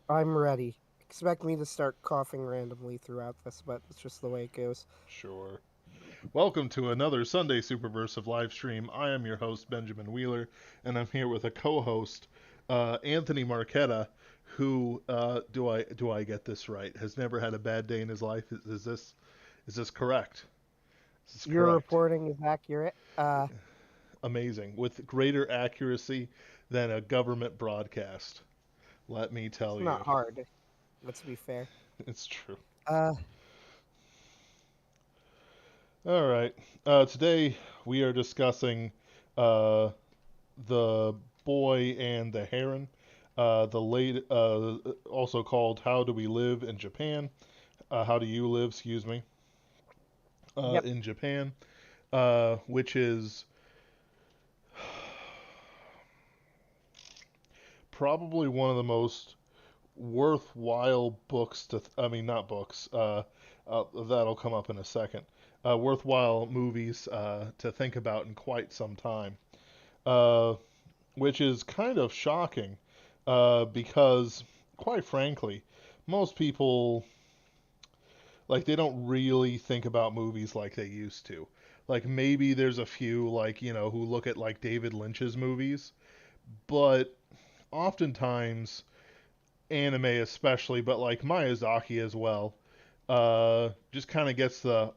I'm ready. Expect me to start coughing randomly throughout this, but it's just the way it goes. Sure. Welcome to another Sunday Superversive live stream. I am your host, Benjamin Wheeler, and I'm here with a co-host, Anthony Marquetta, who do I get this right? Has never had a bad day in his life. Is this correct? Is this Your correct? reporting is accurate. Amazing, with greater accuracy than a government broadcast. Let me It's tell not you, hard. Let's be fair. it's true. Uh, All right. Today we are discussing uh, the Boy and the Heron, also called How Do We Live in Japan? How Do You Live? Excuse me, yep. in Japan, which is probably one of the most worthwhile books I mean, not books. That'll come up in a second. Worthwhile movies to think about in quite some time. Uh, which is kind of shocking because, quite frankly, most people they don't really think about movies like they used to. Like maybe there's a few who look at like David Lynch's movies, but oftentimes anime especially, but like Miyazaki as well, just kind of gets the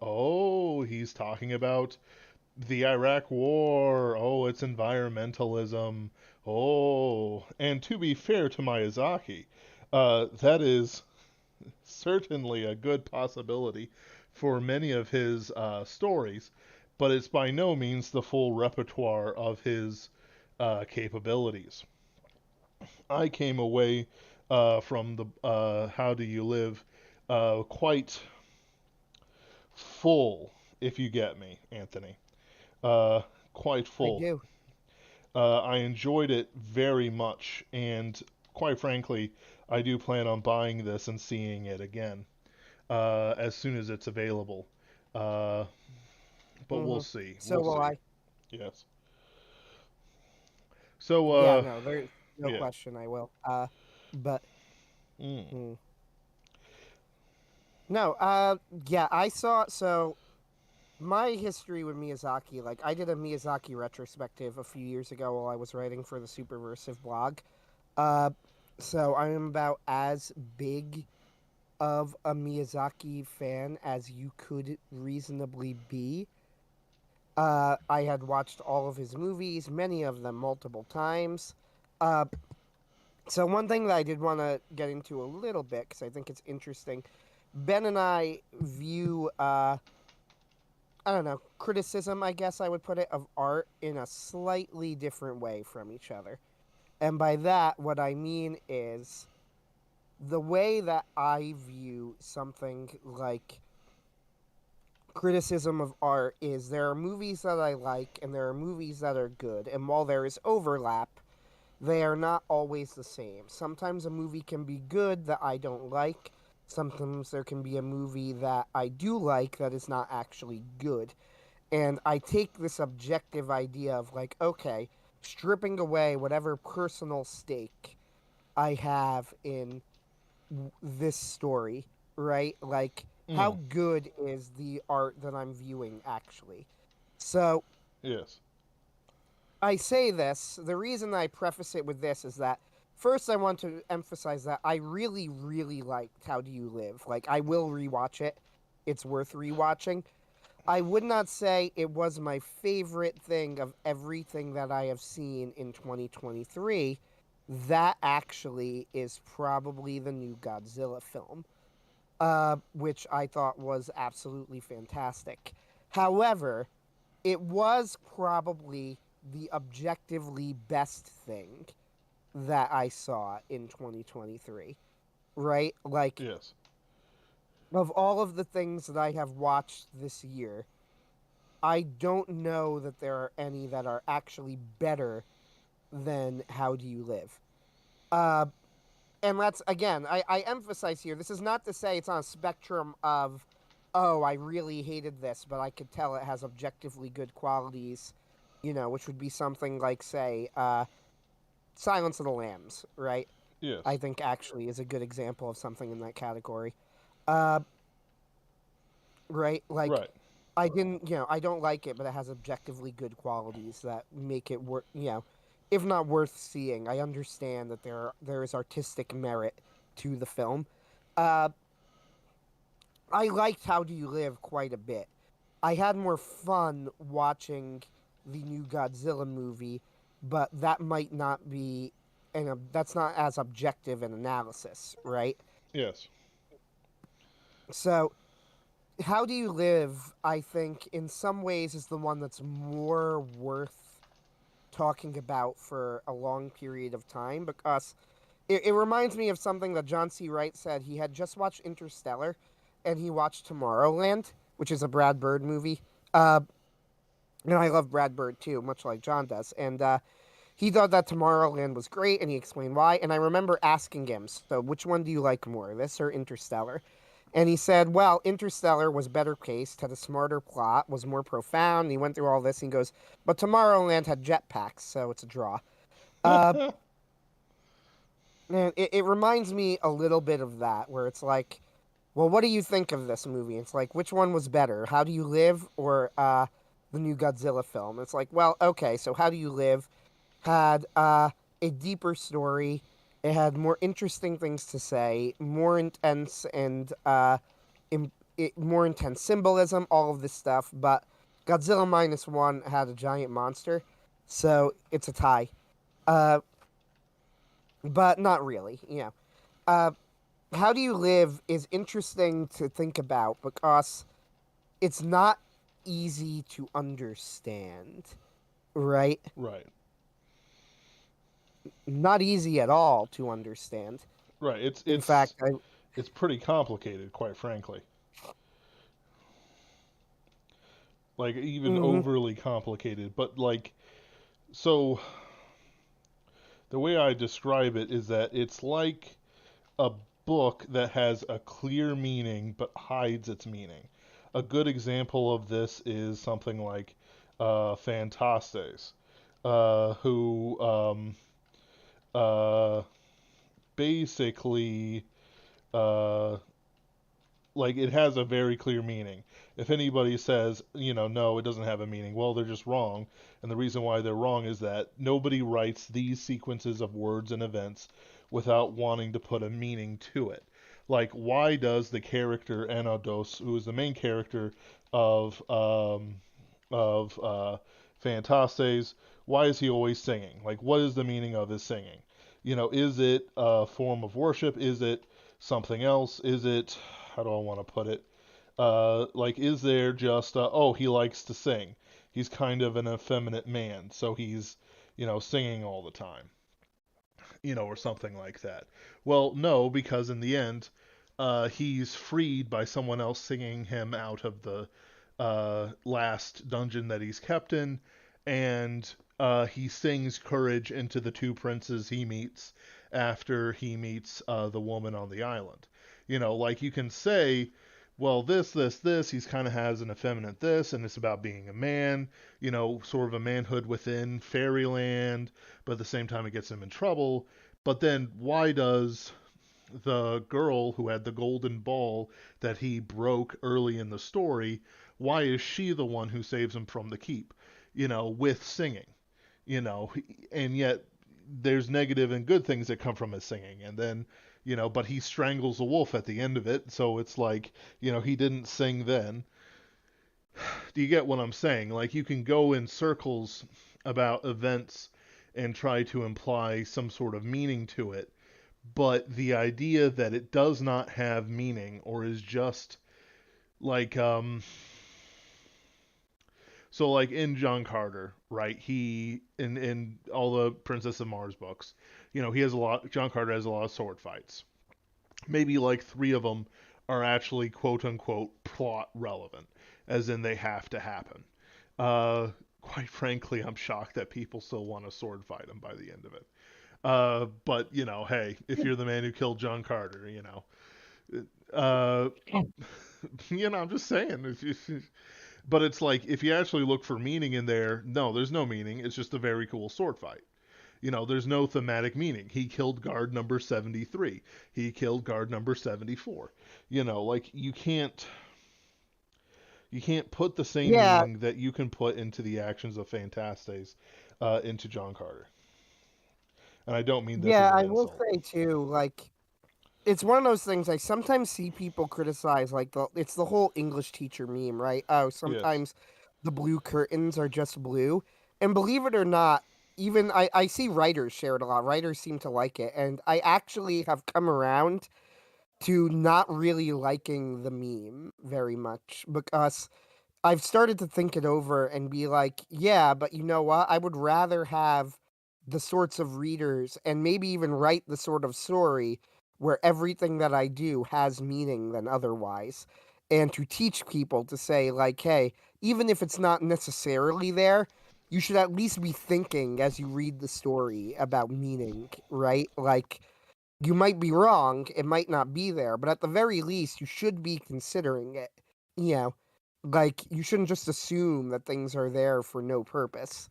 he's talking about the Iraq War. Oh, it's environmentalism. Oh, and to be fair to Miyazaki, that is certainly a good possibility for many of his stories, but it's by no means the full repertoire of his capabilities. I came away from the How Do You Live quite full, if you get me, Anthony. Uh, Quite I full. do. I enjoyed it very much, and quite frankly, I do plan on buying this and seeing it again as soon as it's available. Uh, but we'll hmm see. So We'll will see. I. Yes. So, Yeah, no, there's no yeah. question I will. But Mm, hmm. No, yeah, I saw. So my history with Miyazaki, like I did a Miyazaki retrospective a few years ago while I was writing for the Superversive blog. Uh, so I am about as big of a Miyazaki fan as you could reasonably be. I had watched all of his movies, many of them multiple times. Uh, so one thing that I did want to get into a little bit because I think it's interesting. Ben and I view, I don't know, criticism, I guess I would put it, of art in a slightly different way from each other. And by that, what I mean is the way that I view something like criticism of art is there are movies that I like and there are movies that are good. And while there is overlap, they are not always the same. Sometimes a movie can be good that I don't like. Sometimes there can be a movie that I do like that is not actually good. And I take this objective idea of like, okay, stripping away whatever personal stake I have in this story, right? Like, how mm, good is the art that I'm viewing actually? So yes. I say this, the reason I preface it with this is that first I want to emphasize that I really, really liked How Do You Live? Like, I will rewatch it. It's worth rewatching. I would not say it was my favorite thing of everything that I have seen in 2023. That actually is probably the new Godzilla film, which I thought was absolutely fantastic. However, it was probably the objectively best thing that I saw in 2023, right? Like, Yes. of all of the things that I have watched this year, I don't know that there are any that are actually better than How Do You Live? Uh, and that's, again, I emphasize here, this is not to say it's on a spectrum of, oh, I really hated this, but I could tell it has objectively good qualities, which would be something like, say, Silence of the Lambs, right? Yes. I think actually is a good example of something in that category. Uh, right? Like, Right. I didn't, I don't like it, but it has objectively good qualities that make it worth, if not worth seeing. I understand that there is artistic merit to the film. Uh, I liked How Do You Live quite a bit. I had more fun watching the new Godzilla movie, but that might not be, and that's not as objective an analysis, right? Yes. So, How Do You Live, I think, in some ways, is the one that's more worth talking about for a long period of time because it reminds me of something that John C. Wright said. He had just watched Interstellar and he watched Tomorrowland, which is a Brad Bird movie. Uh, and I love Brad Bird too, much like John does. And he thought that Tomorrowland was great, and he explained why. And I remember asking him, "So, which one do you like more, this or Interstellar?" And he said, "Well, Interstellar was better paced, had a smarter plot, was more profound." And he went through all this, and he goes, "But Tomorrowland had jetpacks, so it's a draw." Uh, and it reminds me a little bit of that, where it's like, well, what do you think of this movie? It's like, which one was better, How Do You Live or the new Godzilla film? It's like, well, okay, so How Do You Live had a deeper story. It had more interesting things to say, more intense and more intense symbolism, all of this stuff. But Godzilla minus one had a giant monster, so it's a tie. Uh, but not really. Uh, How Do You Live is interesting to think about because it's not easy to understand, right? Right. Not easy at all to understand. Right. It's In fact, it's it's pretty complicated, quite frankly. Like even mhm. overly complicated, but like so the way I describe it is that it's like a book that has a clear meaning but hides its meaning. A good example of this is something like Fantastes, who uh, basically uh, like it has a very clear meaning. If anybody says, no, it doesn't have a meaning, well, they're just wrong. And the reason why they're wrong is that nobody writes these sequences of words and events without wanting to put a meaning to it. Like, why does the character Enodos, who is the main character of Fantastes, why is he always singing? Like, what is the meaning of his singing? Is it a form of worship? Is it something else? Is it, how do I want to put it? Like, is there just, oh, he likes to sing. He's kind of an effeminate man, so he's, singing all the time, or something like that. Well, no, because in the end, he's freed by someone else singing him out of the last dungeon that he's kept in, and he sings courage into the two princes he meets after he meets the woman on the island. Like you can say, well, this, he's kind of has an effeminate this, and it's about being a man, sort of a manhood within fairyland, but at the same time it gets him in trouble. But then why does the girl who had the golden ball that he broke early in the story, why is she the one who saves him from the keep? With singing, you know, and yet there's negative and good things that come from his singing. And then, but he strangles a wolf at the end of it. So it's like, he didn't sing then. Do you get what I'm saying? Like, you can go in circles about events and try to imply some sort of meaning to it, but the idea that it does not have meaning or is just like so like in John Carter, right? He in all the Princess of Mars books, he has a lot. John Carter has a lot of sword fights. Maybe like three of them are actually quote unquote plot relevant, as in they have to happen. Quite frankly, I'm shocked that people still want to sword fight him by the end of it. But hey, if you're the man who killed John Carter, uh, I'm just saying. But it's like if you actually look for meaning in there, no, there's no meaning. It's just a very cool sword fight. There's no thematic meaning. He killed guard number 73. He killed guard number 74. Like you can't put the same Yeah, meaning that you can put into the actions of Fantastes into John Carter. And I don't mean this as yeah, an I will insult. say too, like it's one of those things I sometimes see people criticize, like it's the whole English teacher meme, right? Oh, Yes. sometimes the blue curtains are just blue. And believe it or not, even I see writers share it a lot. Writers seem to like it. And I actually have come around to not really liking the meme very much because I've started to think it over and be like, yeah, but you know what? I would rather have the sorts of readers and maybe even write the sort of story where everything that I do has meaning than otherwise. And to teach people to say, like, hey, even if it's not necessarily there, you should at least be thinking as you read the story about meaning, right? Like, you might be wrong, it might not be there, but at the very least, you should be considering it. You know, like you shouldn't just assume that things are there for no purpose.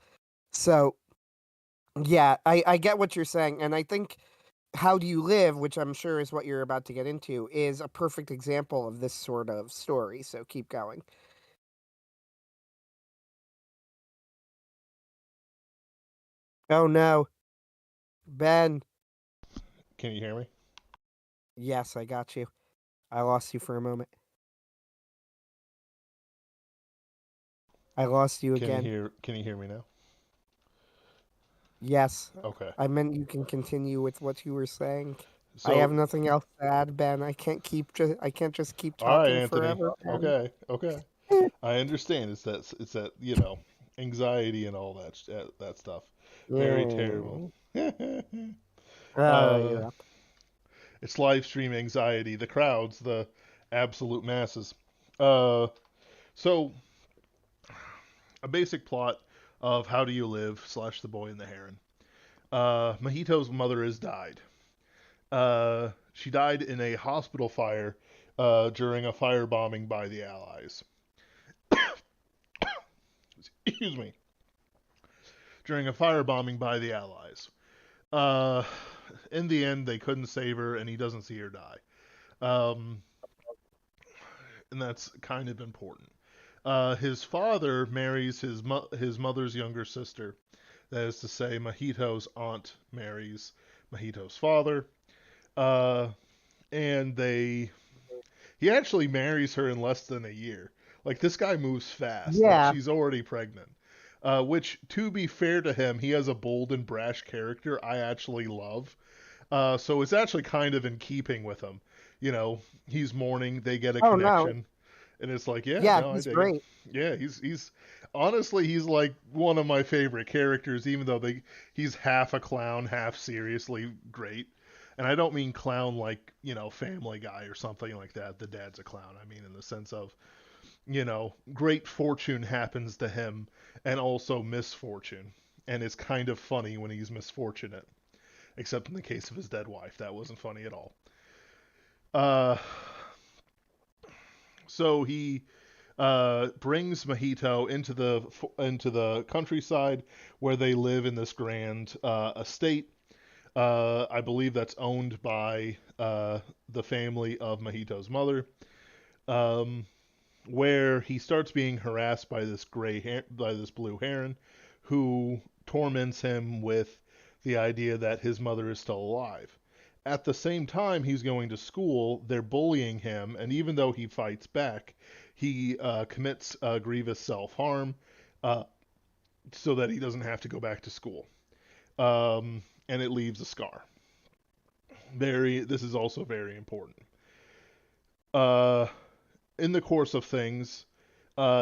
So, yeah, I get what you're saying. And I think How Do You Live, which I'm sure is what you're about to get into, is a perfect example of this sort of story. So keep going. Oh no, Ben. Can you hear me? Yes, I got you. I lost you for a moment. I lost you again. Can you hear me now? Yes, Okay. I meant you can continue with what you were saying. I have So, nothing else to add, Ben. I can't just keep all right, talking Anthony. forever, Ben. Okay. Okay. I understand. It's that anxiety and all that stuff. Very terrible. Yeah. All right, uh, you're up. it's live stream anxiety. The crowds, the absolute masses. Uh, so a basic plot of How Do You Live slash The Boy and the Heron. Mahito's mother has died. She died in a hospital fire during a firebombing by the Allies. Excuse me. During a firebombing by the Allies. Uh, in the end, they couldn't save her, and he doesn't see her die. Um, and that's kind of important. His father marries his mother's younger sister. That is to say, Mahito's aunt marries Mahito's father. Uh, and he actually marries her in less than a year. Like this guy moves fast. Like Yeah. she's already pregnant. Which, to be fair to him, he has a bold and brash character I actually love. So it's actually kind of in keeping with him. You know, he's mourning, they get a Oh no. connection, and it's like, yeah, Yeah, no, I he's dig it. great. Yeah, he's honestly he's like one of my favorite characters, even though he's half a clown, half seriously great. And I don't mean clown like Family Guy or something like that. The dad's a clown. I mean in the sense of great fortune happens to him, and also misfortune, and it's kind of funny when he's misfortunate. Except in the case of his dead wife, that wasn't funny at all. Uh, so he brings Mahito into the countryside where they live in this grand estate. I believe that's owned by the family of Mahito's mother. Um, where he starts being harassed by by this blue heron, who torments him with the idea that his mother is still alive. At the same time, he's going to school. They're bullying him, and even though he fights back, he commits grievous self harm uh, so that he doesn't have to go back to school. And it leaves a scar. This is also very important. Uh, in the course of things,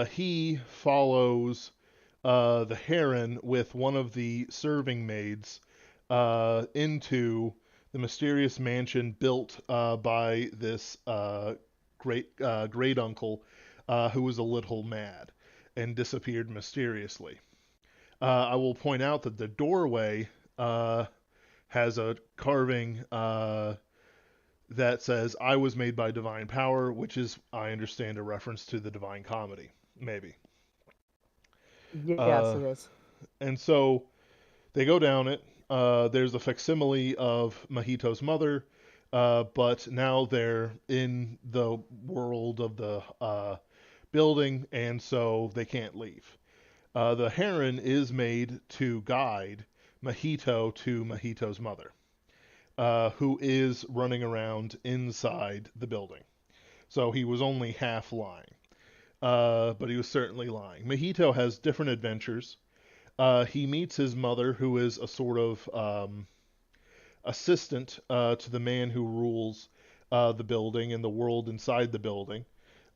he follows the Heron with one of the serving maids into the mysterious mansion built by this great uncle who was a little mad and disappeared mysteriously. I will point out that the doorway has a carving that says "I was made by divine power," which is, I understand, a reference to the Divine Comedy, maybe. Yes, Uh, it is. and so they go down it. There's a facsimile of Mahito's mother, but now they're in the world of the building, and so they can't leave. The Heron is made to guide Mahito to Mahito's mother, who is running around inside the building. So he was only half lying, but he was certainly lying. Mahito has different adventures. He meets his mother, who is a sort of assistant to the man who rules the building and the world inside the building.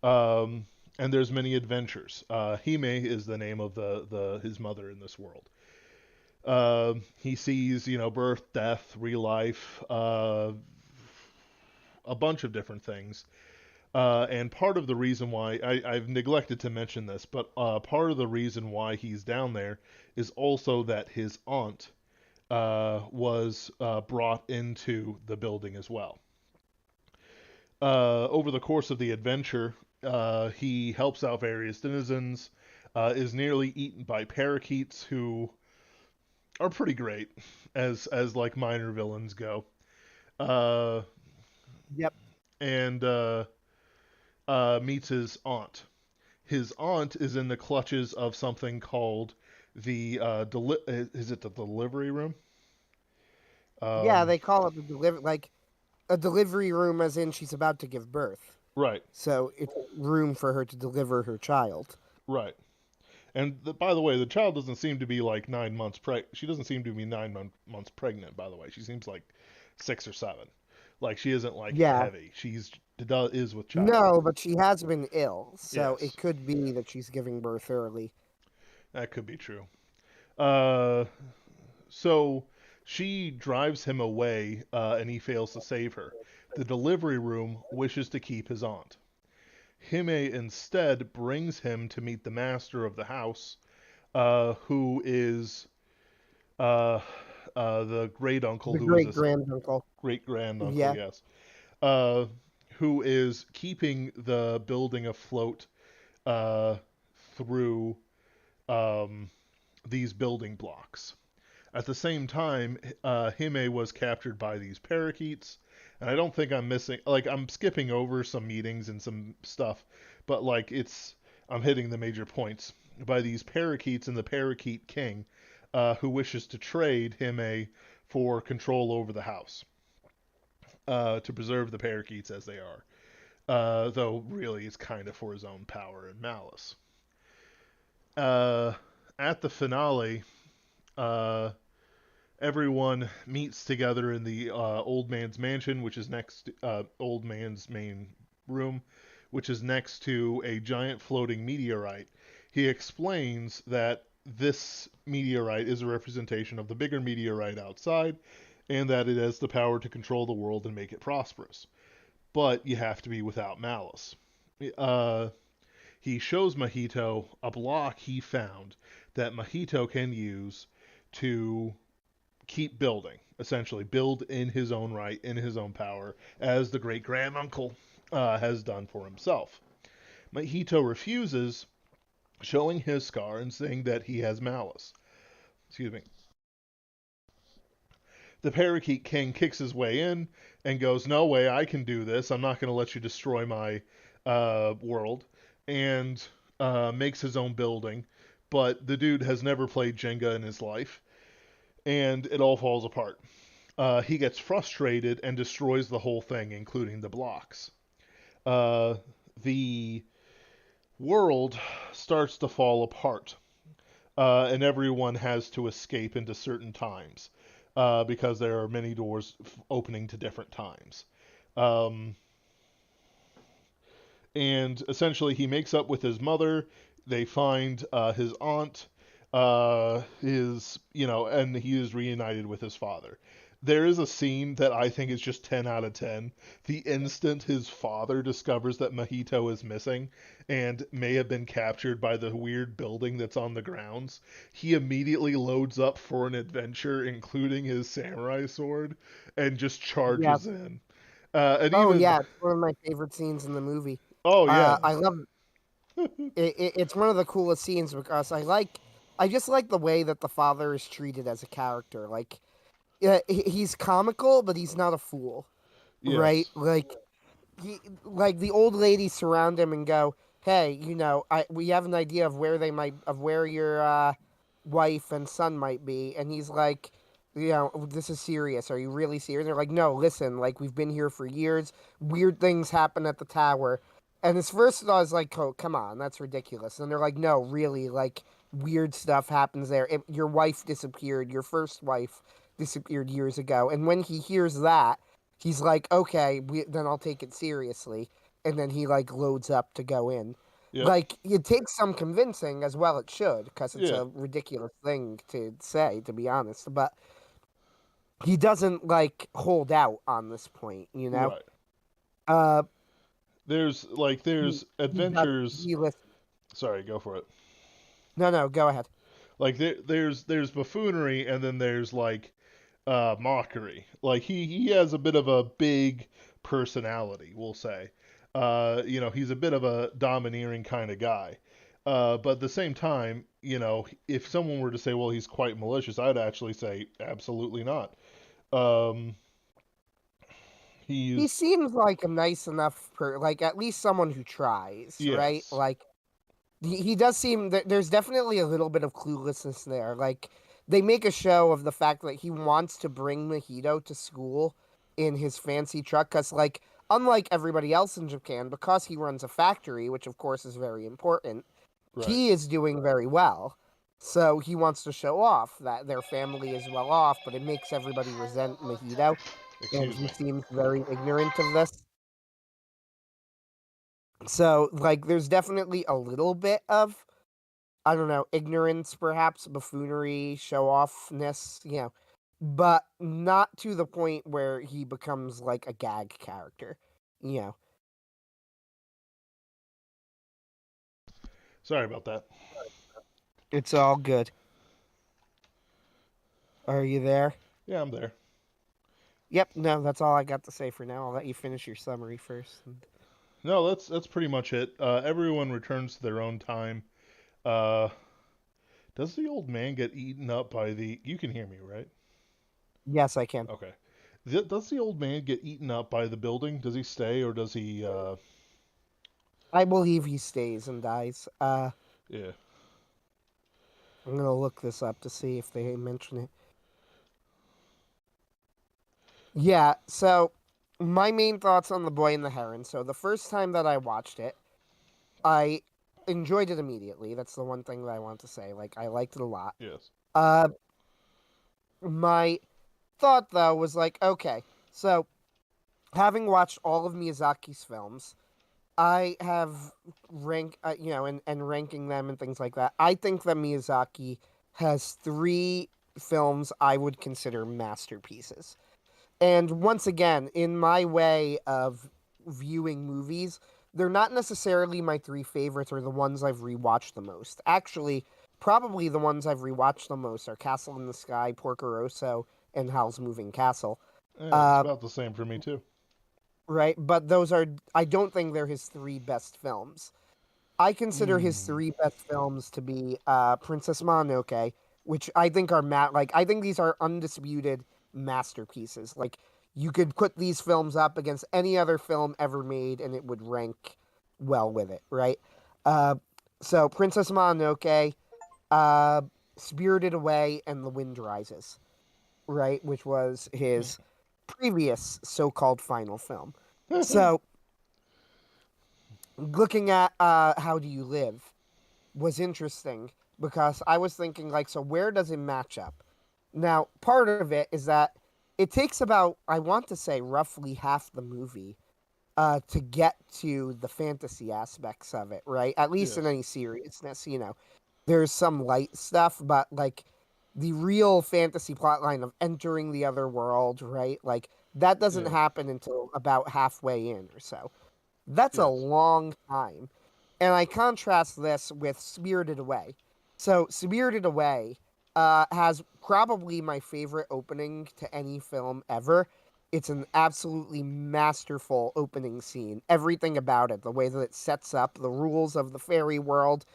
Um, and there's many adventures. Hime is the name of the his mother in this world. He sees, birth, death, real life, a bunch of different things. And part of the reason why I've neglected to mention this, but part of the reason why he's down there is also that his aunt was brought into the building as well. Over the course of the adventure, he helps out various denizens, is nearly eaten by parakeets who are pretty great as like minor villains go. Uh, Yep. and meets his aunt. His aunt is in the clutches of something called the is it the delivery room? Yeah, Um, they call it the like a delivery room, as in she's about to give birth. right, So it's room for her to deliver her child. right. And by the way, the child doesn't seem to be like 9 months She doesn't seem to be months pregnant. By the way, she seems like 6 or 7. Like she isn't like Yeah. heavy. Is with child. No, but she has been ill, so Yes, it could be that she's giving birth early. that could be true. Uh, So she drives him away, and he fails to save her. The delivery room wishes to keep his aunt. Hime instead brings him to meet the master of the house, who is uh, the great uncle, The who is great a granduncle. great grand uncle, Yeah. yes, uh, who is keeping the building afloat uh, through um, these building blocks. At the same time, Hime was captured by these parakeets, and I don't think I'm missing. Like I'm skipping over some meetings and some stuff, but like I'm hitting the major points by these parakeets and the parakeet king, who wishes to trade Hime for control over the house, to preserve the parakeets as they are. Though really, it's kind of for his own power and malice. Uh, at the finale, uh, everyone meets together in the old man's mansion, which is next old man's main room, which is next to a giant floating meteorite. He explains that this meteorite is a representation of the bigger meteorite outside, and that it has the power to control the world and make it prosperous. But you have to be without malice. Uh, he shows Mahito a block he found that Mahito can use to keep building, essentially build in his own right, in his own power, as the great granduncle has done for himself. Mahito refuses, showing his scar and saying that he has malice. Excuse me. The parakeet king kicks his way in and goes, "No way, I can do this. I'm not going to let you destroy my world," and makes his own building. But the dude has never played Jenga in his life, and it all falls apart. He gets frustrated and destroys the whole thing, including the blocks. Uh, the world starts to fall apart, and everyone has to escape into certain times, because there are many doors opening to different times. Um, and essentially, he makes up with his mother. They find his aunt, and he is reunited with his father. There is a scene that I think is just 10 out of 10. The instant his father discovers that Mahito is missing and may have been captured by the weird building that's on the grounds, he immediately loads up for an adventure, including his samurai sword, and just Yeah. charges in. And Oh even, yeah, it's one of my favorite scenes in the movie. oh yeah, I love it's one of the coolest scenes because I just like the way that the father is treated as a character. Like he's comical, but he's not a fool, right? Yes. Like the old ladies surround him and go, "Hey, we have an idea of where your wife and son might be," and he's like, "This is serious. Are you really serious?" They're like, "No, listen. Like we've been here for years. Weird things happen at the tower." And his first thought is like, "Oh, come on, that's ridiculous." And they're like, "No, really. Like weird stuff happens there. Your wife disappeared. Your first wife disappeared years ago." And when he hears that, he's like, okay, then I'll take it seriously. And then he like loads up to go in. Yep. Like it takes some convincing as well. It should because it's Yeah. a ridiculous thing to say, to be honest. But he doesn't like hold out on this point, you know. Right. Uh, he, There's he does. adventures. He listens. Sorry, go for it. No, no, go ahead. Like there's buffoonery, and then there's like mockery. Like he has a bit of a big personality, we'll say. He's a bit of a domineering kind of guy. But at the same time, if someone were to say, well, he's quite malicious, I'd actually say absolutely not. Um, He he's seems like a nice enough like at least someone who tries, right? yes, Like he does seem that there's definitely a little bit of cluelessness there. Like they make a show of the fact that he wants to bring Mojito to school in his fancy truck because, like, unlike everybody else in Japan, because he runs a factory, which of course is very important, right. he is doing very well. So he wants to show off that their family is well off, but it makes everybody resent Mojito, and Excuse he me. seems very ignorant of this. So, like, there's definitely a little bit of I don't know, ignorance, perhaps, buffoonery, show offness, but not to the point where he becomes like a gag character. You know, Sorry about that. it's all good. Are you there? Yeah, I'm there. Yep, no, that's all I got to say for now. I'll let you finish your summary first. No, that's pretty much it. Everyone returns to their own time. Uh, does the old man get eaten up by the? You can hear me, right? Yes, I can. Okay. Does the old man get eaten up by the building? Does he stay or does he? I believe he stays and dies. Yeah. I'm gonna look this up to see if they mention it. Yeah, so my main thoughts on The Boy and the Heron. So the first time that I watched it, I enjoyed it immediately. That's the one thing that I want to say. Like I liked it a lot. Yes. Uh my thought though was like, okay, so having watched all of Miyazaki's films, I have and ranking them and things like that. I think that Miyazaki has three films I would consider masterpieces. And once again, in my way of viewing movies, they're not necessarily my three favorites or the ones I've rewatched the most. Actually, probably the ones I've rewatched the most are Castle in the Sky, Porco Rosso, and Howl's Moving Castle. Yeah, it's Uh, about the same for me too. right? But I don't think they're his three best films. I consider his Mm. three best films to be Princess Mononoke, which I think are I think these are undisputed masterpieces. Like you could put these films up against any other film ever made and it would rank well with it, right? Uh, so Princess Mononoke, uh, Spirited Away, and The Wind Rises, right? Which was his previous so-called final film. So looking at How Do You Live was interesting because I was thinking like, so where does it match up? Now, part of it is that it takes about, I want to say, roughly half the movie to get to the fantasy aspects of it, right? At least in Yes. any seriousness, there's some light stuff, but like the real fantasy plotline of entering the other world, right? Like that doesn't Yeah. happen until about halfway in or so. That's a Yes. long time. And I contrast this with Spirited Away. So, Spirited Away has probably my favorite opening to any film ever. It's an absolutely masterful opening scene. Everything about it, the way that it sets up the rules of the fairy world,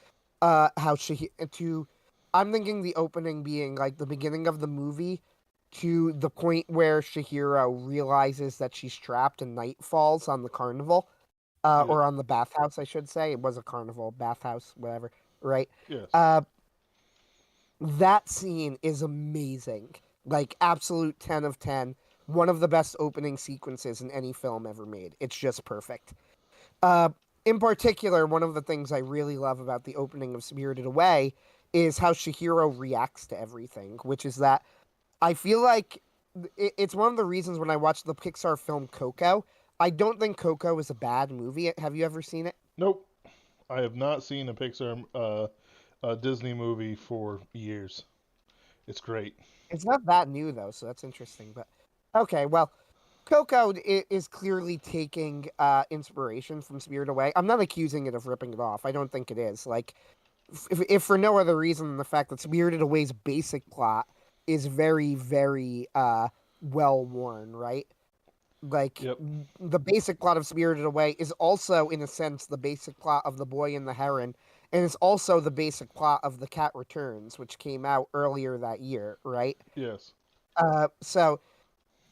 how she to I'm thinking the opening being like the beginning of the movie to the point where Shihiro realizes that she's trapped and night falls on the carnival, Yeah. or on the bathhouse, I should say. It was a carnival, bathhouse, whatever, right? Yes. Uh, that scene is amazing. Like, absolute 10 of 10. One of the best opening sequences in any film ever made. It's just perfect. Uh, in particular, one of the things I really love about the opening of Spirited Away is how Shihiro reacts to everything, which is that I feel like it's one of the reasons when I watched the Pixar film Coco, I don't think Coco is a bad movie. Have you ever seen it? Nope. I have not seen a Pixar a Disney movie for years. It's great. It's not that new though, so that's interesting. But okay, well, Coco is clearly taking inspiration from Spirit Away. I'm not accusing it of ripping it off. I don't think it is. Like, if for no other reason than the fact that Spirited Away's basic plot is very, very well worn, right? Like Yep. the basic plot of Spirited Away is also, in a sense, the basic plot of The Boy and the Heron, and it's also the basic plot of The Cat Returns, which came out earlier that year, right? Yes. So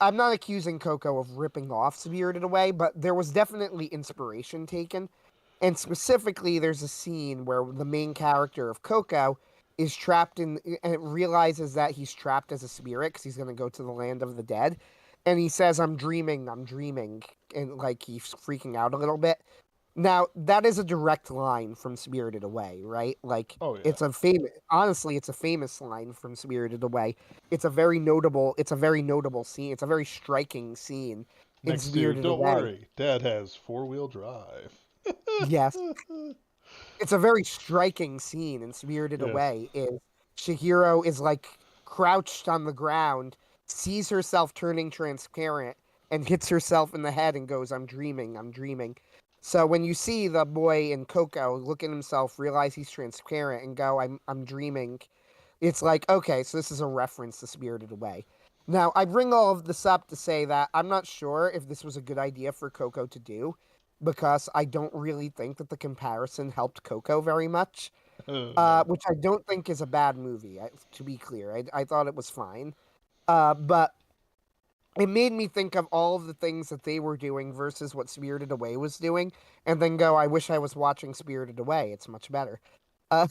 I'm not accusing Coco of ripping off Spirited Away, but there was definitely inspiration taken. And specifically, there's a scene where the main character of Coco is trapped in and realizes that he's trapped as a spirit because he's going to go to the land of the dead. And he says, I'm dreaming, I'm dreaming. And like he's freaking out a little bit. Now, that is a direct line from Spirited Away, right? Like Oh yeah. it's a famous honestly, it's a famous line from Spirited Away. It's a very notable scene. It's a very striking scene in Next to Spirited don't Away. worry, Dad has four-wheel drive. Yes. It's a very striking scene in Spirited Yes. Away. Is Chihiro is like crouched on the ground, sees herself turning transparent, and hits herself in the head and goes, I'm dreaming, I'm dreaming. So when you see the boy in Coco look at himself, realize he's transparent, and go, I'm dreaming, it's like, okay, so this is a reference to Spirited Away. Now, I bring all of this up to say that I'm not sure if this was a good idea for Coco to do, because I don't really think that the comparison helped Coco very much, No. which I don't think is a bad movie, to be clear. I thought it was fine. But it made me think of all of the things that they were doing versus what Spirited Away was doing, and then go, I wish I was watching Spirited Away. It's much better. Uh,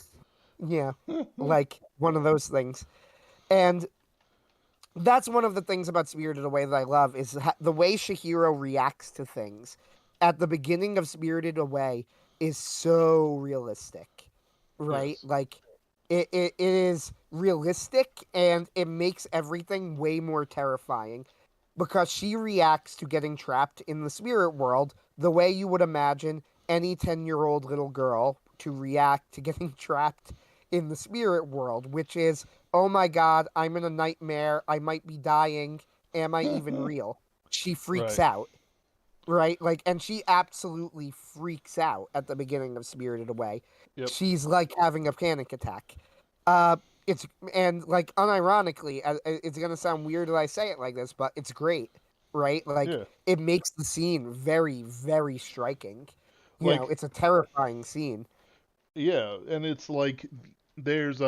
yeah, like one of those things. And that's one of the things about Spirited Away that I love is the way Shihiro reacts to things at the beginning of Spirited Away is so realistic, right? Yes. Like it is realistic and it makes everything way more terrifying because she reacts to getting trapped in the spirit world the way you would imagine any 10-year-old little girl to react to getting trapped in the spirit world, which is, oh my God, I'm in a nightmare. I might be dying. Am I even real? She freaks Right. out, right? Like, and she absolutely freaks out at the beginning of Spirited Away. Yep. She's like having a panic attack. Uh, it's and like unironically, it's gonna sound weird that I say it like this, but it's great, right? Like, Yeah. it makes the scene very, very striking. Like It's a terrifying scene. yeah, and it's like there's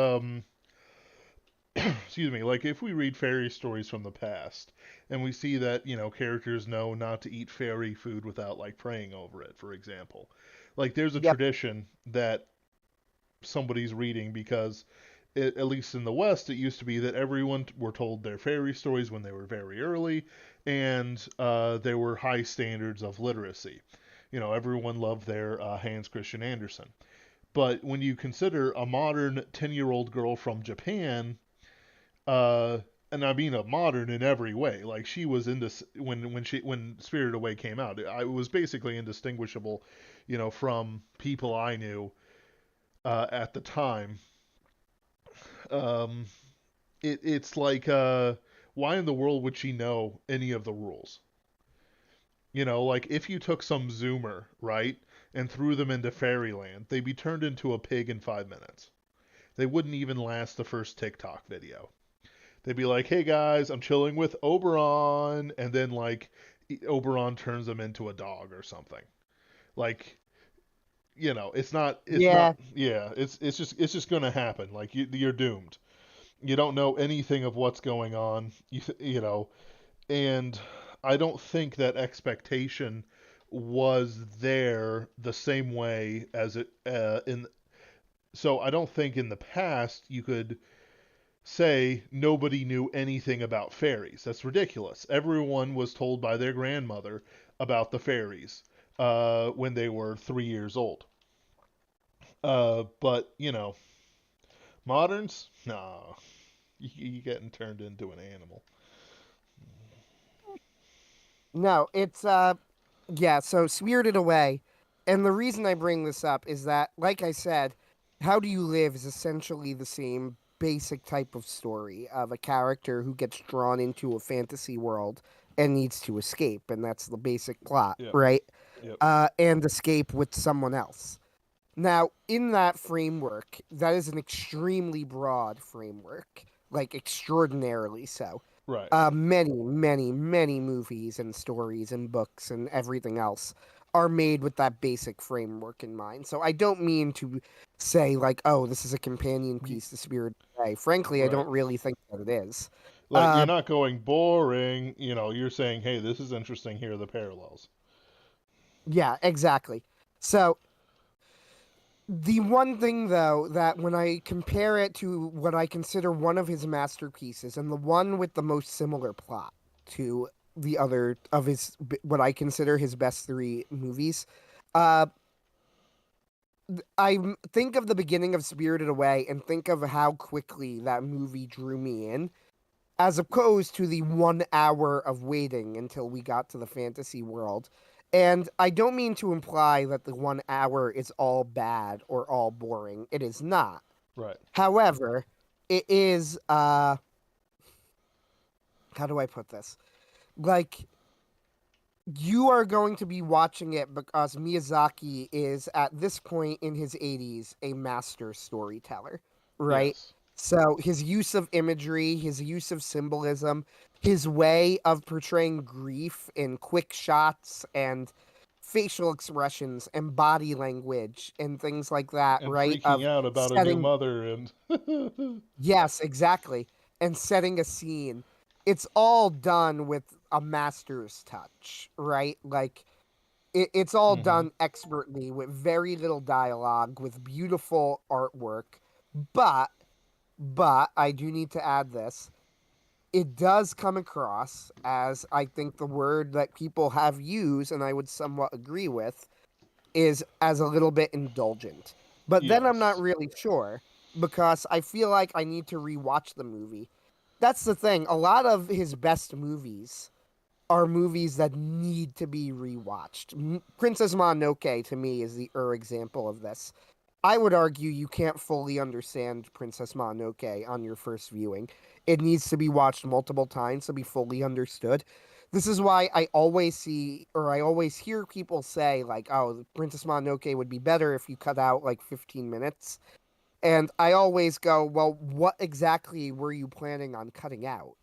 excuse me, like if we read fairy stories from the past and we see that, characters know not to eat fairy food without like praying over it, for example. Like there's a Yep. tradition that somebody's reading because at least in the West, it used to be that everyone were told their fairy stories when they were very early, and there were high standards of literacy. Everyone loved their Hans Christian Andersen. But when you consider a modern 10-year-old girl from Japan, uh, and I mean a modern in every way, like she was into when Spirited Away came out, I was basically indistinguishable, from people I knew at the time. Um, it's like, why in the world would she know any of the rules? Like if you took some Zoomer, right, and threw them into fairyland, they'd be turned into a pig in 5 minutes. They wouldn't even last the first TikTok video. They'd be like, hey guys, I'm chilling with Oberon, and then like Oberon turns them into a dog or something. Like, it's not, Yeah. yeah, it's just gonna happen. Like you're doomed. You don't know anything of what's going on. You know, and I don't think that expectation was there the same way as it in. So I don't think in the past you could say nobody knew anything about fairies. That's ridiculous. Everyone was told by their grandmother about the fairies when they were 3 years old. But you know, moderns, nah, you getting turned into an animal. No, it's yeah, so Spirited Away. And the reason I bring this up is that, like I said, How Do You Live is essentially the same basic type of story of a character who gets drawn into a fantasy world and needs to escape, and that's the basic plot, Yep, right? yep, And escape with someone else. Now, in that framework, that is an extremely broad framework, like extraordinarily so. right, Many movies and stories and books and everything else are made with that basic framework in mind. So I don't mean to say like, oh, this is a companion piece to Spirit Away. Frankly, I right. don't really think that it is. Like you're Uh, not going boring. You know, you're saying, hey, this is interesting. Here are the parallels. yeah, exactly. So the one thing, though, that when I compare it to what I consider one of his masterpieces and the one with the most similar plot to the other of his, what I consider his best three movies, uh, think of the beginning of Spirited Away and think of how quickly that movie drew me in, as opposed to the 1 hour of waiting until we got to the fantasy world. And I don't mean to imply that the 1 hour is all bad or all boring. It is not. Right, However, it is how do I put this? Like, you are going to be watching it because Miyazaki is at this point in his 80s a master storyteller, right? yes, So his use of imagery, his use of symbolism, his way of portraying grief in quick shots and facial expressions and body language and things like that, and right? freaking Of out about a new setting, mother and yes, exactly, and setting a scene. It's all done with a master's touch, right? Like it's all hmm done expertly with very little dialogue, with beautiful artwork. But but I do need to add this. It does come across as, I think, the word that people have used, and I would somewhat agree with, is as a little bit indulgent. But then I'm not yes, really sure because I feel like I need to rewatch the movie. That's the thing. A lot of his best movies are movies that need to be rewatched. Princess Mononoke to me is the example of this. I would argue you can't fully understand Princess Mononoke on your first viewing. It needs to be watched multiple times to be fully understood. This is why I always see or I always hear people say like, "Oh, Princess Mononoke would be better if you cut out like 15 minutes." And I always go, "Well, what exactly were you planning on cutting out?"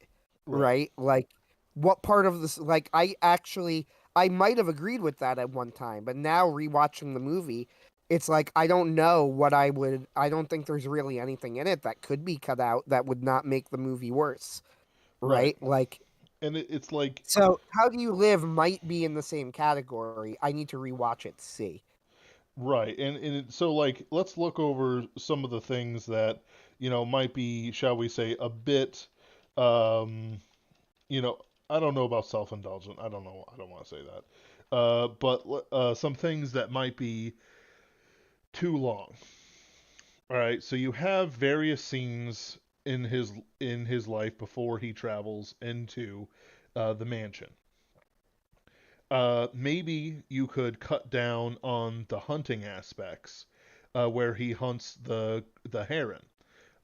right, Right? Like what part of this like I might have agreed with that at one time, but now rewatching the movie, it's like I don't know what I don't think there's really anything in it that could be cut out that would not make the movie worse, right. right? Like And it's like so How Do You Live might be in the same category. I need to rewatch it to see. right, so like let's look over some of the things that might be, shall we say, a bit, um, you know, I don't know about self-indulgent. I don't know. I don't want to say that. But some things that might be too long. All right, so you have various scenes in his life before he travels into the mansion. Maybe you could cut down on the hunting aspects, where he hunts the heron.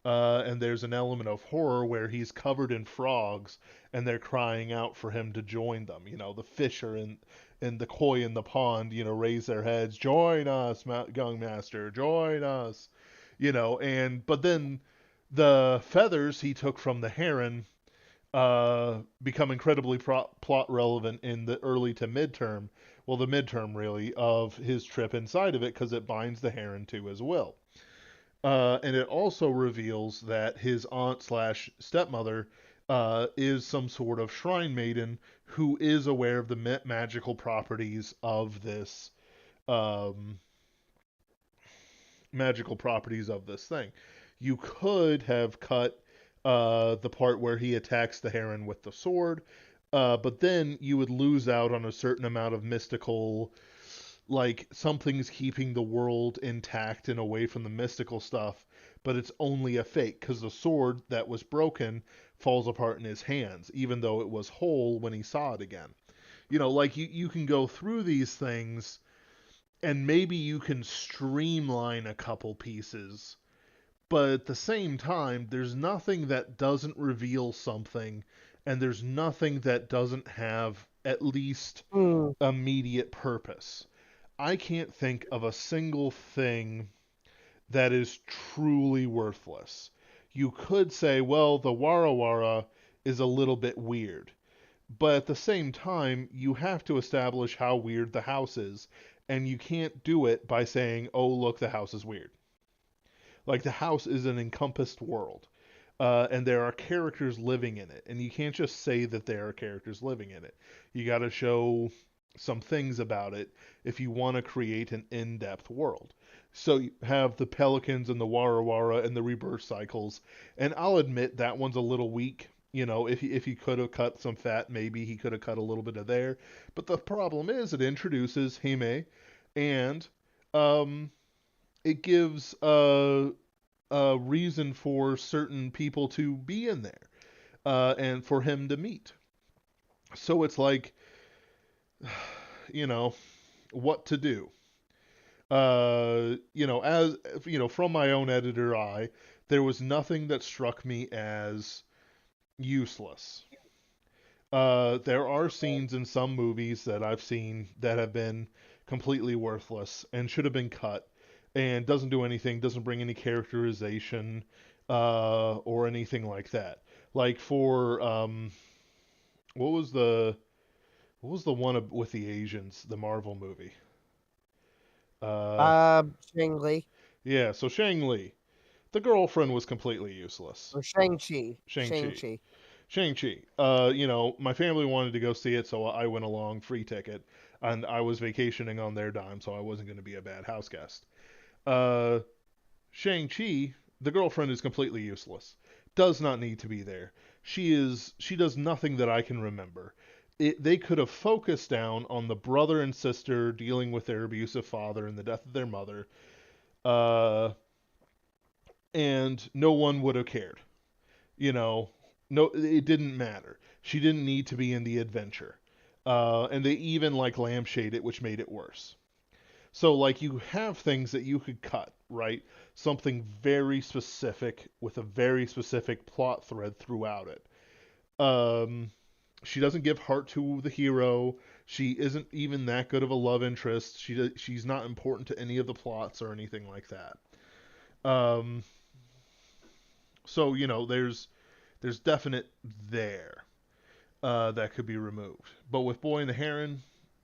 And there's an element of horror where he's covered in frogs and they're crying out for him to join them. The fish are in the koi in the pond, raise their heads, join us, young master, join us. But then the feathers he took from the heron become incredibly plot relevant in the early to midterm. Well, the midterm really of his trip inside of it because it binds the heron to his will. And it also reveals that his aunt slash stepmother is some sort of shrine maiden who is aware of the magical properties of this um, thing. You could have cut the part where he attacks the heron with the sword, but then you would lose out on a certain amount of mystical, like something's keeping the world intact and away from the mystical stuff, but it's only a fake because the sword that was broken falls apart in his hands, even though it was whole when he saw it again. Like you can go through these things and maybe you can streamline a couple pieces, but at the same time, there's nothing that doesn't reveal something, and there's nothing that doesn't have at least Hmm. immediate purpose. I can't think of a single thing that is truly worthless. You could say, well, the Wara Wara is a little bit weird. But at the same time, you have to establish how weird the house is. And you can't do it by saying, oh, look, the house is weird. Like, the house is an encompassed world. And there are characters living in it. And you can't just say that there are characters living in it. You got to show some things about it if you want to create an in-depth world. So you have the pelicans and the Wara Wara and the rebirth cycles, and I'll admit that one's a little weak. If he could have cut some fat, maybe he could have cut a little bit of there. But the problem is, it introduces Hime, and um, it gives a reason for certain people to be in there, and for him to meet. So it's like, you know, what to do. As from my own editor eye, there was nothing that struck me as useless. There are scenes in some movies that I've seen that have been completely worthless and should have been cut, and doesn't do anything, doesn't bring any characterization, or anything like that. Like for what was the one with the Asians, the Marvel movie? Uh, Shang-Li yeah, so Shang Li, the girlfriend was completely useless. or Shang-Chi. Shang-Chi. Shang-Chi. Shang-Chi. My family wanted to go see it, so I went along, free ticket, and I was vacationing on their dime, so I wasn't going to be a bad house guest. Uh, Shang-Chi, the girlfriend is completely useless. Does not need to be there. She does nothing that I can remember. They could have focused down on the brother and sister dealing with their abusive father and the death of their mother, uh, and no one would have cared. You know, no, it didn't matter. She didn't need to be in the adventure. And they even like lampshade it, which made it worse. So like you have things that you could cut, right? Something very specific with a very specific plot thread throughout it. Um, she doesn't give heart to the hero. She isn't even that good of a love interest. She's not important to any of the plots or anything like that. Um, so there's definite there that could be removed. But with Boy and the Heron,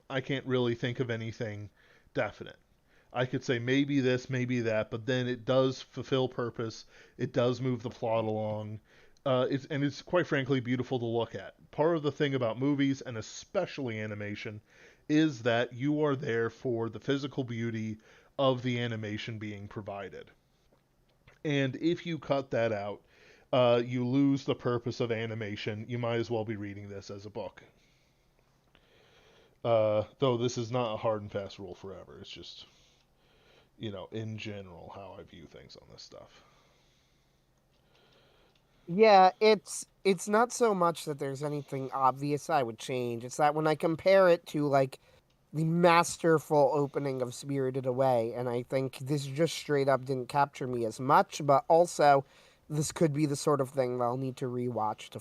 I can't really think of anything definite. I could say maybe this, maybe that, but then it does fulfill purpose. It does move the plot along. It's quite frankly beautiful to look at. Part of the thing about movies and especially animation is that you are there for the physical beauty of the animation being provided. And if you cut that out, you lose the purpose of animation. You might as well be reading this as a book. Though this is not a hard and fast rule forever. It's just, in general, how I view things on this stuff. Yeah, it's not so much that there's anything obvious I would change. It's that when I compare it to like the masterful opening of Spirited Away, and I think this just straight up didn't capture me as much, but also this could be the sort of thing that I'll need to rewatch to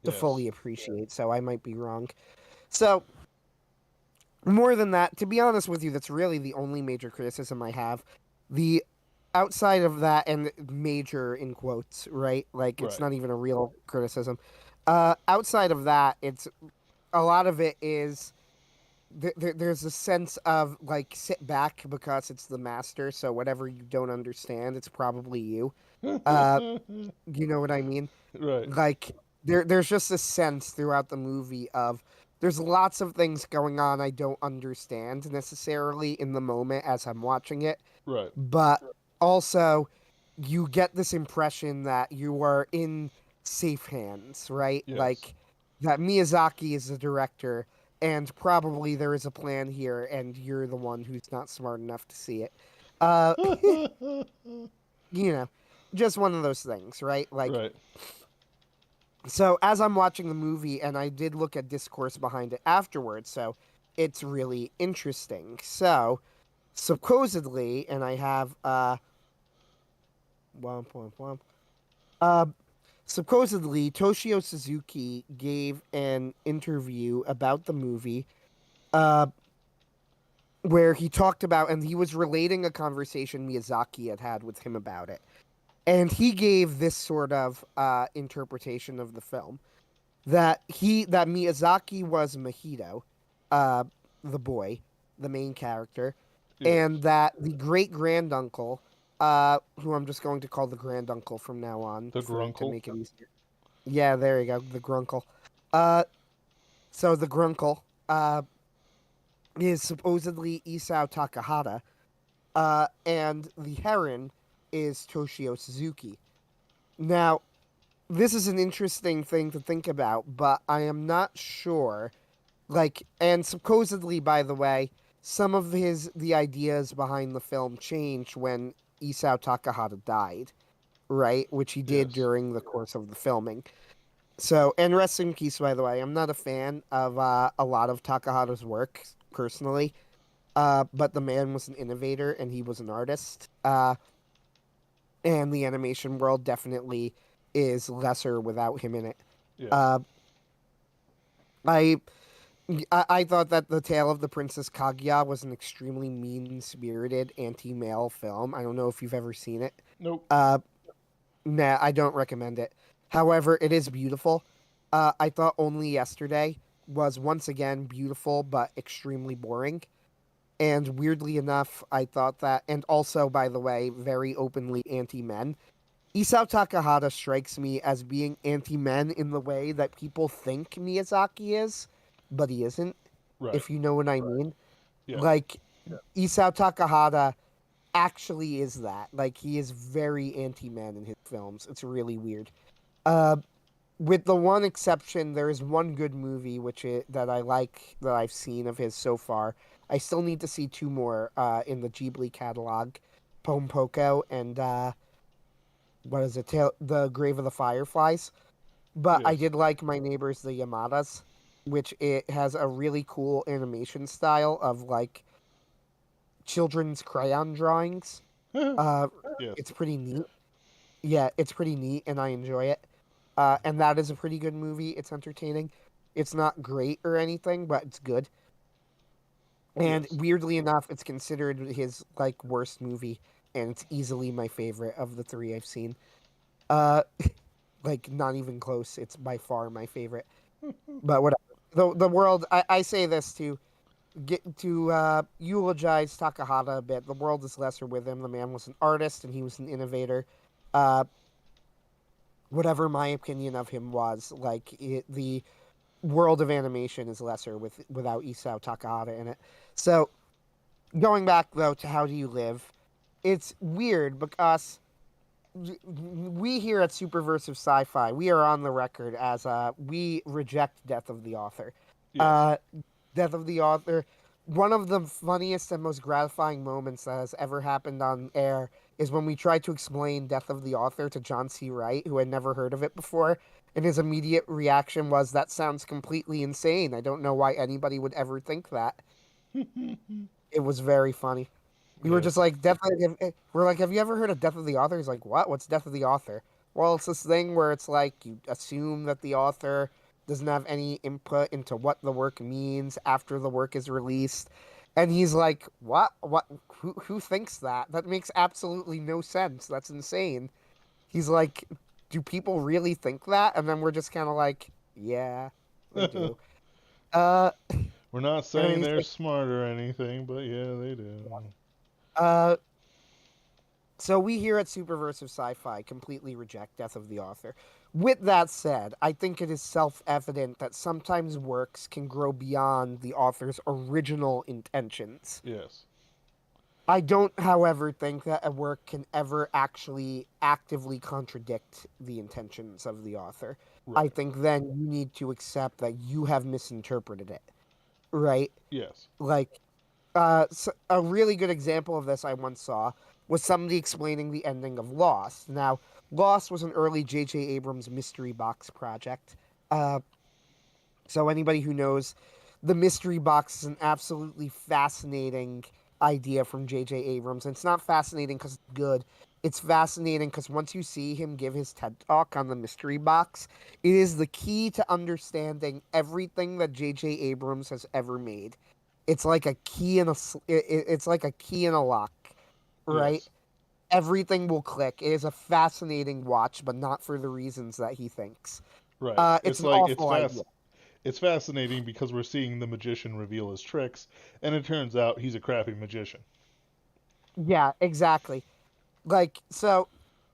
Yes. fully appreciate. So I might be wrong. So more than that, to be honest with you, that's really the only major criticism I have. The outside of that, and major in quotes, right? Like it's Right. not even a real criticism. Outside of that, it's a lot of it is there's a sense of like sit back because it's the master, so whatever you don't understand, it's probably you. Uh, you know what I mean? Right. Like there's just a sense throughout the movie of there's lots of things going on I don't understand necessarily in the moment as I'm watching it, Right. but also you get this impression that you are in safe hands, right? Yes. Like that Miyazaki is the director and probably there is a plan here and you're the one who's not smart enough to see it. Uh you know, just one of those things, right? Like Right. so as I'm watching the movie, and I did look at discourse behind it afterwards, so it's really interesting. So supposedly, and I have womp womp womp. Uh supposedly Toshio Suzuki gave an interview about the movie uh where he talked about and he was relating a conversation Miyazaki had had with him about it. And he gave this sort of interpretation of the film that Miyazaki was Mahito, uh, the boy, the main character, Yes. and that the great granduncle, who I'm just going to call the granduncle from now on The for to Grunkle. make it easier. Yeah, there you go, the grunkle. Uh, so the grunkle, is supposedly Isao Takahata, and the heron is Toshio Suzuki. Now, this is an interesting thing to think about, but I am not sure. Like, and supposedly, by the way, some of the ideas behind the film changed when Isao Takahata died, right? Which he did Yes. during the course of the filming. So, and rest in peace, by the way. I'm not a fan of a lot of Takahata's work personally, but the man was an innovator and he was an artist. And the animation world definitely is lesser without him in it. Yes. Uh, I I thought that The Tale of the Princess Kaguya was an extremely mean-spirited anti-male film. I don't know if you've ever seen it. Nope. Uh, nah, I don't recommend it. However, it is beautiful. I thought Only Yesterday was once again beautiful but extremely boring. And weirdly enough, I thought that, and also, by the way, very openly anti-men. Isao Takahata strikes me as being anti-men in the way that people think Miyazaki is, but he isn't, Right. if you know what I mean. Yes. Like, Isao Takahata actually is that. Like, he is very anti-men in his films. It's really weird. Uh, with the one exception, there is one good movie that I like that I've seen of his so far. I still need to see two more in the Ghibli catalog, Pompoko and what is it? The Grave of the Fireflies. But I Yes. did like My Neighbors the Yamadas, which it has a really cool animation style of like children's crayon drawings. Uh, Yes. it's pretty neat. Yeah, it's pretty neat, and I enjoy it. And that is a pretty good movie. It's entertaining. It's not great or anything, but it's good. And Yes. weirdly enough, it's considered his like worst movie, and it's easily my favorite of the three I've seen. Uh, like not even close. It's by far my favorite. But whatever. The world. I say this to get to eulogize Takahata a bit. The world is lesser with him. The man was an artist and he was an innovator. Uh, whatever my opinion of him was, the world of animation is lesser without Isao Takahata in it. So going back though to How Do You Live, it's weird because we here at Superversive Sci-Fi, we are on the record as we reject Death of the Author. Yes. Uh, Death of the Author, one of the funniest and most gratifying moments that has ever happened on air is when we tried to explain Death of the Author to John C. Wright, who had never heard of it before, and his immediate reaction was, "That sounds completely insane. I don't know why anybody would ever think that." It was very funny. We were just Yes. like, we're like, have you ever heard of Death of the Author? He's like, what? What's Death of the Author? Well, it's this thing where it's like you assume that the author doesn't have any input into what the work means after the work is released. And he's like, what? What? Who thinks that? That makes absolutely no sense. That's insane. He's like, do people really think that? And then we're just kind of like, yeah, they do. Uh, We're not And then saying he's they're like, smart or anything, but yeah, they do. uh, so we here at Superversive Sci-Fi completely reject Death of the Author. With that said, I think it is self-evident that sometimes works can grow beyond the author's original intentions. Yes. I don't, however, think that a work can ever actually actively contradict the intentions of the author. I Right. think then you need to accept that you have misinterpreted it, right? Yes. Like, a really good example of this I once saw was somebody explaining the ending of Lost. Now, Lost was an early J.J. Abrams mystery box project. Uh, so anybody who knows, the mystery box is an absolutely fascinating idea from J.J. Abrams. And it's not fascinating because it's good. It's fascinating because once you see him give his TED talk on the mystery box, it is the key to understanding everything that J.J. Abrams has ever made. It's like a key in a it's like a key in a lock, right? Yes. Everything will click. It is a fascinating watch, but not for the reasons that he thinks. Right. It's It's an like awful idea. it's fascinating because we're seeing the magician reveal his tricks, and it turns out he's a crappy magician. Yeah, exactly. Like, so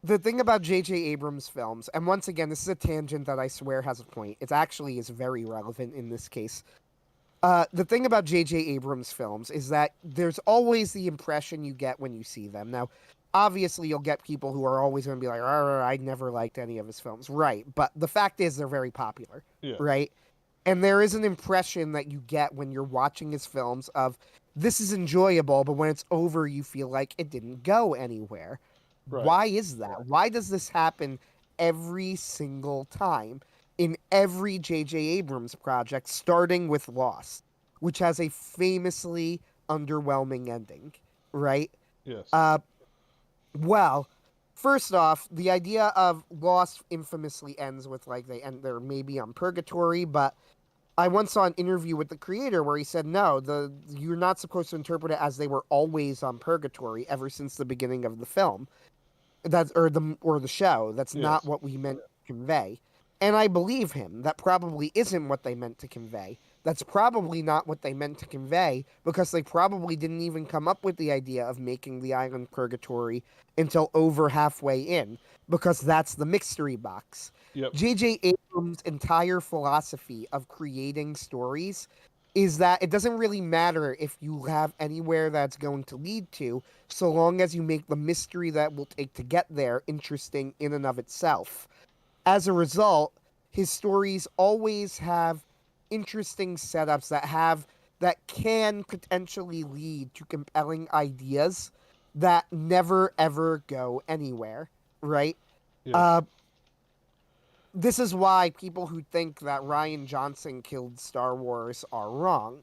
the thing about J.J. Abrams films, and once again, this is a tangent that I swear has a point. It actually is very relevant in this case. The thing about J.J. Abrams films is that there's always the impression you get when you see them. Now, obviously, you'll get people who are always going to be like, I never liked any of his films. Right. But the fact is, they're very popular. Yes. Right. And there is an impression that you get when you're watching his films of this is enjoyable, but when it's over, you feel like it didn't go anywhere. Right. Why is that? Why does this happen every single time in every J.J. Abrams project, starting with Lost, which has a famously underwhelming ending, right? Yes. Uh, well, first off, the idea of Lost infamously ends with like they end they're maybe on purgatory, but I once saw an interview with the creator where he said, "No, the you're not supposed to interpret it as they were always on purgatory ever since the beginning of the film. That's or the show. That's not Yes. what we meant to convey." And I believe him. That probably isn't what they meant to convey. That's probably not what they meant to convey because they probably didn't even come up with the idea of making the island purgatory until over halfway in because that's the mystery box. Yep. J.J. Abrams' entire philosophy of creating stories is that it doesn't really matter if you have anywhere that's going to lead to, so long as you make the mystery that will take to get there interesting in and of itself. As a result, his stories always have interesting setups that can potentially lead to compelling ideas that never ever go anywhere, right? Yes. Uh, this is why people who think that Ryan Johnson killed Star Wars are wrong.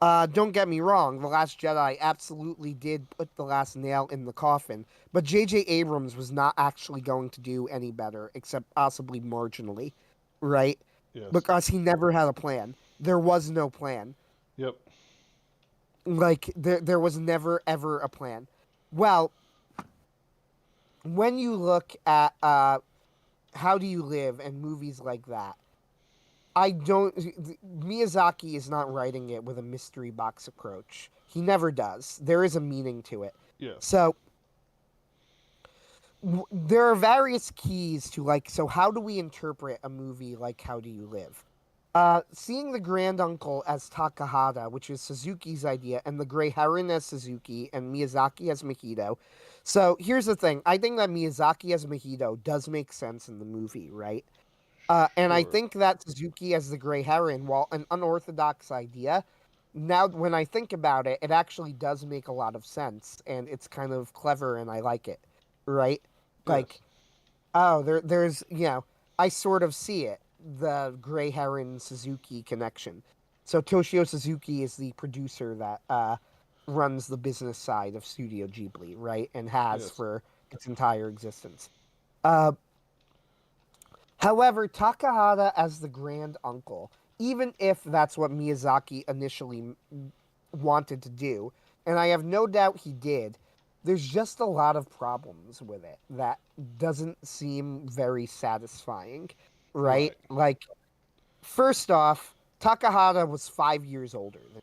Don't get me wrong, The Last Jedi absolutely did put the last nail in the coffin, but J.J. Abrams was not actually going to do any better, except possibly marginally, right? Yes. Because he never had a plan. There was no plan. Yep. Like there was never ever a plan. Well, when you look at How Do You Live and movies like that, I don't. Miyazaki is not writing it with a mystery box approach. He never does. There is a meaning to it. Yes. So there are various keys to like. So how do we interpret a movie like How Do You Live? Seeing the Grand Uncle as Takahata, which is Suzuki's idea, and the Gray Heron as Suzuki, and Miyazaki as Mahito. So here's the thing: I think that Miyazaki as Mahito does make sense in the movie, right? And I Sure. think that Suzuki as the Gray Heron, while an unorthodox idea, now when I think about it, it actually does make a lot of sense, and it's kind of clever, and I like it, right? Like, Yes. oh, there's I sort of see it, the Gray Heron Suzuki connection. So Toshio Suzuki is the producer that runs the business side of Studio Ghibli, right, and has Yes. for its entire existence. Uh, However, Takahata as the grand uncle, even if that's what Miyazaki initially wanted to do, and I have no doubt he did, there's just a lot of problems with it that doesn't seem very satisfying, right? Right. Like, first off, Takahata was 5 years older than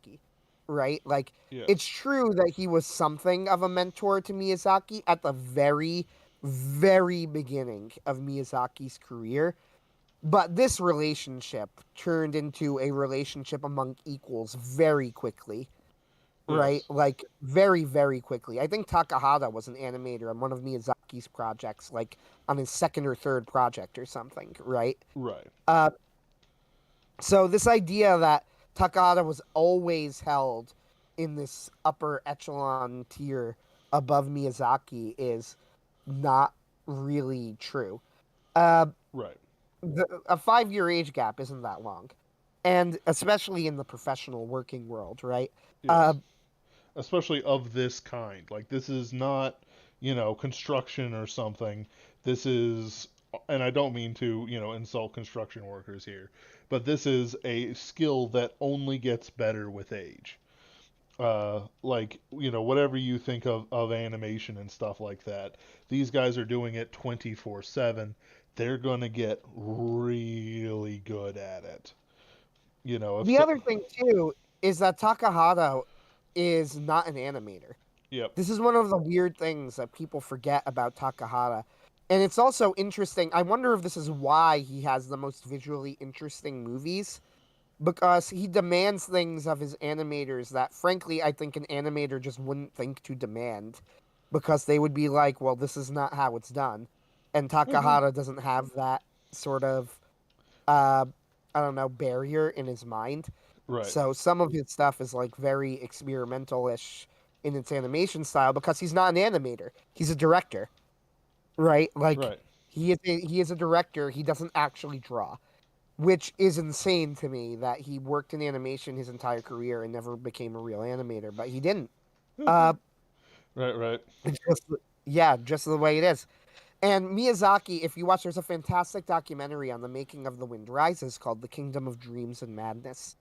Miyazaki, right? Like, it's Yes. true that he was something of a mentor to Miyazaki at the very, very beginning of Miyazaki's career. But this relationship turned into a relationship among equals very quickly, right? Yes. Like, very, very quickly. I think Takahata was an animator on one of Miyazaki's projects, like on his second or third project or something, right? Right. Uh, so this idea that Takahata was always held in this upper echelon tier above Miyazaki is not really true. Uh, Right. a 5 year age gap isn't that long, and especially in the professional working world, right? Uh, Yes. Especially of this kind. Like this is not, construction or something. This is, and I don't mean to, insult construction workers here, but this is a skill that only gets better with age. Like, whatever you think of animation and stuff like that, these guys are doing it 24/7. They're going to get really good at it. If the so, other thing too is that Takahata is not an animator. yep, This is one of the weird things that people forget about Takahata. And it's also interesting. I wonder if this is why he has the most visually interesting movies, because he demands things of his animators that, frankly, I think an animator just wouldn't think to demand, because they would be like, well, this is not how it's done. And Takahata doesn't have that sort of, uh, I don't know, barrier in his mind. right, So some of his stuff is like very experimental-ish in its animation style because he's not an animator. He's a director, right? Like right. he is a director. He doesn't actually draw, which is insane to me that he worked in animation his entire career and never became a real animator, but he didn't. Uh Right, right. it's just yeah, just the way it is. And Miyazaki, if you watch, there's a fantastic documentary on the making of The Wind Rises called The Kingdom of Dreams and Madness.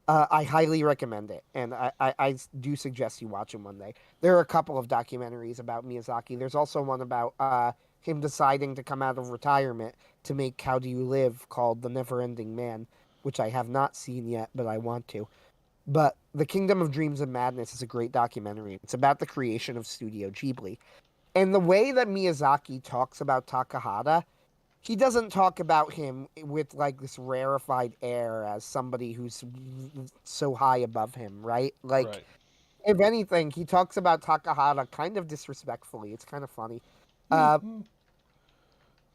I highly recommend it, and I do suggest you watch him one day. There are a couple of documentaries about Miyazaki. There's also one about him deciding to come out of retirement to make How Do You Live, called The Never-Ending Man, which I have not seen yet, but I want to. But The Kingdom of Dreams and Madness is a great documentary. It's about the creation of Studio Ghibli. And the way that Miyazaki talks about Takahata, he doesn't talk about him with like this rarefied air as somebody who's so high above him, right? Like, Right. if anything, he talks about Takahata kind of disrespectfully. It's kind of funny. Uh,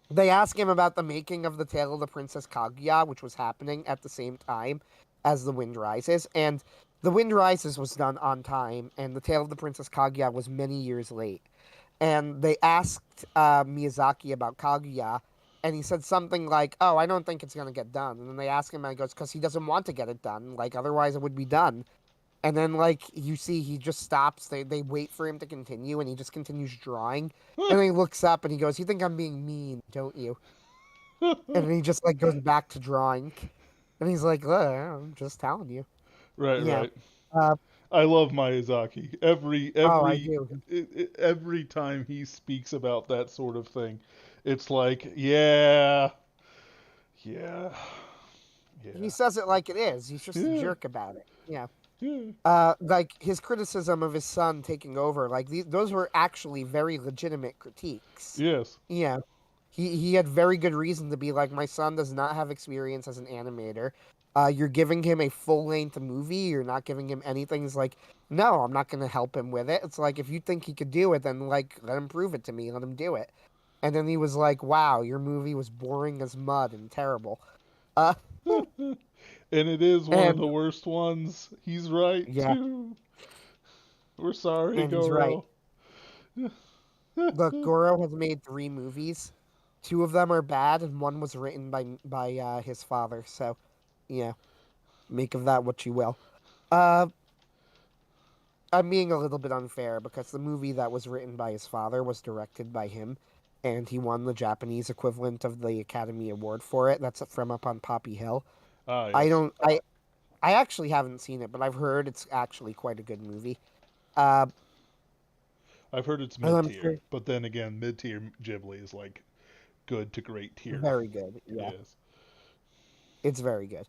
they ask him about the making of the Tale of the Princess Kaguya, which was happening at the same time as The Wind Rises, and The Wind Rises was done on time, and the Tale of the Princess Kaguya was many years late. And they asked Miyazaki about Kaguya, and he said something like, "Oh, I don't think it's gonna get done." And then they ask him, and he goes, "Because he doesn't want to get it done. Like, otherwise it would be done." And then, like, you see, he just stops. They wait for him to continue, and he just continues drawing. And then he looks up and he goes, "You think I'm being mean, don't you?" And then he just like goes back to drawing, and he's like, "Look, I'm just telling you." Right, Yeah. right. Uh, I love Miyazaki. Every oh, I every do. every time he speaks about that sort of thing, it's like, yeah, yeah, He yeah, says it like it is. He's just a yeah, jerk about it. Yeah. yeah. Like his criticism of his son taking over, like those were actually very legitimate critiques. Yes. Yeah, he had very good reason to be like, my son does not have experience as an animator. You're giving him a full length movie. You're not giving him anything. It's like, no, I'm not going to help him with it. It's like, if you think he could do it, then like let him prove it to me. Let him do it. And then he was like, wow, your movie was boring as mud and terrible. Uh, And it is one of and the worst ones. He's right yeah, too. We're sorry, and he's right. Goro. Look, Goro has made 3 movies. Two of them are bad, and one was written by his father. So, yeah, make of that what you will. Uh, I'm being a little bit unfair because the movie that was written by his father was directed by him, and he won the Japanese equivalent of the Academy Award for it. That's From Up on Poppy Hill. Ah, I yes. don't. I actually haven't seen it, but I've heard it's actually quite a good movie. Uh, I've heard it's and mid I'm tier, sure but then again, mid tier Ghibli is like good to great tier. very good. Yeah, Yes. it's very good.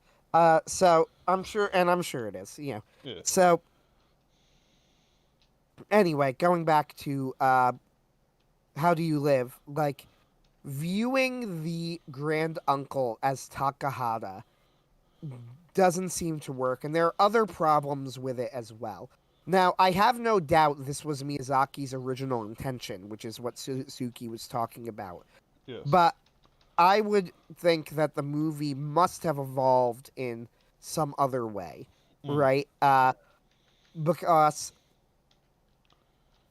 So I'm sure it is, you know. Yeah. So anyway, going back to how do you live? Like viewing the grand uncle as Takahata doesn't seem to work, and there are other problems with it as well. Now, I have no doubt this was Miyazaki's original intention, which is what Suzuki was talking about. Yes. But I would think that the movie must have evolved in some other way, Mm. right? Because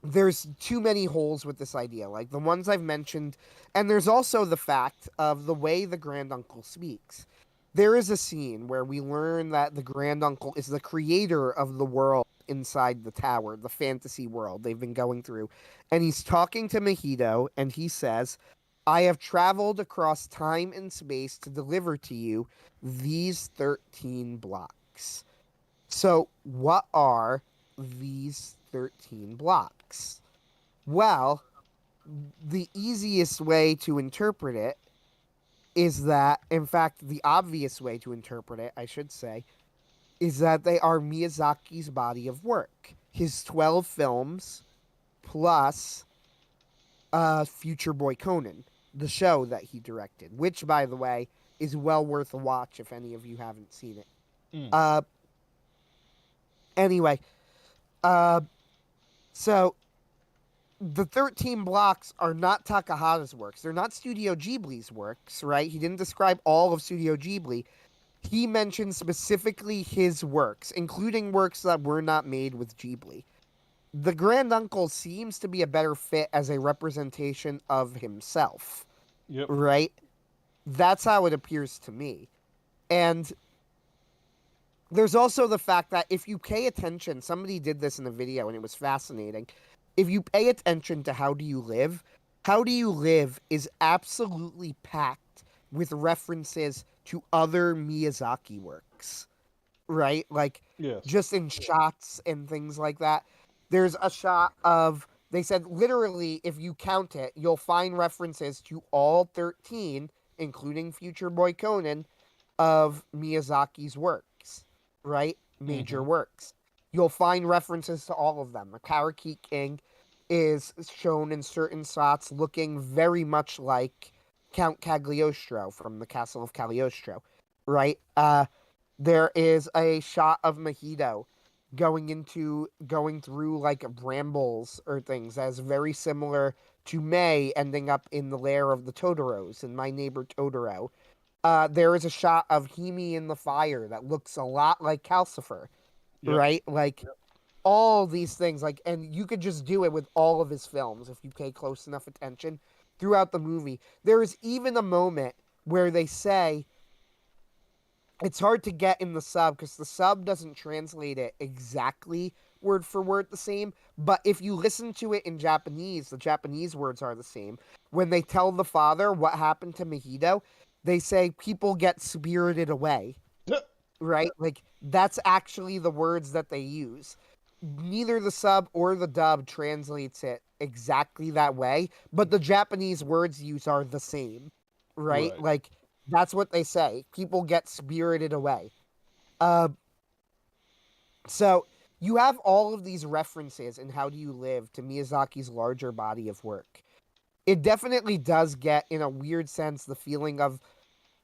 there's too many holes with this idea, like the ones I've mentioned, and there's also the fact of the way the grand uncle speaks. There is a scene where we learn that the grand uncle is the creator of the world inside the tower, the fantasy world they've been going through, and he's talking to Mahito, and he says, "I have traveled across time and space to deliver to you these 13 blocks." So, what are these 13 blocks? Well, the easiest way to interpret it is that, in fact, the obvious way to interpret it, I should say, is that they are Miyazaki's body of work. His 12 films plus Future Boy Conan, the show that he directed, which, by the way, is well worth a watch if any of you haven't seen it. Mm. Uh, anyway, uh, so the 13 blocks are not Takahata's works. They're not Studio Ghibli's works, right? He didn't describe all of Studio Ghibli. He mentioned specifically his works, including works that were not made with Ghibli. The Grand Uncle seems to be a better fit as a representation of himself, Yep. right? That's how it appears to me. And there's also the fact that if you pay attention, somebody did this in a video and it was fascinating. If you pay attention to How Do You Live is absolutely packed with references to other Miyazaki works, right? Like Yes. just in shots and things like that. There's a shot of, they said literally, if you count it, you'll find references to all 13, including Future Boy Conan, of Miyazaki's works, right? Major Mm-hmm. works. You'll find references to all of them. The Karaki King is shown in certain shots looking very much like Count Cagliostro from the Castle of Cagliostro, right? There is a shot of Mahito going through like brambles or things that's very similar to May ending up in the lair of the Totoros in My Neighbor Totoro. There is a shot of Himi in the fire that looks a lot like Calcifer, Yep. right? Like all these things, like, and you could just do it with all of his films if you pay close enough attention throughout the movie. There is even a moment where they say it's hard to get in the sub because the sub doesn't translate it exactly word for word the same. But if you listen to it in Japanese, the Japanese words are the same. When they tell the father what happened to Mahito, they say people get spirited away, Yep. right? Like that's actually the words that they use. Neither the sub or the dub translates it exactly that way, but the Japanese words used are the same, right? Right. Like that's what they say. People get spirited away. Uh, so you have all of these references in How Do You Live to Miyazaki's larger body of work. It definitely does get, in a weird sense, the feeling of,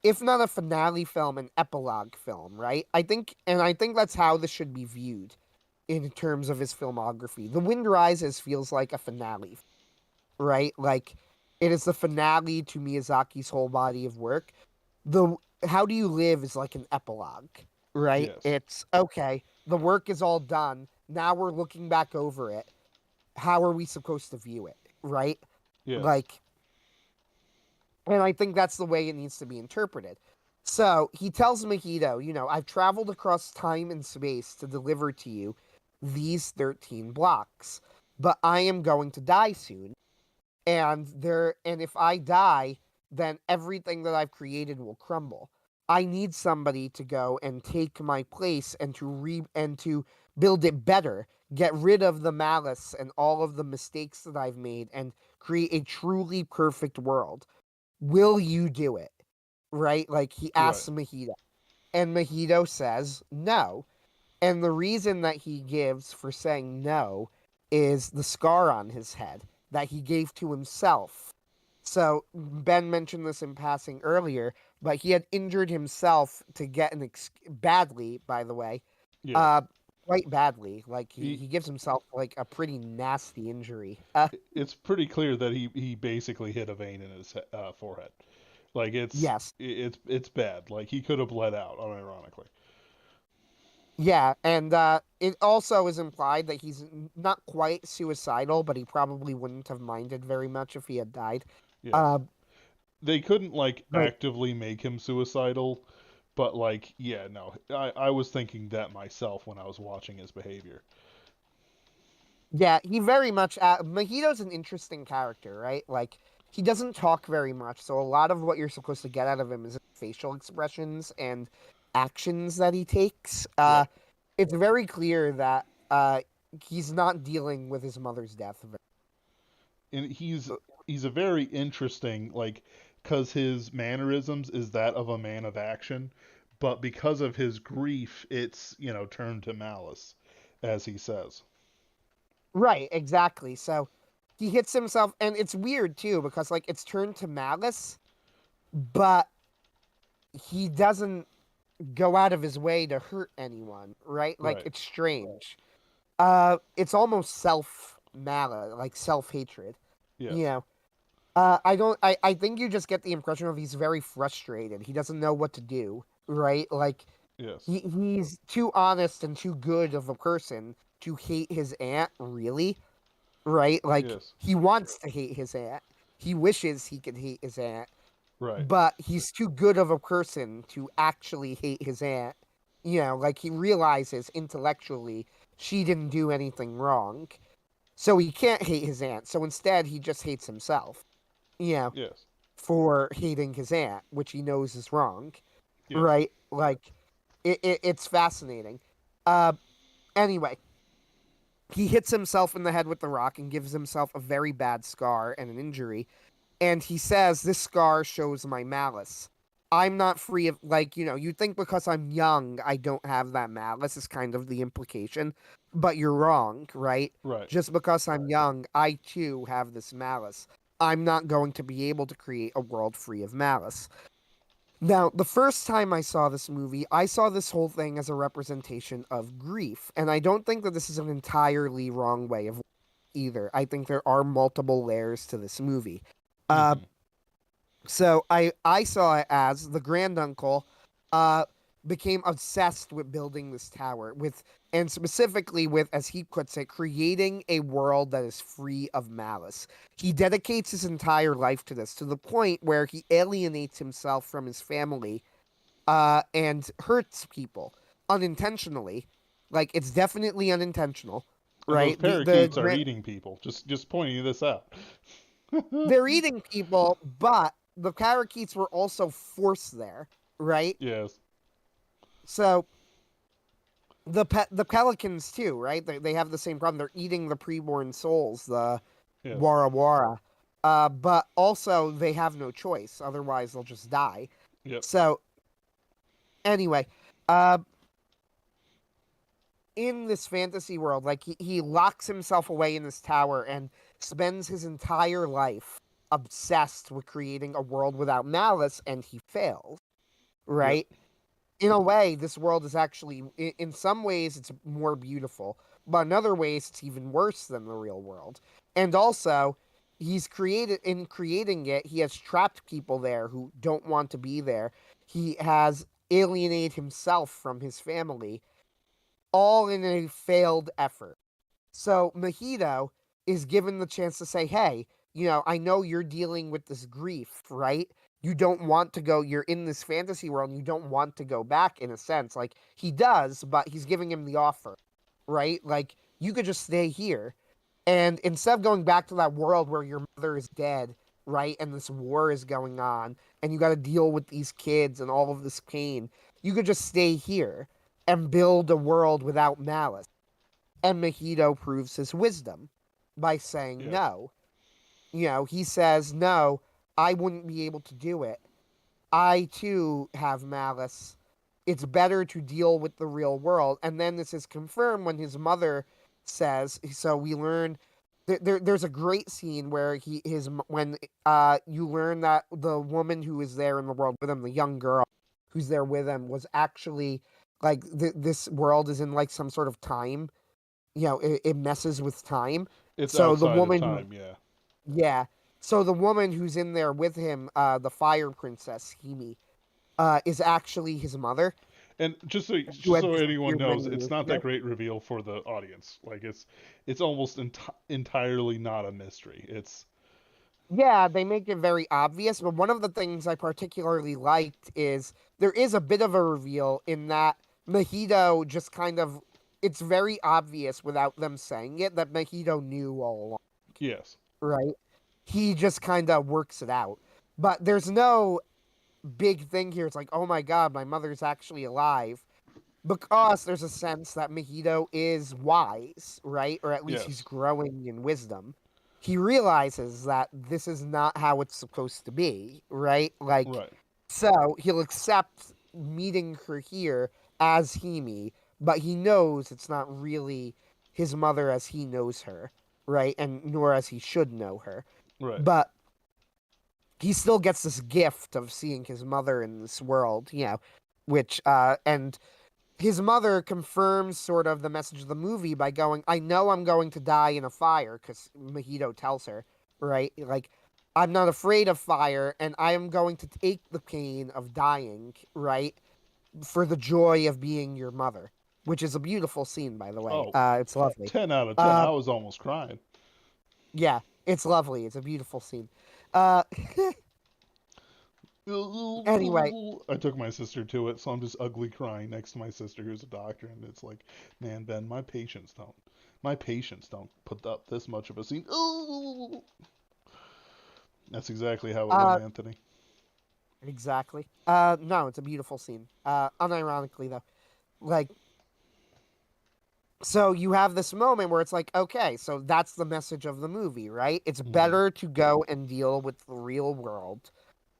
if not a finale film, an epilogue film, right? I think that's how this should be viewed in terms of his filmography. The Wind Rises feels like a finale, right? Like it is the finale to Miyazaki's whole body of work. The How Do You Live is like an epilogue, right? Yes. It's okay, the work is all done. Now we're looking back over it. How are we supposed to view it, right? Yes. Like, and I think that's the way it needs to be interpreted. So he tells Mahito, I've traveled across time and space to deliver to you these 13 blocks, but I am going to die soon. And if I die, then everything that I've created will crumble. I need somebody to go and take my place and to build it better, get rid of the malice and all of the mistakes that I've made and create a truly perfect world. Will you do it? Right? Like he Right. asks Mahito. And Mahito says no. And the reason that he gives for saying no is the scar on his head that he gave to himself. So Ben mentioned this in passing earlier, but he had injured himself to get badly, by the way, Yeah. uh, quite badly. Like He, he gives himself like a pretty nasty injury. it's pretty clear that he basically hit a vein in his forehead. Like Yes, it's bad. Like he could have bled out, unironically. yeah, and it also is implied that he's not quite suicidal, but he probably wouldn't have minded very much if he had died. Yes. Uh, They couldn't like but actively make him suicidal, but like yeah, no. I was thinking that myself when I was watching his behavior. yeah, he very much. Mahito's an interesting character, right? Like he doesn't talk very much, so a lot of what you're supposed to get out of him is facial expressions and actions that he takes. Right. It's very clear that he's not dealing with his mother's death. And he's a very interesting like cuz his mannerisms is that of a man of action, but because of his grief it's, turned to malice as he says. Right, exactly. So he hits himself, and it's weird too because like it's turned to malice, but he doesn't go out of his way to hurt anyone, right? Like Right. it's strange. It's almost self malice, like self hatred. You Yes. know, I don't. I think you just get the impression of he's very frustrated. He doesn't know what to do, right? Like Yes. he's too honest and too good of a person to hate his aunt, really, right? Like Yes. he wants to hate his aunt. He wishes he could hate his aunt, Right. but he's too good of a person to actually hate his aunt. Like he realizes intellectually she didn't do anything wrong. So he can't hate his aunt. So instead he just hates himself, you know, Yes. for hating his aunt, which he knows is wrong. Yes. Right? Like it's fascinating. Uh anyway, he hits himself in the head with the rock and gives himself a very bad scar and an injury. And he says, "This scar shows my malice. I'm not free of, like, you think because I'm young, I don't have that malice," is kind of the implication. But you're wrong, right? Right. Just because I'm young, I too have this malice. I'm not going to be able to create a world free of malice. Now, the first time I saw this movie, I saw this whole thing as a representation of grief. And I don't think that this is an entirely wrong way of either. I think there are multiple layers to this movie. Uh, Mhm. so I saw it as the granduncle uh became obsessed with building this tower and specifically with, as he puts it, creating a world that is free of malice. He dedicates his entire life to this to the point where he alienates himself from his family and hurts people unintentionally. Like it's definitely unintentional, And those right? The parakeets are eating people. Just pointing this out. They're eating people, but the parakeets were also forced there, right? Yes. So the pelicans too, right? They have the same problem. They're eating the preborn souls, the Yes. wara wara. But also they have no choice, otherwise they'll just die. Yep. So anyway, uh, in this fantasy world, like he locks himself away in this tower and spends his entire life obsessed with creating a world without malice, and he fails, Yep. right? In a way, this world is actually, in some ways, it's more beautiful, but in other ways, it's even worse than the real world. And also, in creating it, he has trapped people there who don't want to be there. He has alienated himself from his family, all in a failed effort. So Mahito is given the chance to say, "Hey, I know you're dealing with this grief, right? You don't want to go, you're in this fantasy world, and you don't want to go back in a sense." Like he does, but he's giving him the offer, right? Like you could just stay here. And instead of going back to that world where your mother is dead, right? And this war is going on, and you got to deal with these kids and all of this pain, you could just stay here and build a world without malice. And Mahito proves his wisdom by saying Yes. no. He says, "No, I wouldn't be able to do it. I too have malice. it's better to deal with the real world. And then this is confirmed when his mother says, so we learn there's a great scene where when you learn that the woman who is there in the world with him, the young girl who's there with him, was actually like this world is in like some sort of time, it messes with time. It's So the outside of woman who time, yeah. yeah. So the woman who's in there with him, the fire princess Himi, is actually his mother, And who just had so anyone disappeared knows, many it's years not that ago. great reveal for the audience. Like it's almost entirely not a mystery. It's Yeah, they make it very obvious, but one of the things I particularly liked is there is a bit of a reveal in that Mahito just kind of it's very obvious without them saying it that Mahito knew all along, yes. right? He just kind of works it out. But there's no big thing here. It's like, oh my god, my mother's actually alive. Because there's a sense that Mahito is wise, right? Or at least he's Yes. growing in wisdom. He realizes that this is not how it's supposed to be, right? Like, Right. so he'll accept meeting her here as Himi, but he knows it's not really his mother as he knows her, right? And nor as he should know her. Right. But he still gets this gift of seeing his mother in this world, which and his mother confirms sort of the message of the movie by going, I know I'm going to die in a fire, because Mahito tells her, right? Like, I'm not afraid of fire, and I am going to take the pain of dying, right? For the joy of being your mother, which is a beautiful scene, by the way. Oh, It's lovely. 10 out of 10. Uh, I was almost crying. yeah, it's lovely. It's a beautiful scene. Uh, anyway, I took my sister to it, so I'm just ugly crying next to my sister who's a doctor, and it's like, man, Ben, my patients don't put up this much of a scene. That's exactly how it went, uh, Anthony. exactly. No, it's a beautiful scene. Unironically, though. Like, so you have this moment where it's like, okay, so that's the message of the movie, right? It's Hmm. better to go and deal with the real world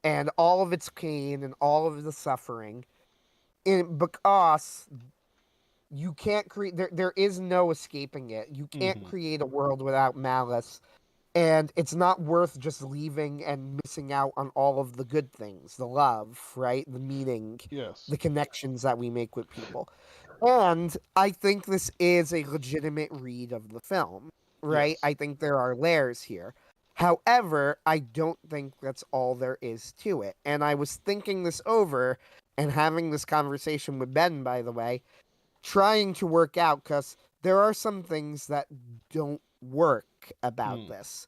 and all of its pain and all of the suffering because you can't create there is no escaping it. You can't Hmm. create a world without malice, and it's not worth just leaving and missing out on all of the good things, the love, right? The meaning, Yes. the connections that we make with people. And I think this is a legitimate read of the film, right? Yes. I think there are layers here. However, I don't think that's all there is to it. And I was thinking this over and having this conversation with Ben, by the way, trying to work out because there are some things that don't work about Mm. this.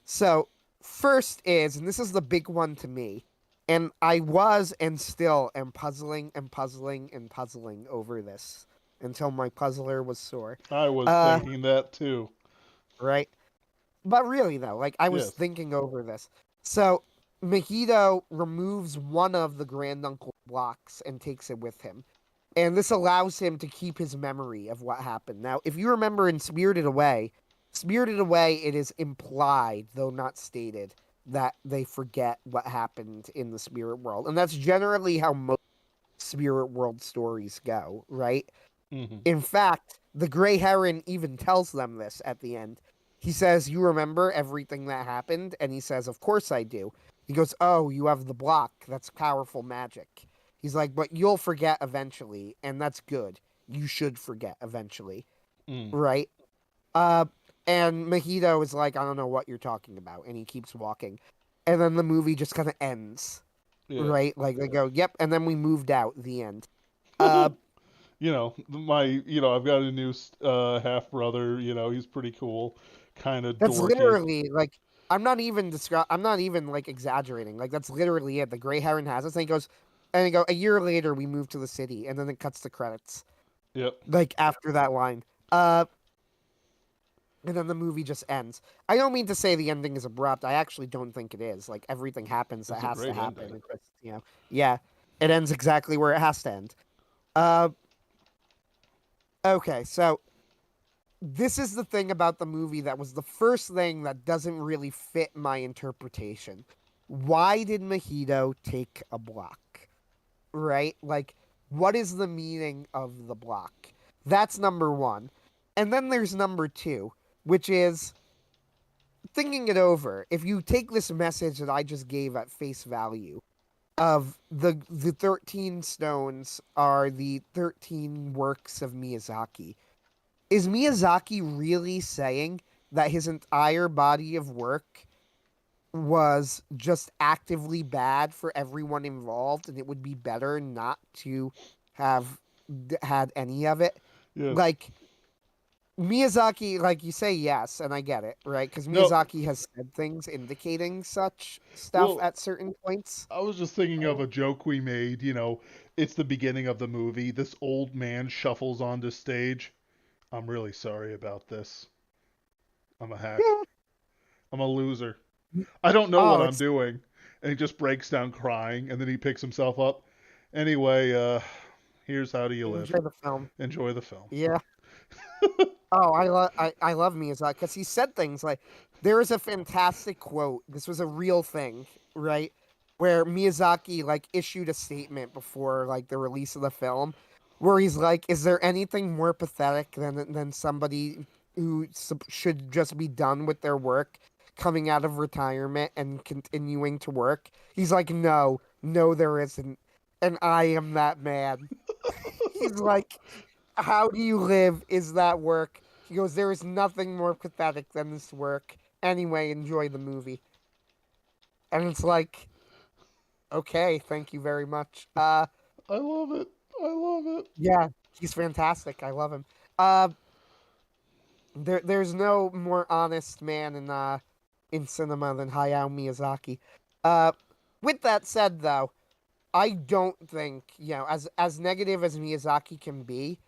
So, first is, and this is the big one to me, and I was and still am puzzling and puzzling and puzzling over this until my puzzler was sore. I was Uh, thinking that too. right? But really though, like I was Yes. thinking over this. So Mahito removes one of the granduncle blocks and takes it with him. And this allows him to keep his memory of what happened. Now, if you remember in Spirited Away, it is implied, though not stated, that they forget what happened in the spirit world. And that's generally how most spirit world stories go, right? Hmm. In fact, the Gray Heron even tells them this at the end. He says, You remember everything that happened? And he says, Of course I do. He goes, Oh, you have the block. That's powerful magic. He's like, But you'll forget eventually, and that's good. You should forget eventually. Mm. Right? Uh, and Mahito is like, I don't know what you're talking about. And he keeps walking. And then the movie just kind of ends. Yeah. Right? Like they go, Yep. And then we moved out. The end. Uh, I've got a new half brother. He's pretty cool, kind of That's dorky. literally like I'm not even like exaggerating. Like that's literally it. The Gray Heron has us, and he goes, and they go. A year later, we moved to the city, and then it cuts to credits. Yep. Like after that line, uh, and then the movie just ends. I don't mean to say the ending is abrupt. I actually don't think it is. Like everything happens that It's a has to great happen. ending. It just, yeah, it ends exactly where it has to end. Uh, okay, so this is the thing about the movie that was the first thing that doesn't really fit my interpretation. Why did Mahito take a block? Right? Like, What is the meaning of the block? That's number one. And then there's number two, which is thinking it over. If you take this message that I just gave at face value, of the 13 stones are the 13 works of Miyazaki. Is Miyazaki really saying that his entire body of work was just actively bad for everyone involved and it would be better not to have had any of it? Yes. Like Miyazaki, like you say, yes, and I get it, right? Because No. Miyazaki has said things indicating such stuff Well, at certain points. I was just thinking of a joke we made. It's the beginning of the movie. This old man shuffles onto stage. I'm really sorry about this. I'm a hack. I'm a loser. I don't know what Oh, I'm it's doing. And he just breaks down crying, and then he picks himself up. Anyway, here's how do you live. enjoy the film. Enjoy the film. Yeah. Oh, I love Miyazaki because he said things like there is a fantastic quote. This was a real thing, right? Where Miyazaki like issued a statement before like the release of the film, where he's like, "Is there anything more pathetic than somebody who should just be done with their work, coming out of retirement and continuing to work?" He's like, "No, no, there isn't, and I am that man." He's like, how do you live is that work? He goes, there is nothing more pathetic than this work. Anyway, enjoy the movie. And it's like, okay, thank you very much. I love it. I love it. Yeah, he's fantastic. I love him. Uh, there's no more honest man in cinema than Hayao Miyazaki. Uh, with that said, though, I don't think as negative as Miyazaki can be,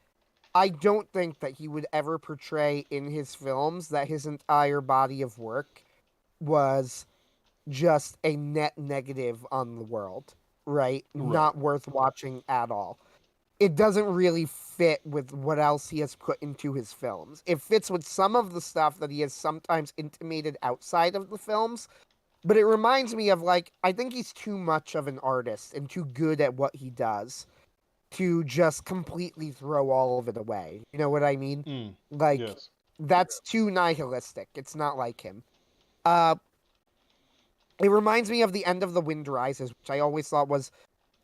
I don't think that he would ever portray in his films that his entire body of work was just a net negative on the world, right? Right. Not worth watching at all. It doesn't really fit with what else he has put into his films. It fits with some of the stuff that he has sometimes intimated outside of the films, but it reminds me of like, I think he's too much of an artist and too good at what he does to just completely throw all of it away. You know what I mean? Mm. Like Yes. that's too nihilistic. It's not like him. Uh it reminds me of the end of The Wind Rises, which I always thought was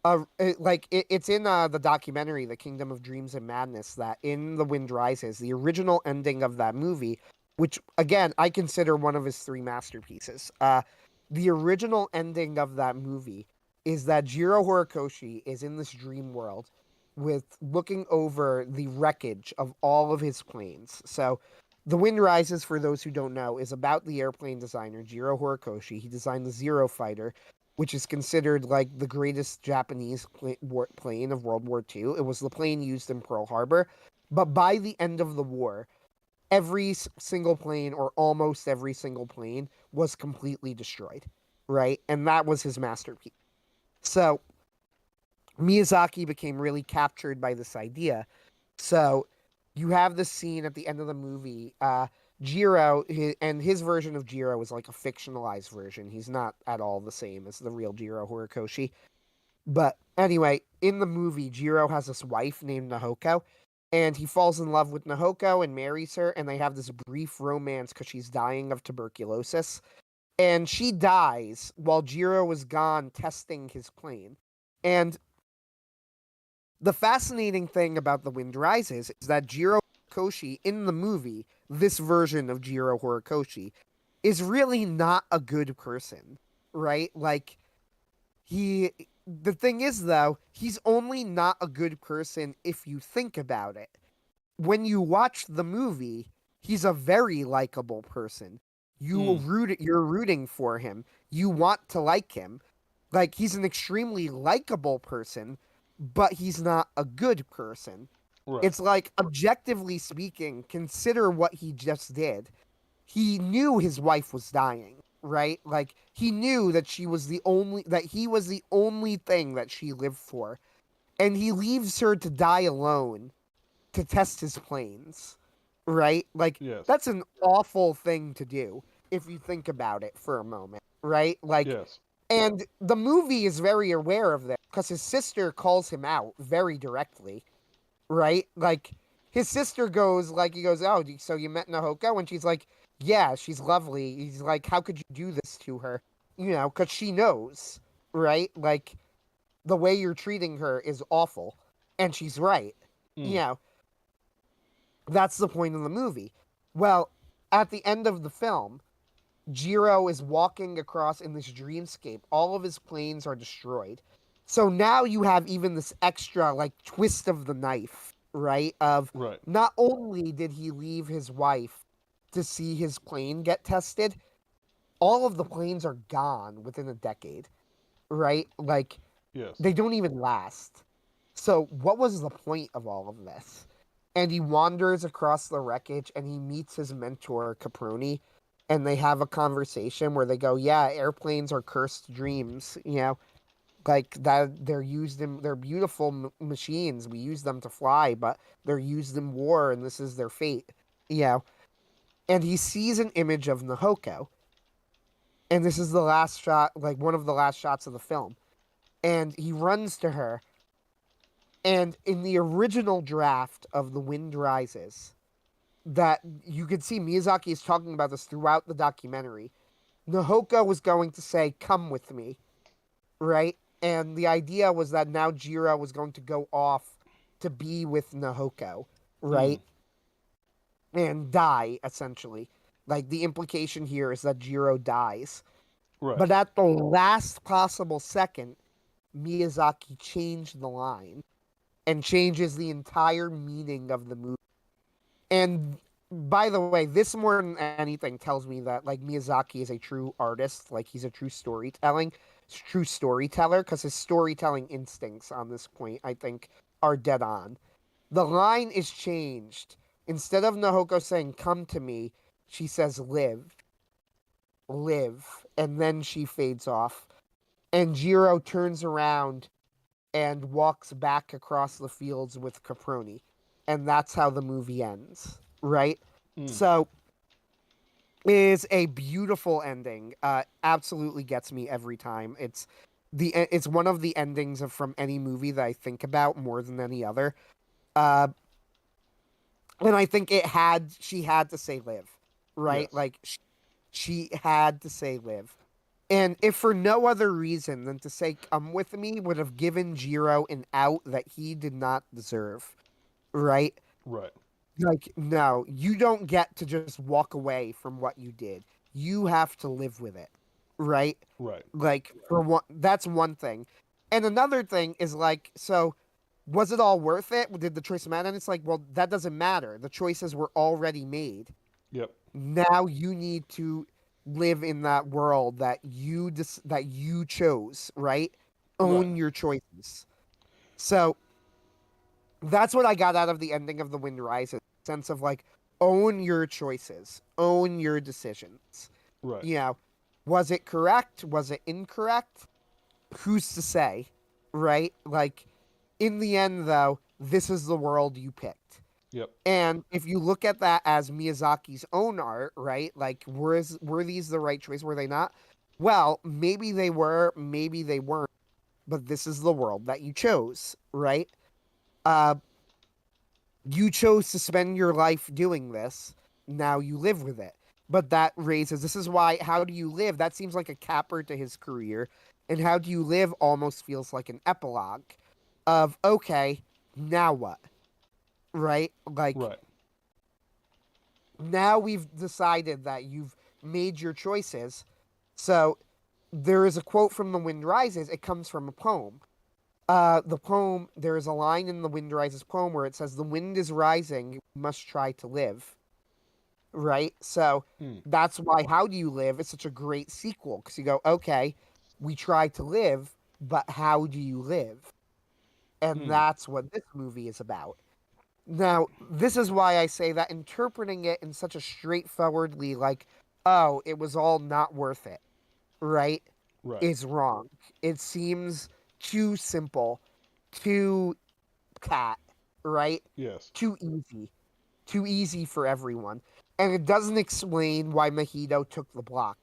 it's in the documentary The Kingdom of Dreams and Madness that in The Wind Rises, the original ending of that movie, which again I consider one of his three masterpieces. The original ending of that movie is that Jiro Horikoshi is in this dream world with looking over the wreckage of all of his planes. So The Wind Rises, for those who don't know, is about the airplane designer Jiro Horikoshi. He designed the Zero Fighter, which is considered like the greatest Japanese plane of World War II. It was the plane used in Pearl Harbor. But by the end of the war, every single plane, or almost every single plane, was completely destroyed, right? And that was his masterpiece. So Miyazaki became really captured by this idea. So you have this scene at the end of the movie. Jiro, and his version of Jiro is like a fictionalized version. He's not at all the same as the real Jiro Horikoshi. But anyway, in the movie, Jiro has this wife named Nahoko, and he falls in love with Nahoko and marries her, and they have this brief romance because she's dying of tuberculosis. And she dies while Jiro is gone testing his plane. And the fascinating thing about The Wind Rises is that Jiro Horikoshi in the movie, this version of Jiro Horikoshi, is really not a good person, right? Like, the thing is, though, he's only not a good person if you think about it. When you watch the movie, he's a very likable person. Mm. You're rooting for him. You want to like him. Like, he's an extremely likable person, but he's not a good person. Right. It's like, objectively speaking, consider what he just did. He knew his wife was dying, right? Like, he knew that he was the only thing that she lived for. And he leaves her to die alone to test his planes, right? Like, Yes. that's an awful thing to do if you think about it for a moment, right? Like, Yes. And the movie is very aware of this because his sister calls him out very directly, right? Like his sister goes like he goes, "Oh, so you met Nahoko?" And she's like, "Yeah, she's lovely." He's like, "How could you do this to her?" You know, because she knows, right? Like the way you're treating her is awful, and she's right. You Mm. know, that's the point of the movie. Well, at the end of the film, Jiro is walking across in this dreamscape. All of his planes are destroyed. So now you have even this extra like twist of the knife, right? Of Right. not only did he leave his wife to see his plane get tested, all of the planes are gone within a decade, right? Like Yes. they don't even last. So what was the point of all of this? And he wanders across the wreckage and he meets his mentor Caproni, and they have a conversation where they go, "Yeah, airplanes are cursed dreams, you know, like that they're beautiful machines. We use them to fly, but they're used in war and this is their fate." You know, and he sees an image of Nahoko, and this is the last shot, like one of the last shots of the film, and he runs to her. And in the original draft of The Wind Rises, that you could see Miyazaki is talking about this throughout the documentary. Nahoko was going to say, "Come with me," right? And the idea was that now Jiro was going to go off to be with Nahoko, Mm. right? And die, essentially. Like the implication here is that Jiro dies. Right. But at the last possible second, Miyazaki changed the line and changes the entire meaning of the movie. And by the way, this more than anything tells me that like Miyazaki is a true artist, like he's a true storyteller, because his storytelling instincts on this point, I think, are dead on. The line is changed. Instead of Nahoko saying "come to me," she says "live, live," and then she fades off. And Jiro turns around and walks back across the fields with Caproni. And that's how the movie ends, right? Mm. So it is a beautiful ending. Absolutely gets me every time. It's one of the endings of from any movie that I think about more than any other. Uh, and I think she had to say live, right? Yes. Like she had to say live. And if for no other reason than to say "come with me" would have given Jiro an out that he did not deserve, right? Right. Like, no, you don't get to just walk away from what you did. You have to live with it, right? Right. Like, for one, that's one thing. And another thing is like, so was it all worth it? Did the choice matter? And it's like, well, that doesn't matter. The choices were already made. Yep. Now you need to live in that world that that you chose, right? Right. Own your choices. So that's what I got out of the ending of The Wind Rises. Sense of like, own your choices, own your decisions. Right. You know, was it correct? Was it incorrect? Who's to say, right? Like, in the end, though, this is the world you picked. Yep. And if you look at that as Miyazaki's own art, right? Like, were these the right choice? Were they not? Well, maybe they were, maybe they weren't. But this is the world that you chose, right? Uh, you chose to spend your life doing this. Now you live with it. But that raises this is why how do you live? That seems like a capper to his career. And how do you live almost feels like an epilogue of okay, now what? Right? Like Right. now we've decided that you've made your choices. So there is a quote from The Wind Rises. It comes from a poem. The poem, there is a line in The Wind Rises poem where it says, "The wind is rising, we must try to live." Right? So Mm. that's why How Do You Live is such a great sequel because you go, okay, we try to live, but how do you live? And Mm. that's what this movie is about. Now, this is why I say that interpreting it in such a straightforwardly, like, "oh, it was all not worth it," right, Right. is wrong. It seems too simple, too cat, right? Yes. Too easy. Too easy for everyone. And it doesn't explain why Mahito took the block.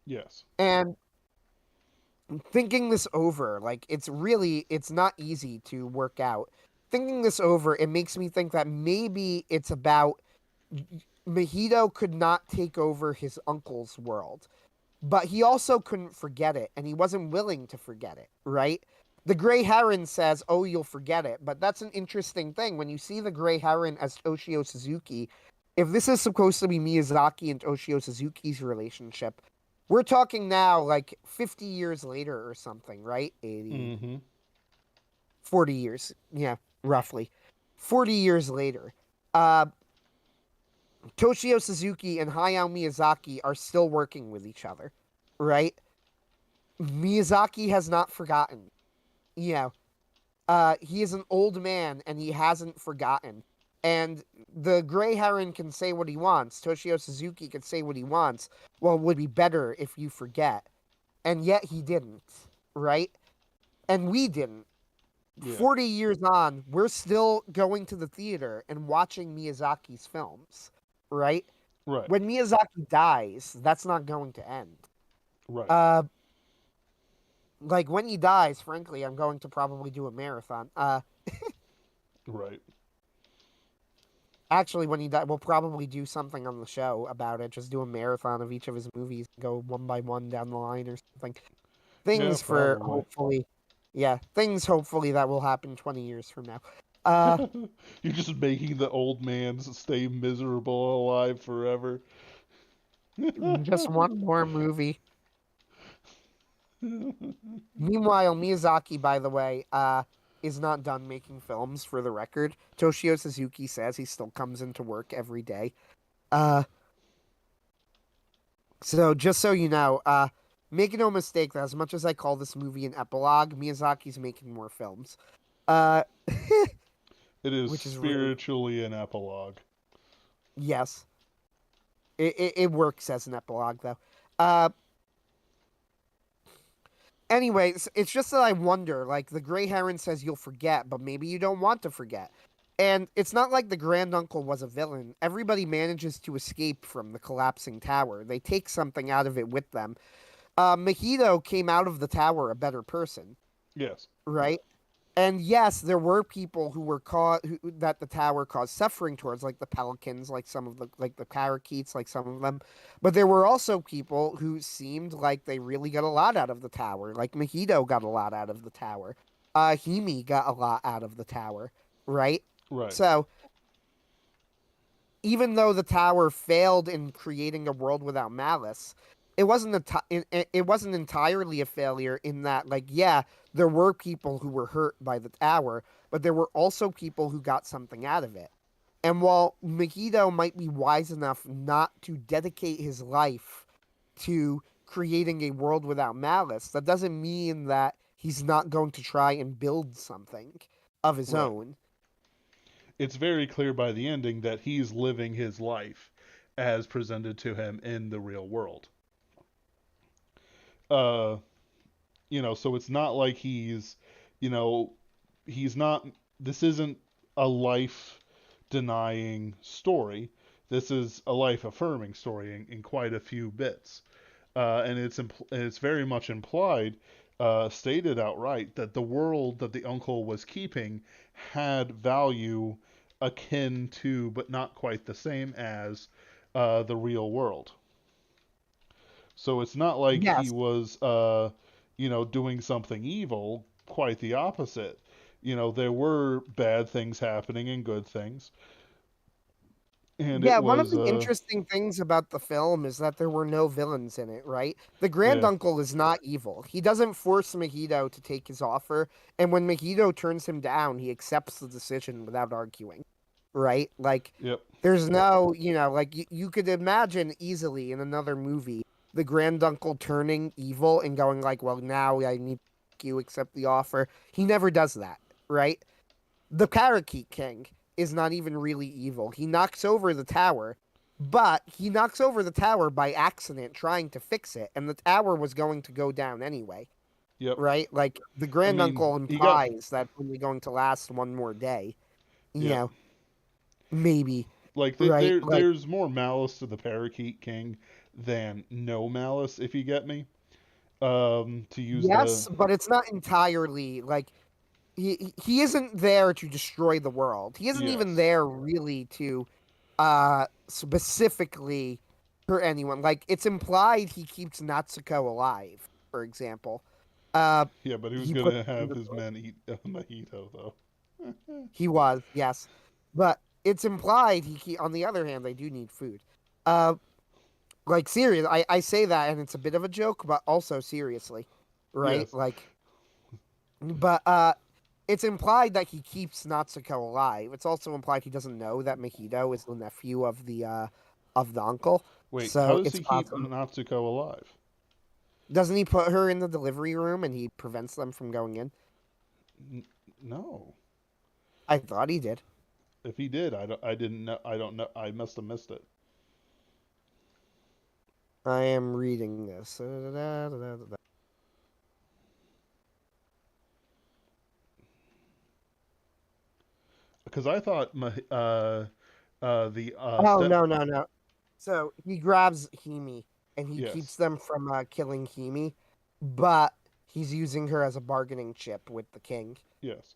Yes. And thinking this over, like it's not easy to work out. Thinking this over, it makes me think that maybe it's about Mahito could not take over his uncle's world, but he also couldn't forget it, and he wasn't willing to forget it, right? The Gray Heron says, "Oh, you'll forget it," but that's an interesting thing when you see the Gray Heron as Toshio Suzuki. If this is supposed to be Miyazaki and Toshio Suzuki's relationship, we're talking now like 50 years later or something, right? 80, Mm-hmm. 40 years. Yeah, roughly. 40 years later. Uh, Toshio Suzuki and Hayao Miyazaki are still working with each other, right? Miyazaki has not forgotten. You know, he is an old man and he hasn't forgotten. And the Gray Heron can say what he wants. Toshio Suzuki can say what he wants. Well, it would be better if you forget. And yet he didn't, right? And we didn't. Yeah. 40 years on, we're still going to the theater and watching Miyazaki's films, right? Right. When Miyazaki dies, that's not going to end. Right. Uh, like when he dies, frankly, I'm going to probably do a marathon. Right. Actually, when he dies, we'll probably do something on the show about it. Just do a marathon of each of his movies, go one by one down the line or something. Yeah, Things for probably. hopefully, yeah, things hopefully that will happen 20 years from now. Uh, You're just making the old man stay miserable alive forever. just one more movie. Meanwhile, Miyazaki, by the way, is not done making films. For the record, Toshio Suzuki says he still comes into work every day. Uh, so just so you know, make no mistake that as much as I call this movie an epilogue, Miyazaki's making more films. Uh, It is which is really spiritually an epilogue. yes, it works as an epilogue though. Uh, anyways, it's just that I wonder, like the Gray Heron says you'll forget, but maybe you don't want to forget. And it's not like the Grand Uncle was a villain. Everybody manages to escape from the collapsing tower. They take something out of it with them. Mahito came out of the tower a better person, Yes. right? And yes, there were people who were caught that the tower caused suffering towards, like the pelicans, like some of the like the parakeets, like some of them. But there were also people who seemed like they really got a lot out of the tower. Like Mahito got a lot out of the tower. Himi got a lot out of the tower, right? Right. So even though the tower failed in creating a world without malice, it wasn't entirely a failure in that, like, yeah, there were people who were hurt by the tower, but there were also people who got something out of it. And while Mahito might be wise enough not to dedicate his life to creating a world without malice, that doesn't mean that he's not going to try and build something of his Right. own. It's very clear by the ending that he's living his life as presented to him in the real world. Uh, so it's not like you know, he's not, this isn't a life denying story. This is a life affirming story in quite a few bits. And it's very much implied, stated outright, that the world that the uncle was keeping had value akin to, but not quite the same as, the real world. So it's not like he Yes. was, doing something evil. Quite the opposite. There were bad things happening and good things, and it Yeah, one of was, the interesting things about the film is that there were no villains in it, right? The Grand yeah, Uncle is not evil. He doesn't force Mahito to take his offer, and when Mahito turns him down, he accepts the decision without arguing, right? Like, yep, there's no, like you could imagine easily in another movie the Grand Uncle turning evil and going like, "Well, now I need you accept the offer." He never does that, right? The Parakeet King is not even really evil. He knocks over the tower, but he knocks over the tower by accident trying to fix it, and the tower was going to go down anyway, yep. right? Like the I Grand mean, Uncle he got, implies that only going to last one more day, you yep. know, maybe, Like right? Like there's more malice to the Parakeet King than no malice, if you get me. To use the Yes, but it's not entirely like he isn't there to destroy the world. He isn't even yes, there really to specifically hurt anyone. Like it's implied he keeps Natsuko alive, for example. Uh yeah, but he was he puts gonna her in have the his men eat a mojito though. he was, yes. But it's implied on the other hand, they do need food. Uh like serious, I say that and it's a bit of a joke, but also seriously. Right? Yes, Like but it's implied that he keeps Natsuko alive. It's also implied he doesn't know that Mahito is the nephew of the uncle. wait, how So does it's he keep possible. Natsuko alive? Doesn't he put her in the delivery room and he prevents them from going in? No. I thought he did. If he did, I didn't know. I don't know. I must have missed it. I am reading this. Because I thought the Oh step. no, no, no. So he grabs Himi and he keeps Yes, them from killing Himi, but he's using her as a bargaining chip with the king yes,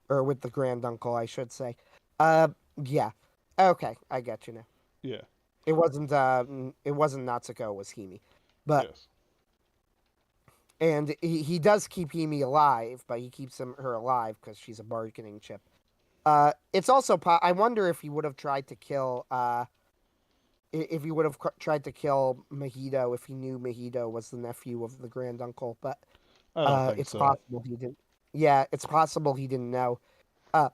or with the grand uncle, I should say. Uh, yeah. Okay, I get you now. yeah, It wasn't Natsuko, it was Himi. But yes, and he does keep Himi alive, but he keeps her alive because she's a bargaining chip. It's also I wonder if he would have tried to kill if he would have tried to kill Mahito if he knew Mahito was the nephew of the grand uncle, but I don't think it's so. possible he didn't. Yeah, it's possible he didn't know. Uh,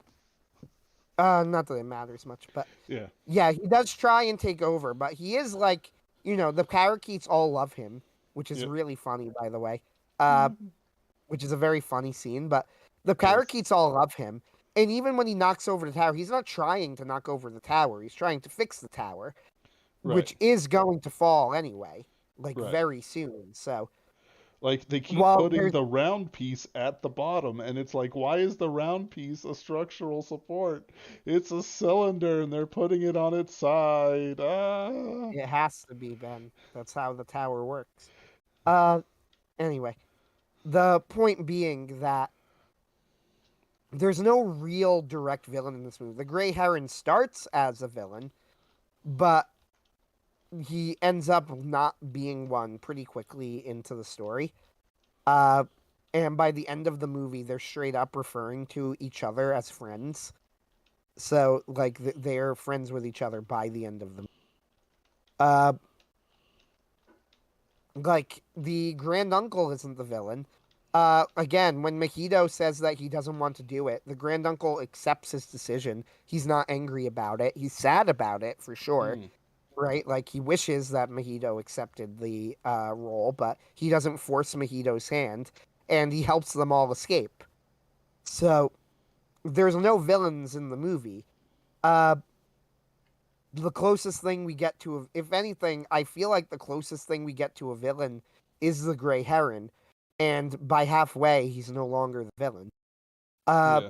not that it matters much, but Yeah, yeah, he does try and take over, but he is like, the parakeets all love him, which is yeah, really funny, by the way. Uh, which is a very funny scene, but the yes, parakeets all love him. And even when he knocks over the tower, he's not trying to knock over the tower. He's trying to fix the tower, right, which is going to fall anyway, like right. very soon. So, Like they keep while putting there's the round piece at the bottom, and it's like, why is the round piece a structural support? It's a cylinder, and they're putting it on its side. Ah, it has to be Ben. That's how the tower works. Uh anyway, the point being that there's no real direct villain in this movie. The Gray Heron starts as a villain, but he ends up not being one pretty quickly into the story. Uh, and by the end of the movie, they're straight up referring to each other as friends. So, like, they're friends with each other by the end of the. Uh, like the grand uncle isn't the villain. Again, when Mahito says that he doesn't want to do it, the grand uncle accepts his decision. He's not angry about it. He's sad about it for sure, mm, right? Like he wishes that Mahito accepted the role, but he doesn't force Mahito's hand, and he helps them all escape. So there's no villains in the movie. Uh, the closest thing we get to, if anything, I feel like the closest thing we get to a villain is the Gray Heron, and by halfway, he's no longer the villain. Uh, yeah,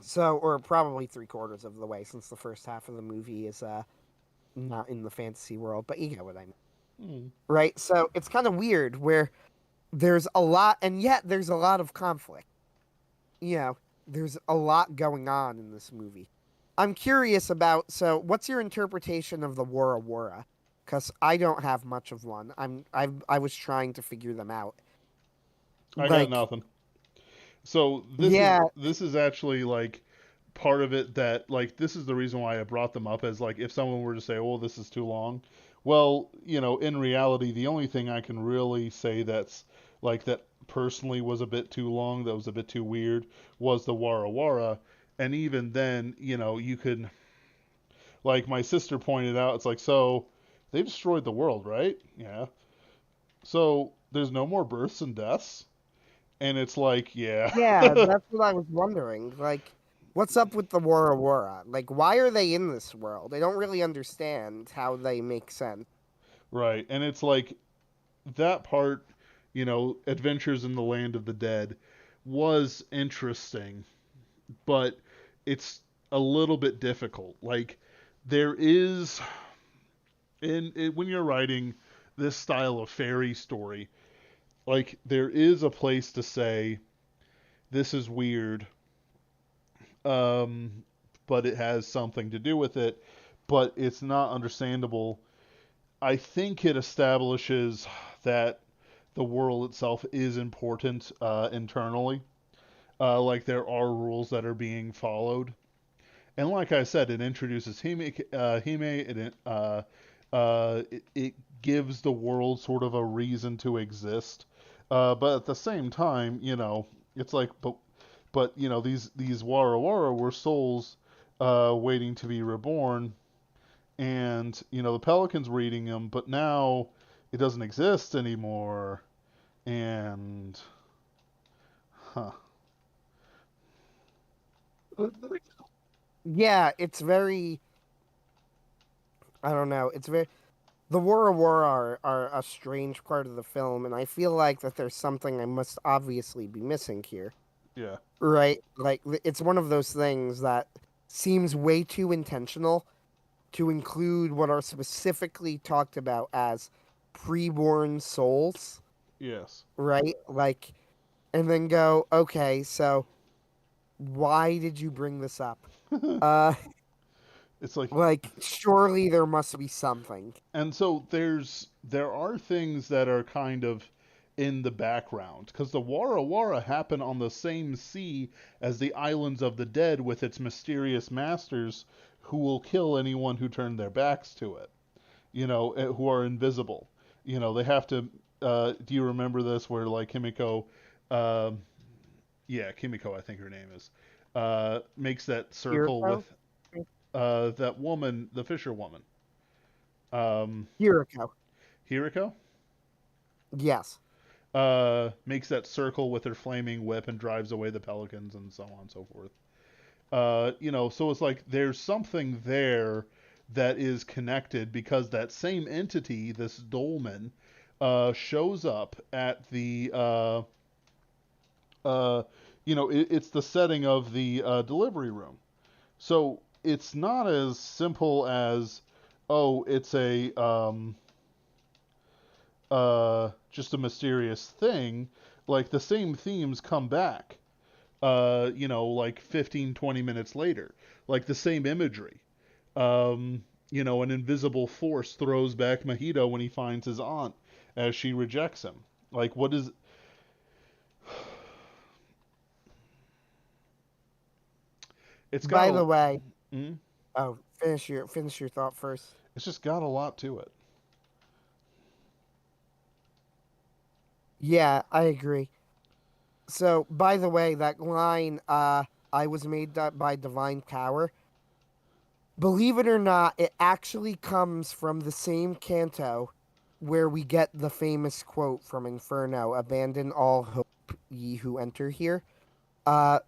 so or probably three-quarters of the way, since the first half of the movie is not in the fantasy world, but you get what I mean, mm, right? So it's kind of weird where there's a lot, and yet there's a lot of conflict. You know, there's a lot going on in this movie. I'm curious about, so what's your interpretation of the Wara Wara? Because I don't have much of one. I was trying to figure them out. I got Like, nothing. So yeah, this is actually like part of it that like this is the reason why I brought them up as like if someone were to say, "Oh, this is too long." Well, in reality, the only thing I can really say that's like that personally was a bit too long, that was a bit too weird, was the Wara Wara. And even then, you could like my sister pointed out, it's like, so they destroyed the world, right? Yeah. So there's no more births and deaths? And it's like, yeah. yeah, that's what I was wondering. Like, what's up with the Wara Wara? Like, why are they in this world? I don't really understand how they make sense. Right. And it's like that part, Adventures in the Land of the Dead was interesting, but it's a little bit difficult. Like there is when you're writing this style of fairy story, like there is a place to say this is weird, um, but it has something to do with it, but it's not understandable. I think it establishes that the world itself is important internally. Like there are rules that are being followed, and like I said, it introduces Hime. It gives the world sort of a reason to exist, but at the same time, it's like, but these Wara Wara were souls waiting to be reborn, and the Pelicans were eating them, but now it doesn't exist anymore, and huh, Yeah, it's very. I don't know. It's very. The War of War are a strange part of the film, and I feel like that there's something I must obviously be missing here. yeah, Right? Like, it's one of those things that seems way too intentional to include what are specifically talked about as preborn souls, yes. right? Like, and then go, okay, so why did you bring this up? Uh, It's like, like, surely there must be something. and so there are things that are kind of in the background because the Wara Wara happen on the same sea as the islands of the dead with its mysterious masters who will kill anyone who turn their backs to it. Who are invisible. They have to. Do you remember this where like Kimiko, um, yeah, Kimiko, I think her name is, makes that circle Hiroko? with that woman, the fisher woman, um, Hiroko. Hiriko, Yes. makes that circle with her flaming whip and drives away the pelicans and so on and so forth. So it's like there's something there that is connected because that same entity, this dolmen, shows up at the it's the setting of the delivery room. So it's not as simple as, oh, it's a just a mysterious thing. Like the same themes come back, like 15, 20 minutes later. Like the same imagery. An invisible force throws back Mahito when he finds his aunt as she rejects him. Like, what is. It's got By a. the way, Mm, oh, finish your thought first. it's just got a lot to it. Yeah, I agree. So, by the way, that line, I was made by divine power. Believe it or not, it actually comes from the same canto where we get the famous quote from Inferno, abandon all hope, ye who enter here. Uh,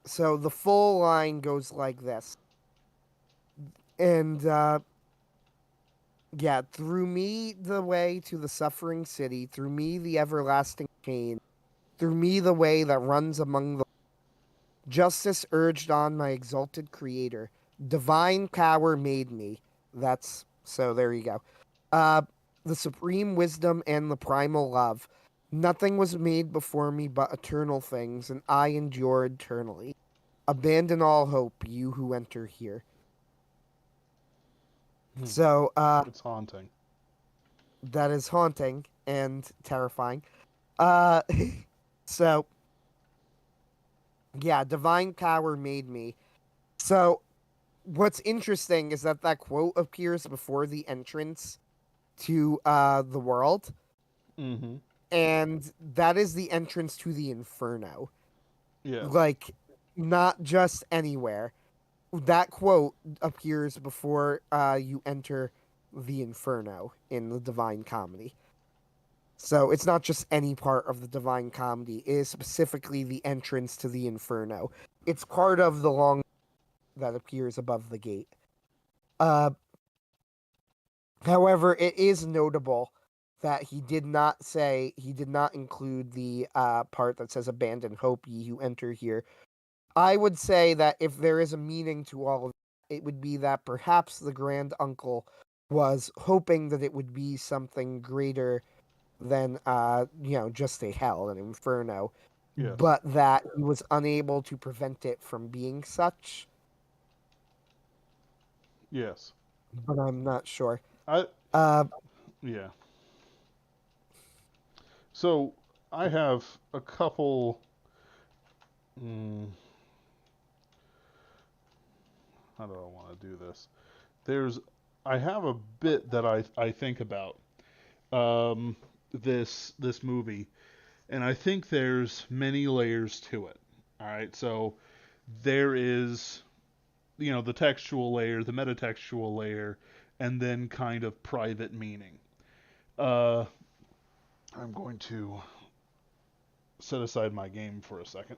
so the full line goes like this. And yeah, through me the way to the suffering city, through me the everlasting chain, through me the way that runs among the justice urged on my exalted creator. Divine power made me. That's so there you go. Uh the supreme wisdom and the primal love. Nothing was made before me but eternal things, and I endure eternally. Abandon all hope, you who enter here. Hmm. So It's haunting. that is haunting and terrifying. Uh so yeah, divine power made me. So what's interesting is that that quote appears before the entrance to the world, Mm-hmm. and that is the entrance to the inferno. Yes. Like, not just anywhere. That quote appears before you enter the inferno in the Divine Comedy. So it's not just any part of the Divine Comedy, it is specifically the entrance to the inferno. It's part of the long that appears above the gate. Uh However, it is notable that he did not include the part that says abandon hope ye who enter here. I would say that if there is a meaning to all of it, it would be that perhaps the grand uncle was hoping that it would be something greater than just a hell, an inferno, Yes. but that he was unable to prevent it from being such. Yes. But I'm not sure. I Uh, yeah. So I have a couple. Mm, how do I want to do this? There's I have a bit that I think about um, this movie, and I think there's many layers to it. All right, so there is the textual layer, the metatextual layer, and then kind of private meaning. Uh, I'm going to set aside my game for a second.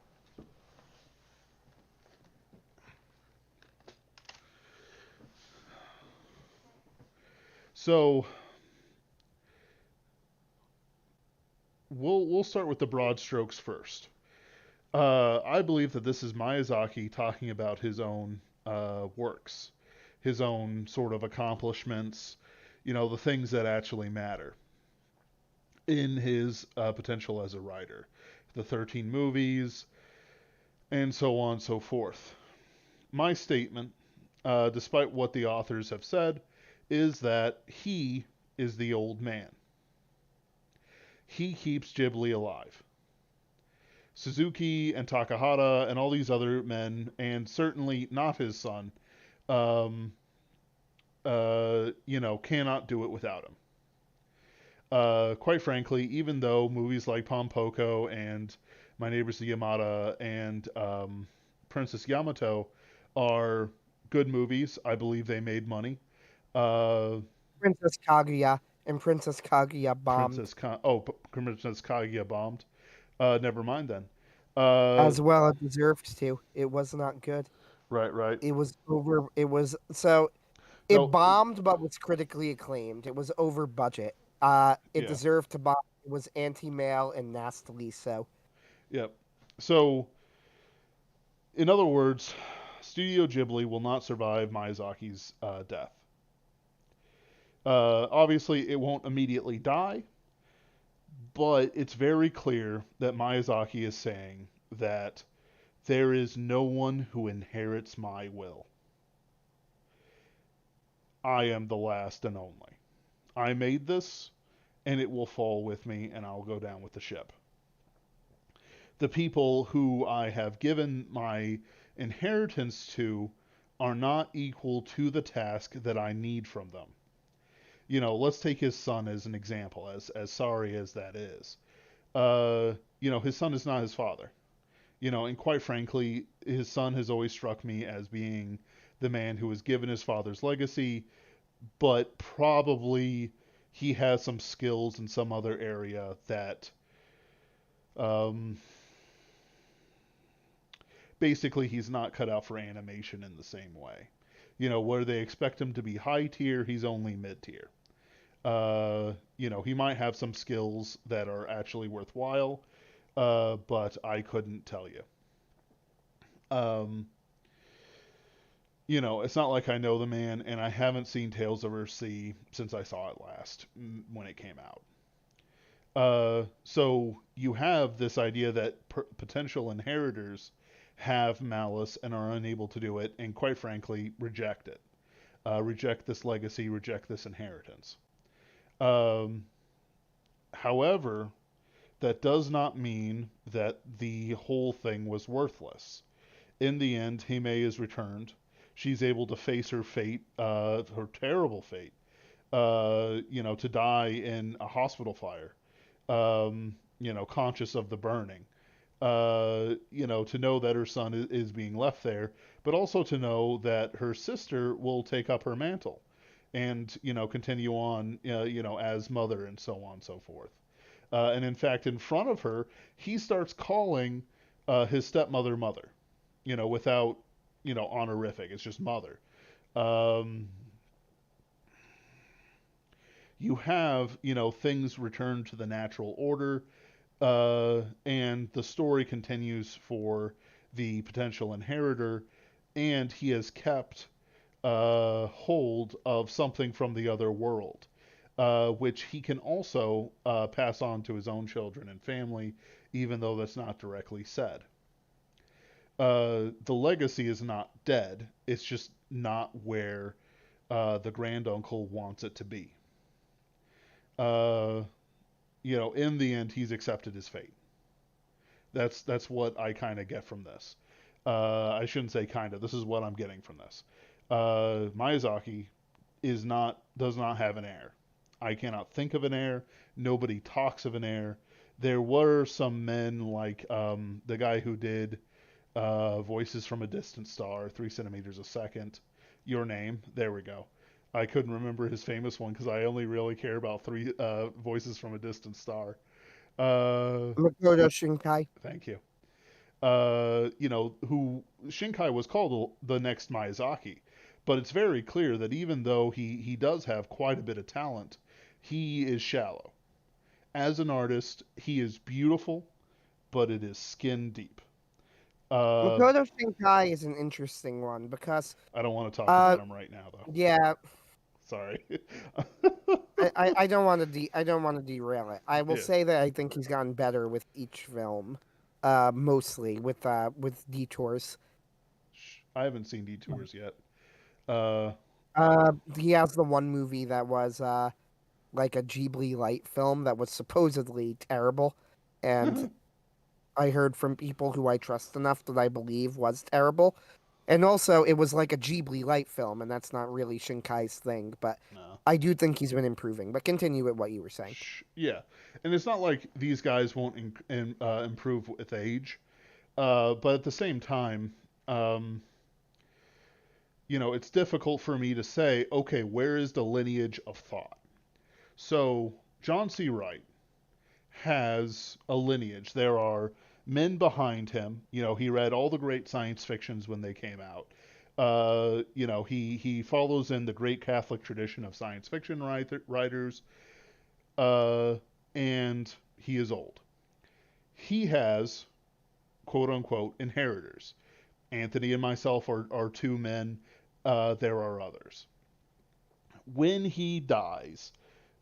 So we'll start with the broad strokes first. I believe that this is Miyazaki talking about his own works, his own sort of accomplishments, the things that actually matter in his potential as a writer. The 13 movies, and so on and so forth. My statement, despite what the authors have said, is that he is the old man. He keeps Ghibli alive. Suzuki and Takahata and all these other men, and certainly not his son, um, cannot do it without him. Quite frankly, even though movies like Pompoko and My Neighbors the Yamada and Princess Yamato are good movies, I believe they made money. Uh, Princess Kaguya and Princess Kaguya bombed Princess Kaguya bombed. Never mind then. as well. It deserved to. It was not good. Right, right. It was over. It was so it No, bombed, but was critically acclaimed. It was over budget. It yeah, deserved to bomb. It was anti-male and nastily so. yep. So, in other words, Studio Ghibli will not survive Miyazaki's death. Obviously, it won't immediately die, but it's very clear that Miyazaki is saying that there is no one who inherits my will. I am the last and only. I made this, and it will fall with me, and I'll go down with the ship. The people who I have given my inheritance to are not equal to the task that I need from them. Let's take his son as an example, as sorry as that is. His son is not his father. And quite frankly, his son has always struck me as being the man who has given his father's legacy, but probably he has some skills in some other area that um, basically he's not cut out for animation in the same way. Where they expect him to be high tier, he's only mid tier. He might have some skills that are actually worthwhile, but I couldn't tell you. Um, it's not like I know the man, and I haven't seen Tales of Earthsea since I saw it last when it came out. So you have this idea that potential inheritors have malice and are unable to do it, and quite frankly, reject it. Reject this legacy, reject this inheritance. Um, However, that does not mean that the whole thing was worthless. In the end, Hime is returned. She's able to face her fate, her terrible fate, to die in a hospital fire, conscious of the burning. To know that her son is being left there, but also to know that her sister will take up her mantle and, continue on, as mother and so on and so forth. And in fact, in front of her, he starts calling his stepmother mother, without, honorific. It's just mother. Um, you have, things return to the natural order, and the story continues for the potential inheritor, and he has kept hold of something from the other world, which he can also pass on to his own children and family, even though that's not directly said. The legacy is not dead, it's just not where the granduncle wants it to be. Uh, in the end, he's accepted his fate. That's what I kind of get from this. I shouldn't say kind of. This is what I'm getting from this. Miyazaki does not have an heir. I cannot think of an heir. Nobody talks of an heir. There were some men like the guy who did Voices from a Distant Star, 3 centimeters a second. Your Name. There we go. I couldn't remember his famous one because I only really care about three Voices from a Distant Star. Uh, Makoto Shinkai. Thank you. Who Shinkai was called the next Miyazaki, but it's very clear that even though he does have quite a bit of talent, he is shallow. As an artist, he is beautiful, but it is skin deep. Uh, Makoto Shinkai is an interesting one because, I don't want to talk uh, about him right now, though. yeah, Sorry. I don't want to I don't want to derail it. I will Yeah, say that I think he's gotten better with each film, mostly with detours. I haven't seen Detours yet. Uh, He has the one movie that was like a Ghibli light film that was supposedly terrible, and I heard from people who I trust enough that I believe was terrible. And also, it was like a Ghibli light film, and that's not really Shinkai's thing. But no. I do think he's been improving. But continue with what you were saying. Yeah, and it's not like these guys won't improve with age. But at the same time, um, it's difficult for me to say, okay, where is the lineage of thought? So, John C. Wright has a lineage. There are men behind him. He read all the great science fictions when they came out. He follows in the great Catholic tradition of science fiction writers, uh, and he is old. He has, quote unquote, inheritors. Anthony and myself are two men. There are others. When he dies,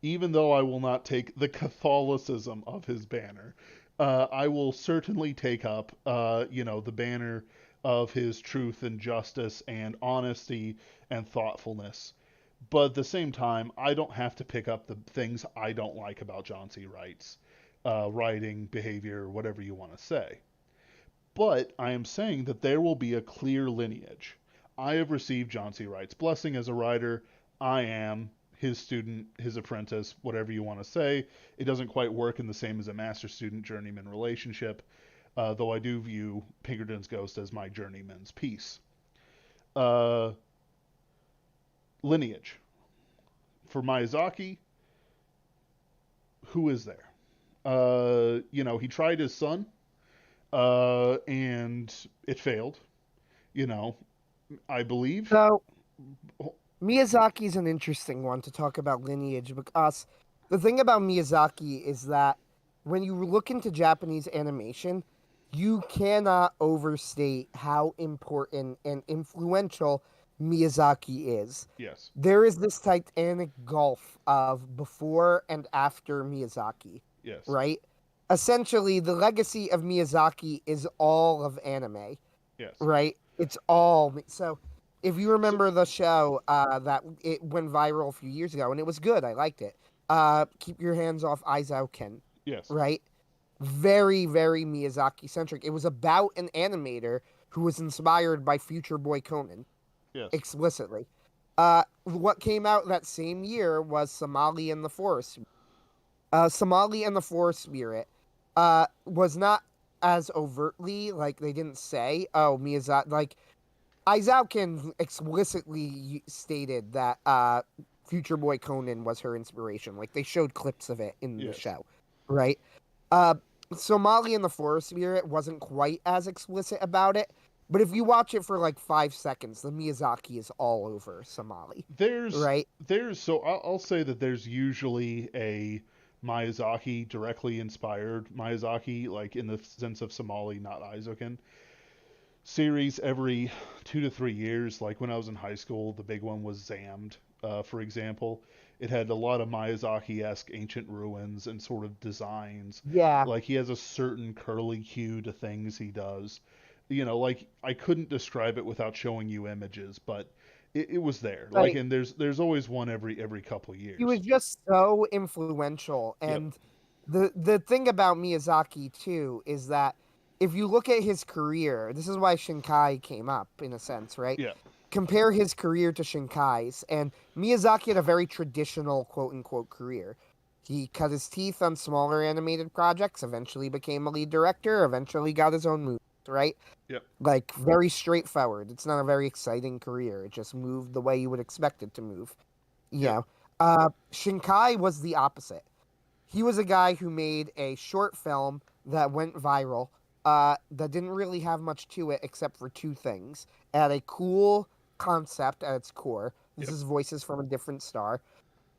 even though I will not take the Catholicism of his banner, I will certainly take up, the banner of his truth and justice and honesty and thoughtfulness. But at the same time, I don't have to pick up the things I don't like about John C. Wright's writing, behavior, whatever you want to say. But I am saying that there will be a clear lineage. I have received John C. Wright's blessing as a writer. I am his student, his apprentice, whatever you want to say. It doesn't quite work in the same as a master student journeyman relationship, though I do view Pinkerton's Ghost as my journeyman's piece. Uh, Lineage. For Miyazaki, who is there? He tried his son, and it failed. You know, I believe. So Miyazaki's an interesting one to talk about lineage because the thing about Miyazaki is that when you look into Japanese animation, you cannot overstate how important and influential Miyazaki is. Yes, There is this titanic gulf of before and after Miyazaki, yes, right? Essentially, the legacy of Miyazaki is all of anime, yes. right? It's all so. If you So, remember the show that it went viral a few years ago, and it was good, I liked it. Keep Your Hands Off Aizawa-ken, yes, right? Very, very Miyazaki centric. It was about an animator who was inspired by Future Boy Conan yes. explicitly. What came out that same year was Somali and the Forest. Somali and the Forest Spirit was not as overtly like they didn't say, "Oh, Miyazaki." Like Aizawa explicitly stated that Future Boy Conan was her inspiration. Like they showed clips of it in the Yes. show, right? Uh, Somali and the Forest Spirit wasn't quite as explicit about it, but if you watch it for like 5 seconds, the Miyazaki is all over Somali, There's right? so I'll say that there's usually a Miyazaki directly inspired Miyazaki, like in the sense of Somali, not Isoken. series every 2 to 3 years. Like when I was in high school, the big one was Zammed, for example. It had a lot of Miyazaki-esque ancient ruins and sort of designs. Yeah, Like he has a certain curly hue to things he does. Like I couldn't describe it without showing you images, but it was there. Like, right. and there's always one every couple He was years. just so influential. Yep. And the thing about Miyazaki too is that if you look at his career, this is why Shinkai came up in a sense, right? Yeah. Compare his career to Shinkai's, and Miyazaki had a very traditional quote unquote career. He cut his teeth on smaller animated projects, eventually became a lead director, eventually got his own movies, right? Yep. Like very straightforward. It's not a very exciting career. It just moved the way you would expect it to move. You Yep. know, Shinkai was the opposite. He was a guy who made a short film that went viral, that didn't really have much to it except for two things. It had a cool concept at its core. This Yep. is Voices from a Different Star.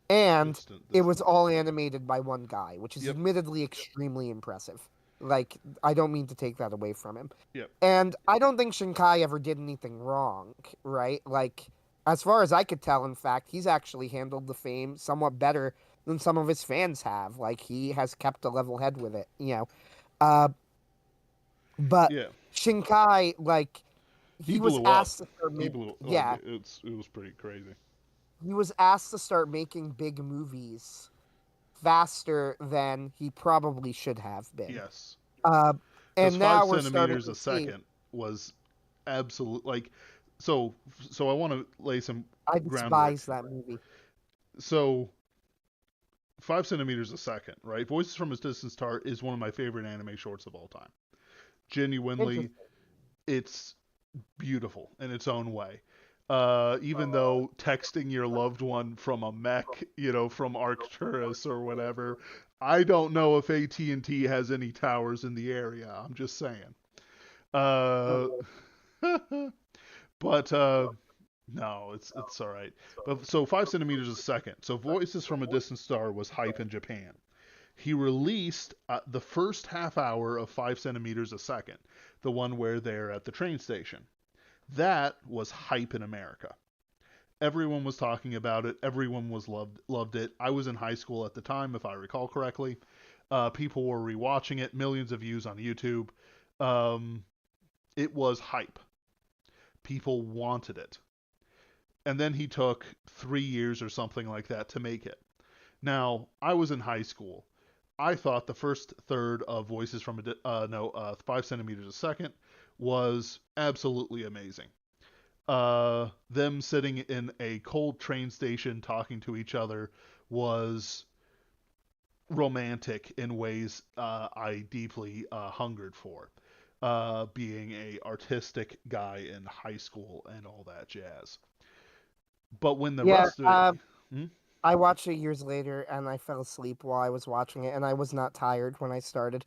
And Distant. it was Distant. all animated by one guy, which is Yep. admittedly extremely impressive. Like, I don't mean to take that away from him. Yep. And I don't think Shinkai ever did anything wrong, right? Like, as far as I could tell, in fact, he's actually handled the fame somewhat better than some of his fans have. Like, he has kept a level head with it. Uh, but Yeah. Shinkai, like, He he was blew up. asked to start He making, blew like yeah, it was pretty crazy. he was asked to start making big movies faster than he probably should have been. Yes. Uh, Because and five now we're starting centimeters to a see. second was absolute. Like, so I want to lay some I groundwork. despise that movie. So 5 centimeters a second, right? Voices from a Distant Star is one of my favorite anime shorts of all time. Genuinely, Interesting. it's beautiful in its own way. Even Oh, though texting your loved one from a mech, from Arcturus or whatever, I don't know if AT&T has any towers in the area. I'm just saying. Uh, oh, but no, it's all right. But so 5 centimeters a second. So Voices from a Distant Star was hype in Japan. He released the first half hour of 5 centimeters a second, the one where they're at the train station. That was hype in America. Everyone was talking about it. Everyone was loved it. I was in high school at the time, if I recall correctly. People were rewatching it. Millions of views on YouTube. Um, it was hype. People wanted it. And then he took 3 years or something like that to make it. Now, I was in high school. I thought the first third of Voices from a Di- no 5 centimeters a second was absolutely amazing. Them sitting in a cold train station talking to each other was romantic in ways I deeply hungered for. Being a artistic guy in high school and all that jazz. But when the yeah. rest of it, hmm? I watched it years later, and I fell asleep while I was watching it, and I was not tired when I started.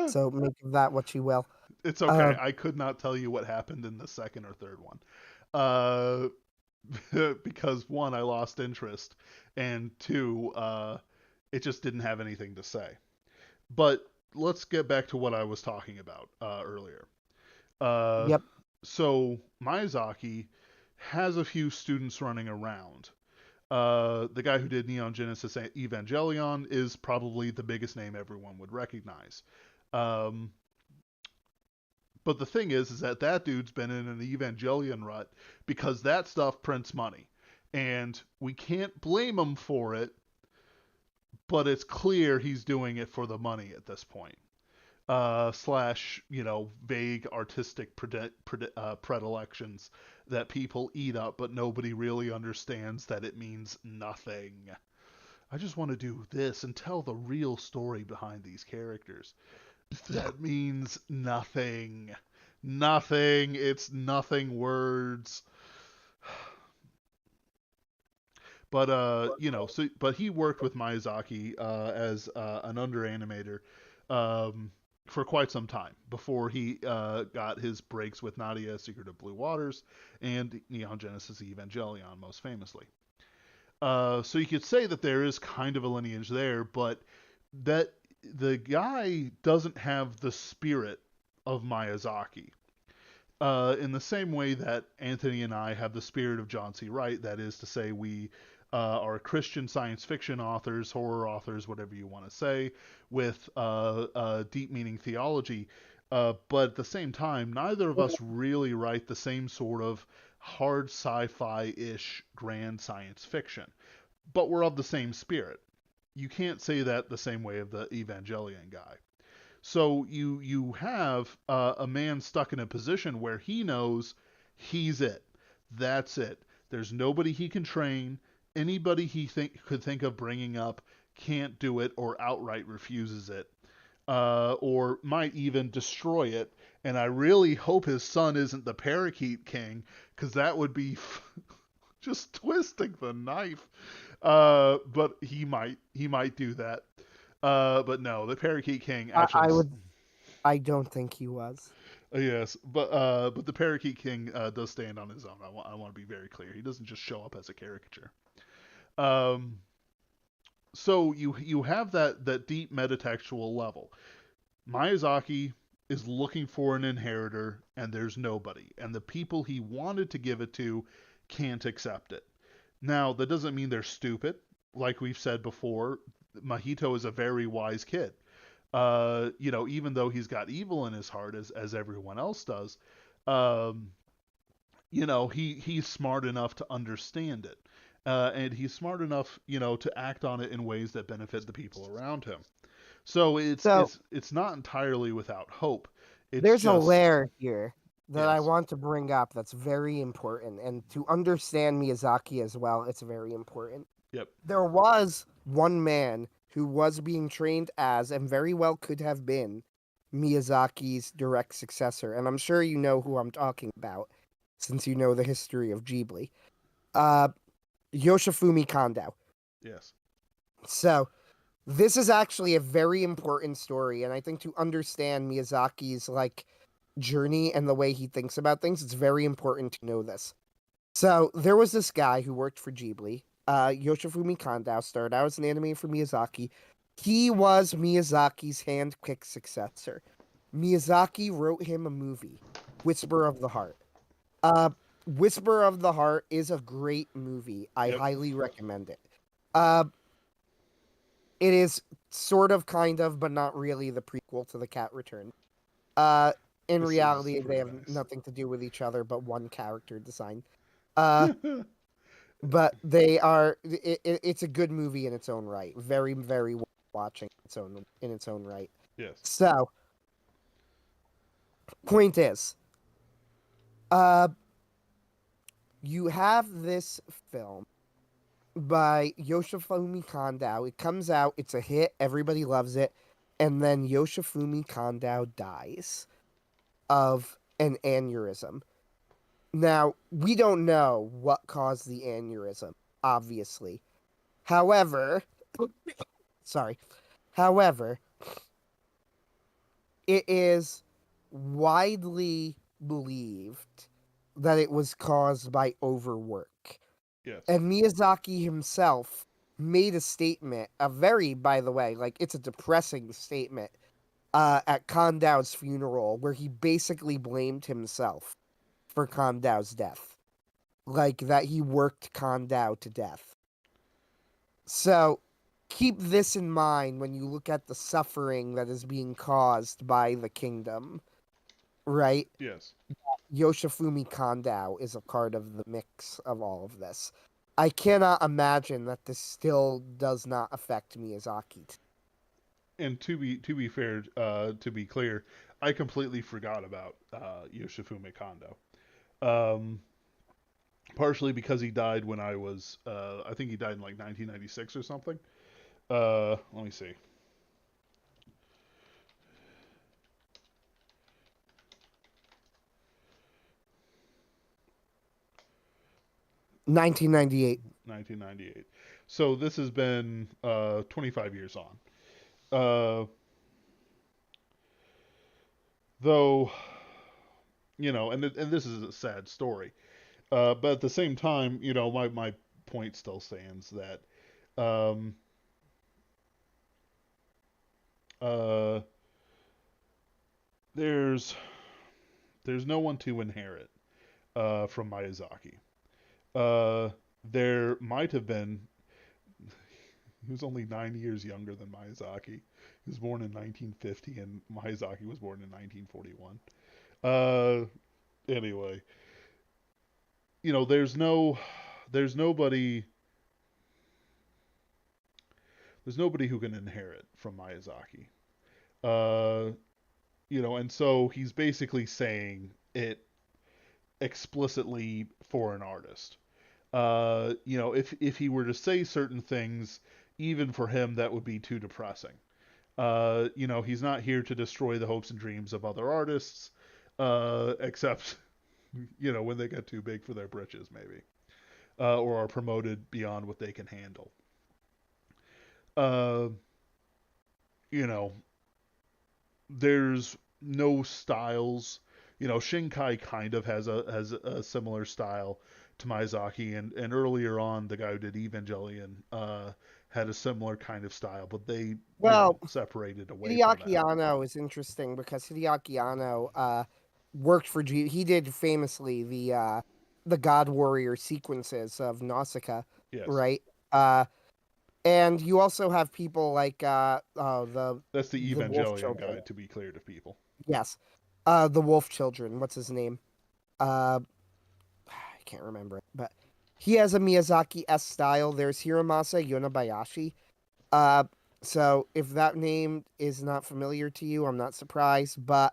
So make of that what you will. It's Uh, okay. I could not tell you what happened in the second or third one. Uh, because one, I lost interest, and two, it just didn't have anything to say. But let's get back to what I was talking about earlier. Uh, yep. so Miyazaki has a few students running around. The guy who did Neon Genesis Evangelion is probably the biggest name everyone would recognize. Um, but the thing is that dude's been in an Evangelion rut because that stuff prints money, and we can't blame him for it. But it's clear he's doing it for the money at this point. Slash, vague artistic predilections that people eat up, but nobody really understands that it means nothing. I just want to do this and tell the real story behind these characters. That means nothing. Nothing. It's nothing words. But but he worked with Miyazaki as an under animator um, for quite some time before he got his breaks with Nadia, Secret of Blue Waters, and Neon Genesis Evangelion, most famously. So you could say that there is kind of a lineage there, but that the guy doesn't have the spirit of Miyazaki. in the same way that Anthony and I have the spirit of John C. Wright, that is to say, we are Christian science fiction authors, horror authors, whatever you want to say, with deep meaning theology. But at the same time, neither of us really write the same sort of hard sci-fi ish grand science fiction. But we're of the same spirit. You can't say that the same way of the Evangelion guy. So you have a man stuck in a position where he knows he's it. That's it. There's nobody he can train. Anybody he could think of bringing up can't do it or outright refuses it, or might even destroy it. And I really hope his son isn't the Parakeet King, because that would be just twisting the knife. But he might do that. But no, the Parakeet King actually. I would. I don't think he was. Yes, but the Parakeet King does stand on his own. I want to be very clear. He doesn't just show up as a caricature. Um, so you have that deep metatextual level. Miyazaki is looking for an inheritor, and there's nobody, and the people he wanted to give it to can't accept it. Now that doesn't mean they're stupid. Like we've said before, Mahito is a very wise kid. Even though he's got evil in his heart as everyone else does, um, he's smart enough to understand it. And he's smart enough, to act on it in ways that benefit the people around him. So it's So it's it's not entirely without hope. It's there's a just layer here that I yes, want to bring up that's very important, and to understand Miyazaki as well, it's very important. yep, There was one man who was being trained as, and very well could have been, Miyazaki's direct successor, and I'm sure you know who I'm talking about, since you know the history of Ghibli. Uh, Yoshifumi Kondo. yes, So this is actually a very important story, and I think to understand Miyazaki's journey and the way he thinks about things, it's very important to know this. So there was this guy who worked for Ghibli. Yoshifumi Kondo started out as an animator for Miyazaki. He was Miyazaki's hand-picked successor. Miyazaki wrote him a movie, Whisper of the Heart. Uh, Whisper of the Heart is a great movie. I yep, highly recommend it. Uh, it is sort of, kind of, but not really the prequel to The Cat Returns. Uh, in this is reality, they pretty have nice. nothing to do with each other but one character design. Uh, but they are. It's a good movie in its own right. Very, very worth watching in its own right. Yes, So, point is, uh, you have this film by Yoshifumi Kondo. It comes out. It's a hit. Everybody loves it. And then Yoshifumi Kondo dies of an aneurysm. Now, we don't know what caused the aneurysm, obviously. However, sorry. However, it is widely believed that it was caused by overwork. yes, And Miyazaki himself made a statement, a very, by the way, it's a depressing statement, at Kondo's funeral, where he basically blamed himself for Kondo's death. Like, that he worked Kondo to death. So, keep this in mind when you look at the suffering that is being caused by the kingdom, right? yes. Yoshifumi Kondo is a part of the mix of all of this. I cannot imagine that this still does not affect Miyazaki. And to be fair, to be clear, I completely forgot about Yoshifumi Kondo. Um, Partially because he died when I think he died in like 1996 or something. Let me see. 1998. 1998. So this has been 25 years on. Uh, though, and this is a sad story. But at the same time, my point still stands that um, uh, there's There's no one to inherit from Miyazaki. Uh, there might have been. He was only 9 years younger than Miyazaki. He was born in 1950, and Miyazaki was born in 1941. Uh, anyway, there's no, there's nobody, there's nobody who can inherit from Miyazaki. Uh, and so he's basically saying it explicitly for an artist. If he were to say certain things, even for him, that would be too depressing. He's not here to destroy the hopes and dreams of other artists, except, when they get too big for their britches, maybe, or are promoted beyond what they can handle. Uh, you know, there's no styles. Shinkai kind of has a similar style to Miyazaki, and earlier on, the guy who did Evangelion had a similar kind of style, but they Well, separated away from Hideaki that. Anno is interesting because Hideaki Anno worked for He did famously the God Warrior sequences of Nausicaa, Yes, right? Uh, and you also have people like that's the the Wolf Evangelion Children. guy, to be clear to people. Yes, the Wolf Children. What's his name? Uh, I can't remember it, but he has a Miyazaki S style. There's Hiromasa Yonebayashi. Uh, so if that name is not familiar to you, I'm not surprised. But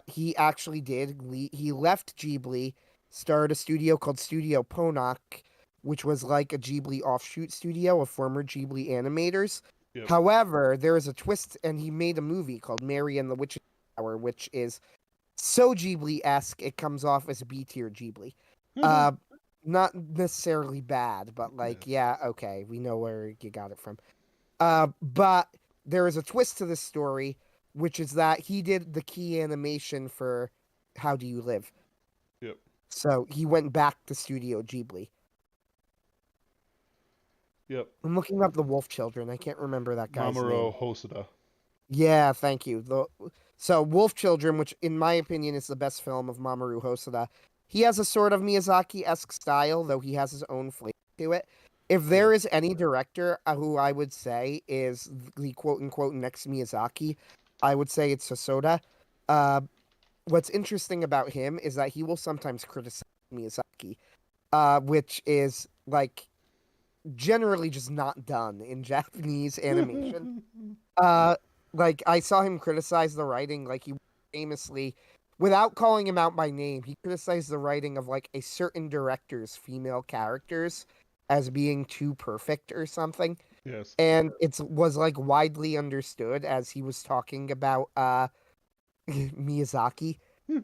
he actually did. He left Ghibli, started a studio called Studio Ponoc, which was like a Ghibli offshoot studio of former Ghibli animators. Yep. However, there is a twist, and he made a movie called Mary and the Witch's Tower, which is so Ghibli-esque it comes off as B tier Ghibli. Uh, not necessarily bad, but like, Yes. yeah, okay, we know where you got it from. But there is a twist to this story, which is that he did the key animation for How Do You Live? Yep. So he went back to Studio Ghibli. Yep. I'm looking up the Wolf Children. I can't remember that guy's name. Mamoru Hosoda. Yeah, thank you. So Wolf Children, which in my opinion is the best film of Mamoru Hosoda, he has a sort of Miyazaki-esque style, though he has his own flavor to it. If there Yes. is any director who I would say is the quote-unquote next Miyazaki, I would say it's Hosoda. Uh, what's interesting about him is that he will sometimes criticize Miyazaki, which is like generally just not done in Japanese animation. Uh, like I saw him criticize the writing, like he famously, without calling him out by name, he criticized the writing of like a certain director's female characters as being too perfect or something. Yes. And it was like widely understood as he was talking about Miyazaki,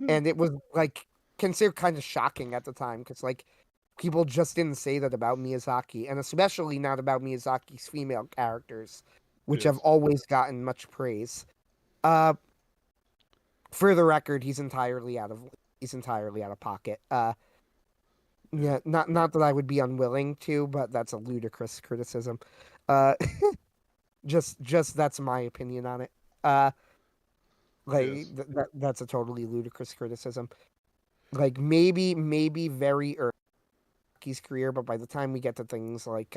and it was like considered kind of shocking at the time because like people just didn't say that about Miyazaki, and especially not about Miyazaki's female characters, which have Yes. always gotten much praise. Uh, for the record, he's entirely out of pocket. Yeah. Yeah, not that I would be unwilling to, but that's a ludicrous criticism. Uh, just that's my opinion on it. Uh, like Yes. that's a totally ludicrous criticism. Like maybe very early in his career, but by the time we get to things like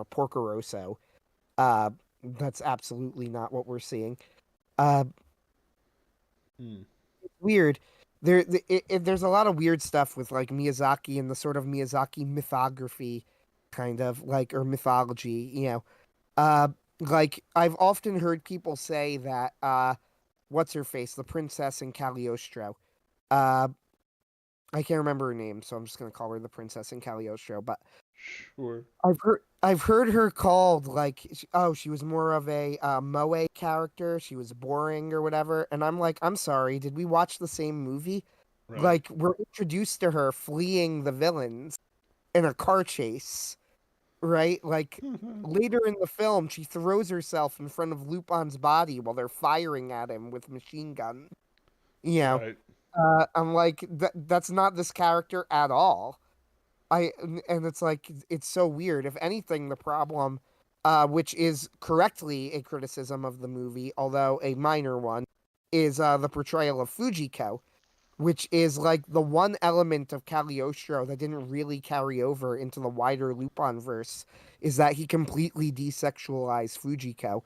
Porco Rosso, uh, that's absolutely not what we're seeing. Uh, Mm. weird. There's a lot of weird stuff with like Miyazaki and the sort of Miyazaki mythography, kind of like or mythology. Uh, like I've often heard people say that what's her face, the princess in Cagliostro. Uh, I can't remember her name, so I'm just gonna call her the princess in Cagliostro. But Sure. I've heard her called like she was more of a moe character. She was boring or whatever, and I'm like, I'm sorry, did we watch the same movie? Right. Like we're introduced to her fleeing the villains in a car chase, right? Like later in the film, she throws herself in front of Lupin's body while they're firing at him with machine guns. You know, Right. I'm like that's not this character at all. And it's like it's so weird. If anything, the problem, which is correctly a criticism of the movie, although a minor one, is the portrayal of Fujiko. which is like the one element of Cagliostro that didn't really carry over into the wider Lupin verse, is that he completely desexualized Fujiko.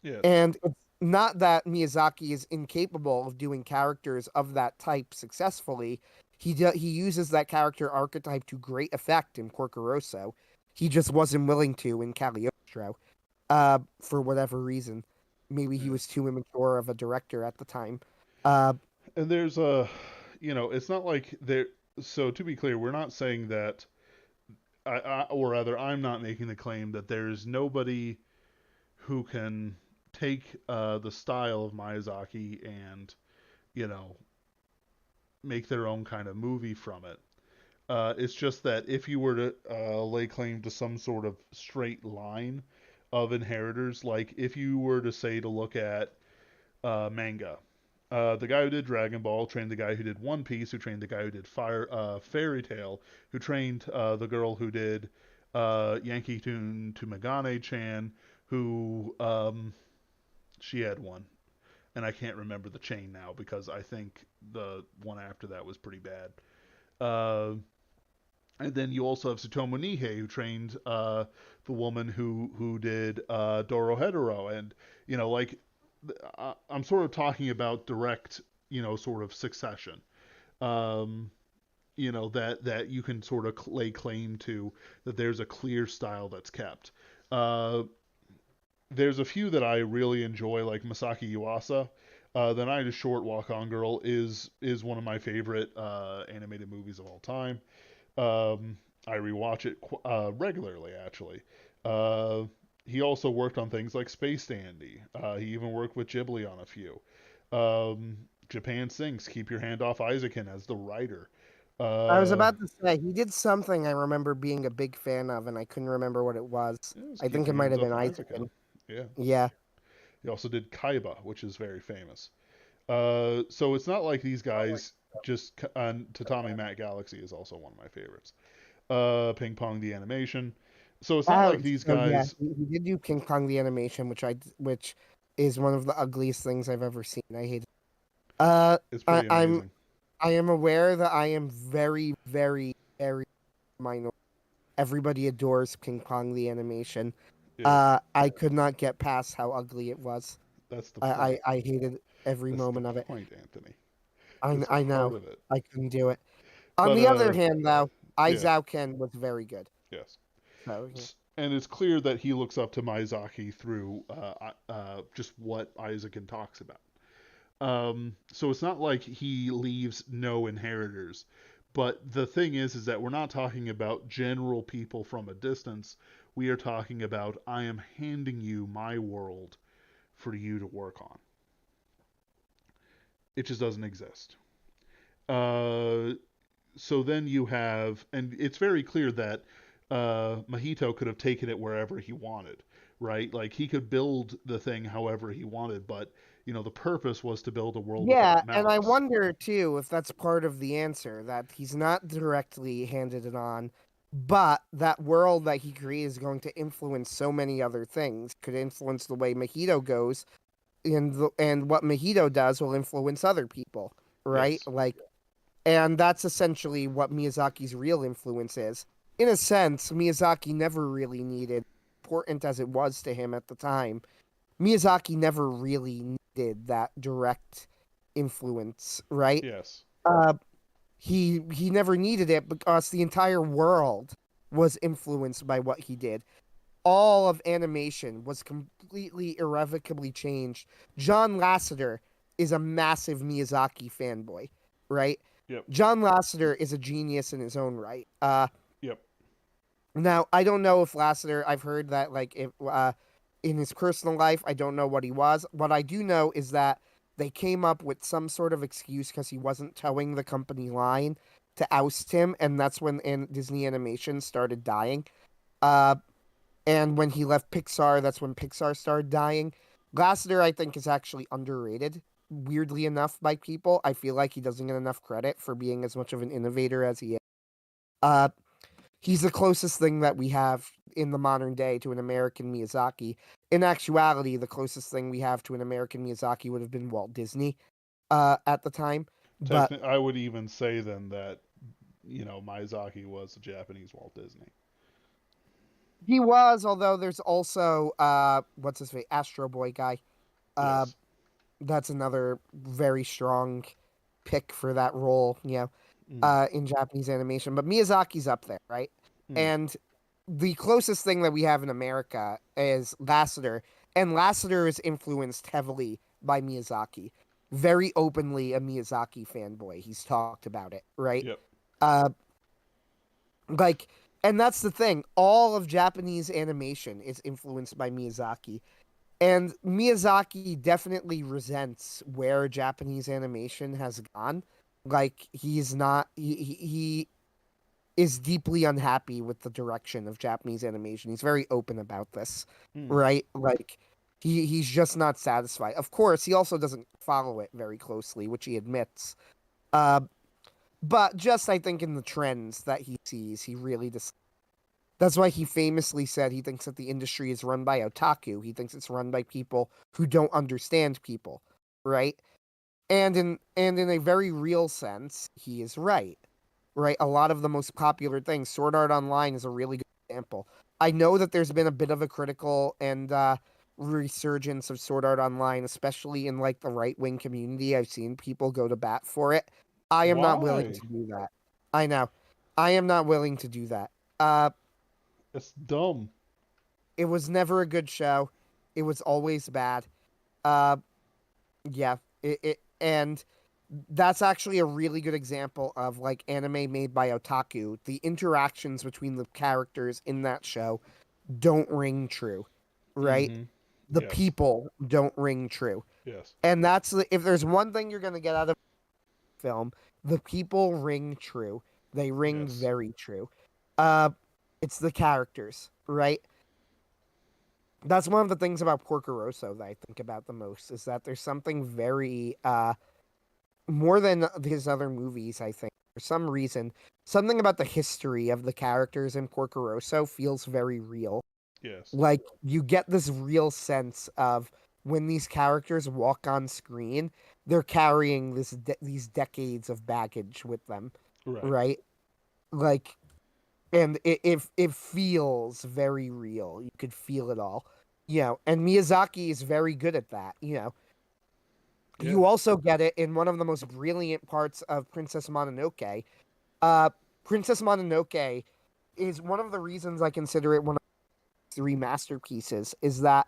Yes. And it's not that Miyazaki is incapable of doing characters of that type successfully. He uses that character archetype to great effect in Porco Rosso. He just wasn't willing to in Cagliostro, for whatever reason. Maybe he Yeah. was too immature of a director at the time. Uh, And there's a, it's not like there. So to be clear, we're not saying that, or rather, I'm not making the claim that there's nobody who can take the style of Miyazaki and, you know, make their own kind of movie from it. It's just that if you were to lay claim to some sort of straight line of inheritors, like if you were to say to look at manga, the guy who did Dragon Ball trained the guy who did One Piece, who trained the guy who did Fairy Tail, who trained the girl who did Yankee Tune to Megane Chan, who she had one, and I can't remember the chain now because I think the one after that was pretty bad. Uh, and then you also have Tsutomu Nihei, who trained the woman who did Dorohedoro, and like I'm sort of talking about direct, sort of succession. Um, that you can sort of lay claim to that there's a clear style that's kept. Uh, there's a few that I really enjoy, like Masaki Yuasa. The Night is Short, Walk On Girl is one of my favorite animated movies of all time. I rewatch it regularly, actually. Uh, he also worked on things like Space Dandy. He even worked with Ghibli on a few. Japan Sinks, Keep Your Hand Off Isaacin as the writer. I was Uh, about to say he did something I remember being a big fan of, and I couldn't remember what it was. it was I Keep think it Your might Hands have Off been Isaacin. Isaacin. Yeah. Yeah. He also did Kaiba, which is very famous. So it's not like these guys just. Tatami Matt Galaxy is also one of my favorites. Ping Pong the animation. So it's not Oh, like these so yeah, guys. he did do King Kong the animation, which is one of the ugliest things I've ever seen. I hate it. Uh, It's I, pretty I'm amazing. I am aware that I am very, very, very minor. Everybody adores King Kong the animation. Yeah, I could not get past how ugly it was. that's the I, point. I, I hated every That's the moment of it. point, Anthony. I, It's I part know. of it. I couldn't do it. On But the other hand, though, yeah, Aizauken was very good. yes. So yeah. And it's clear that he looks up to Miyazaki through just what Isaacin talks about. So it's not like he leaves no inheritors. But the thing is that we're not talking about general people from a distance. We are talking about I am handing you my world for you to work on. It just doesn't exist. Uh, so then you have, and it's very clear that Mahito could have taken it wherever he wanted, right? Like he could build the thing however he wanted, but the purpose was to build a world Yeah, without and I malice. wonder too if that's part of the answer, that he's not directly handed it on, but that world that he created is going to influence so many other things. Could influence the way Mahito goes, and what Mahito does will influence other people, right? Yes, Like, and that's essentially what Miyazaki's real influence is. In a sense, Miyazaki never really needed, important as it was to him at the time, Miyazaki never really needed that direct influence, right? yes, Uh, he never needed it because the entire world was influenced by what he did. All of animation was completely irrevocably changed. John Lasseter is a massive Miyazaki fanboy, right? yep, John Lasseter is a genius in his own right. yep, Now, I don't know if Lassiter, I've heard that, like, if in his personal life, I don't know what he was. What I do know is that they came up with some sort of excuse because he wasn't towing the company line to oust him, and that's when Disney Animation started dying. Uh, and when he left Pixar, that's when Pixar started dying. Lassiter, I think, is actually underrated, weirdly enough, by people. I feel like he doesn't get enough credit for being as much of an innovator as he is. Uh, he's the closest thing that we have in the modern day to an American Miyazaki. In actuality, the closest thing we have to an American Miyazaki would have been Walt Disney at the time. But I would even say then that Miyazaki was a Japanese Walt Disney. he was, although there's also what's his face, Astro Boy guy. Uh, Yes. that's another very strong pick for that role, Mm. in Japanese animation. But Miyazaki's up there, right? Mm. And the closest thing that we have in America is Lasseter, and Lasseter is influenced heavily by Miyazaki. Very openly a Miyazaki fanboy. He's talked about it, right? Yep. Uh, like, and that's the thing. All of Japanese animation is influenced by Miyazaki. And Miyazaki definitely resents where Japanese animation has gone. Like he's not he is deeply unhappy with the direction of Japanese animation. He's very open about this, Mm. right? Like he's just not satisfied. Of course, he also doesn't follow it very closely, which he admits. Uh, but just I think in the trends that he sees, he really that's why he famously said he thinks that the industry is run by otaku. He thinks it's run by people who don't understand people, right? And in a very real sense, he is right. Right? A lot of the most popular things, Sword Art Online is a really good example. I know that there's been a bit of a critical and resurgence of Sword Art Online, especially in like the right-wing community. I've seen people go to bat for it. I am not willing Why? to do that. I know. I am not willing to do that. Uh It's dumb. It was never a good show. It was always bad. Uh, yeah. And that's actually a really good example of like anime made by otaku. The interactions between the characters in that show don't ring true, right? Mm-hmm. The Yes. people don't ring true. Yes. And if there's one thing you're going to get out of film, the people ring true. They ring Yes. very true. Uh, it's the characters, right? That's one of the things about Porco Rosso that I think about the most is that there's something very more than his other movies, I think. For some reason, something about the history of the characters in Porco Rosso feels very real. Yes. Like you get this real sense of when these characters walk on screen, they're carrying these decades of baggage with them, Right. right? Like and it feels very real. You could feel it all, And Miyazaki is very good at that. Yeah. You also get it in one of the most brilliant parts of Princess Mononoke. Uh, Princess Mononoke is one of the reasons I consider it one of the three masterpieces. Is that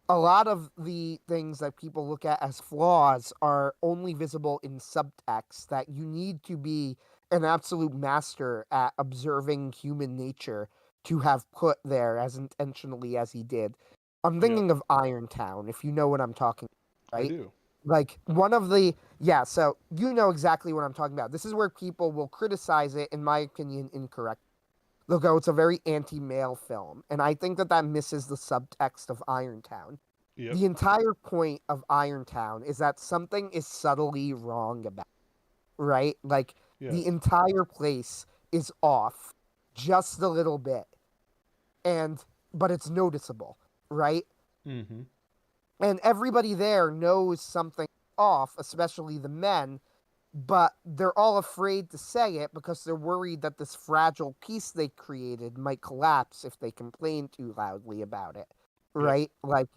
a lot of the things that people look at as flaws are only visible in subtext, that you need to be an absolute master at observing human nature to have put there as intentionally as he did. I'm Yep. thinking of Irontown, if you know what I'm talking about, I right? do. Like one of the yeah, so you know exactly what I'm talking about. This is where people will criticize it, in my opinion, incorrect. They'll go, it's a very anti-male film, and I think that that misses the subtext of Irontown. Yep. The entire point of Irontown is that something is subtly wrong about it, right? Like the Yes. entire place is off just a little bit, and but it's noticeable, right? Mm-hmm. And everybody there knows something off, especially the men, but they're all afraid to say it because they're worried that this fragile piece they created might collapse if they complain too loudly about it, Yep. right? Like,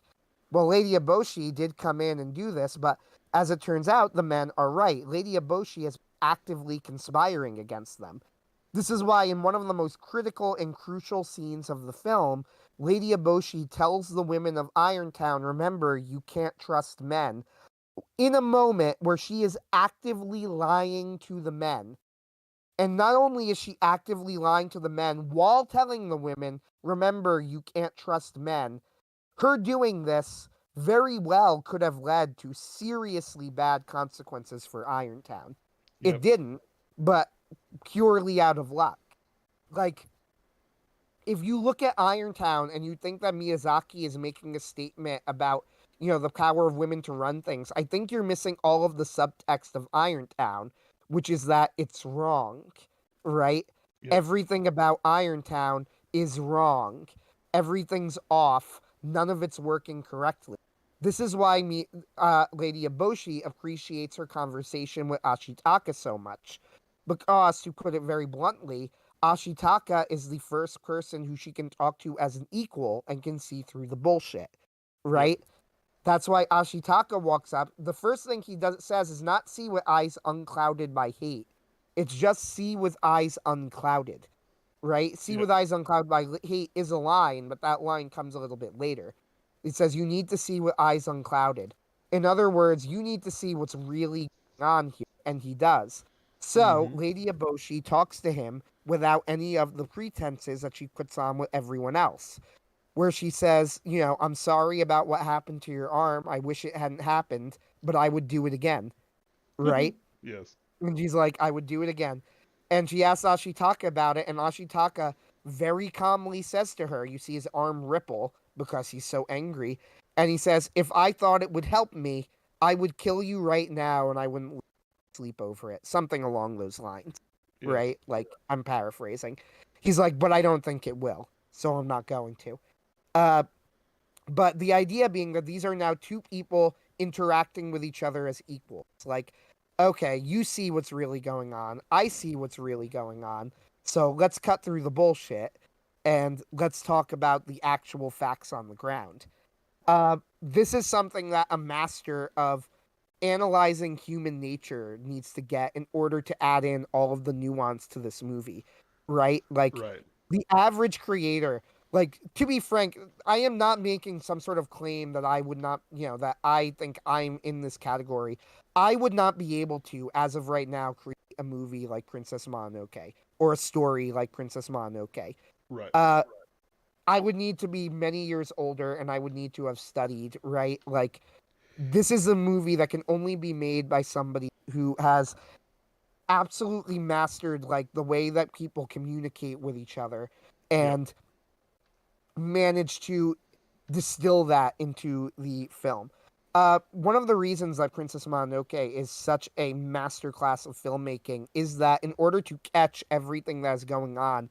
well, Lady Eboshi did come in and do this, but as it turns out, the men are right. Lady Eboshi is actively conspiring against them. This is why, in one of the most critical and crucial scenes of the film, Lady Eboshi tells the women of Irontown, remember, you can't trust men, in a moment where she is actively lying to the men. And not only is she actively lying to the men while telling the women, remember, you can't trust men, her doing this very well could have led to seriously bad consequences for Irontown. It Yep. didn't, but purely out of luck. Like, if you look at Irontown and you think that Miyazaki is making a statement about, the power of women to run things, I think you're missing all of the subtext of Irontown, which is that it's wrong, right? Yep. Everything about Irontown is wrong. Everything's off. None of it's working correctly. This is why Lady Eboshi appreciates her conversation with Ashitaka so much. Because, to put it very bluntly, Ashitaka is the first person who she can talk to as an equal and can see through the bullshit. Yep. Right? That's why Ashitaka walks up. The first thing he says is not see with eyes unclouded by hate. It's just see with eyes unclouded. Right? See Yep. with eyes unclouded by hate is a line, but that line comes a little bit later. It says you need to see with eyes unclouded. In other words, you need to see what's really going on here, and he does. So Mm-hmm. Lady Eboshi talks to him without any of the pretenses that she puts on with everyone else, where she says, I'm sorry about what happened to your arm. I wish it hadn't happened, but I would do it again. Right? Yes. And she's like, I would do it again. And she asks Ashitaka about it, and Ashitaka very calmly says to her, you see his arm ripple because he's so angry. And he says, if I thought it would help me, I would kill you right now and I wouldn't sleep over it. Something along those lines. Yes. Right? Like, I'm paraphrasing. He's like, but I don't think it will. So I'm not going to. Uh, but the idea being that these are now two people interacting with each other as equals. Like, okay, you see what's really going on. I see what's really going on. So let's cut through the bullshit and let's talk about the actual facts on the ground. This is something that a master of analyzing human nature needs to get in order to add in all of the nuance to this movie, right? Like Right. the average creator, like to be frank, I am not making some sort of claim that I would not, that I think I'm in this category. I would not be able to, as of right now, create a movie like Princess Mononoke or a story like Princess Mononoke. Right. Uh, I would need to be many years older and I would need to have studied, right? Like this is a movie that can only be made by somebody who has absolutely mastered like the way that people communicate with each other Yep. and managed to distill that into the film. One of the reasons that Princess Mononoke is such a masterclass of filmmaking is that in order to catch everything that is going on,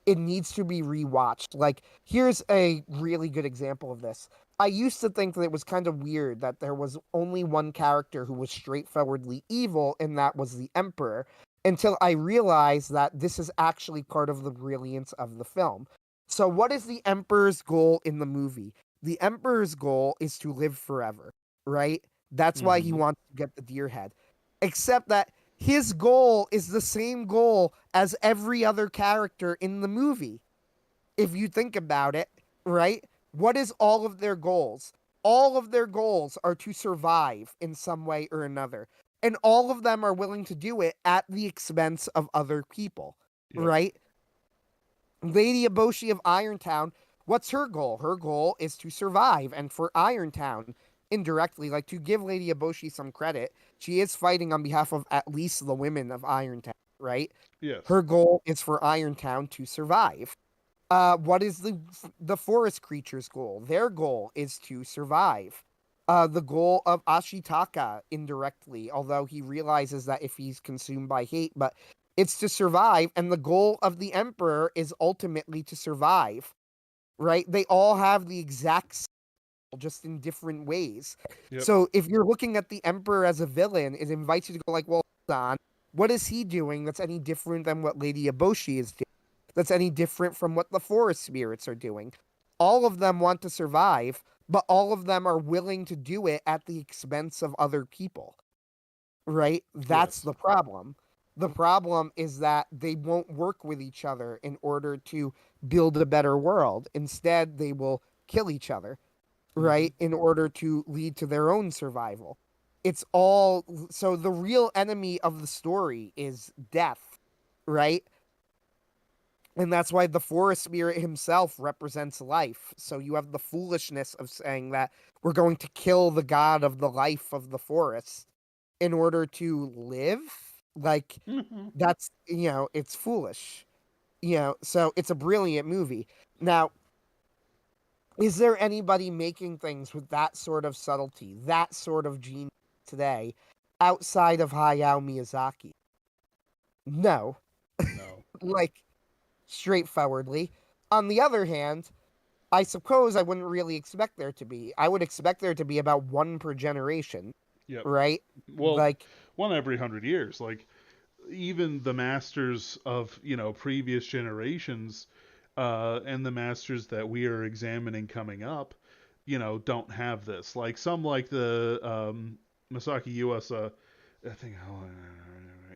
it needs to be rewatched. Like, here's a really good example of this. I used to think that it was kind of weird that there was only one character who was straightforwardly evil, and that was the Emperor, until I realized that this is actually part of the brilliance of the film. So, what is the Emperor's goal in the movie? The Emperor's goal is to live forever, right? That's why he Mm-hmm. wants to get the deer head. Except that his goal is the same goal as every other character in the movie. If you think about it, right? What is all of their goals? All of their goals are to survive in some way or another. And all of them are willing to do it at the expense of other people, Yep. right? Lady Eboshi of Irontown, what's her goal? Her goal is to survive. And for Irontown, indirectly, like to give Lady Eboshi some credit, she is fighting on behalf of at least the women of Irontown, right? Yes. Her goal is for Irontown to survive. What is the forest creature's goal? Their goal is to survive. The goal of Ashitaka indirectly, although he realizes that if he's consumed by hate, but it's to survive, and the goal of the Emperor is ultimately to survive. Right? They all have the exact goal, just in different ways. Yep. So if you're looking at the Emperor as a villain, it invites you to go like, well, hold on, what is he doing that's any different than what Lady Eboshi is doing? That's any different from what the forest spirits are doing. All of them want to survive, but all of them are willing to do it at the expense of other people, right? That's Yes. the problem. The problem is that they won't work with each other in order to build a better world. Instead, they will kill each other, Mm-hmm. right? In order to lead to their own survival. It's all so the real enemy of the story is death, right? And that's why the forest spirit himself represents life. So you have the foolishness of saying that we're going to kill the god of the life of the forest in order to live. Like, Mm-hmm. that's, it's foolish. So it's a brilliant movie. Now, is there anybody making things with that sort of subtlety, that sort of genius today outside of Hayao Miyazaki? No. No. Like, straightforwardly. On the other hand, I suppose I wouldn't really expect there to be. I would expect there to be about one per generation, Yep. right? Well, Like, one every 100 years. Like even the masters of previous generations, and the masters that we are examining coming up, don't have this. Like some, like the Masaki Yuasa, I think.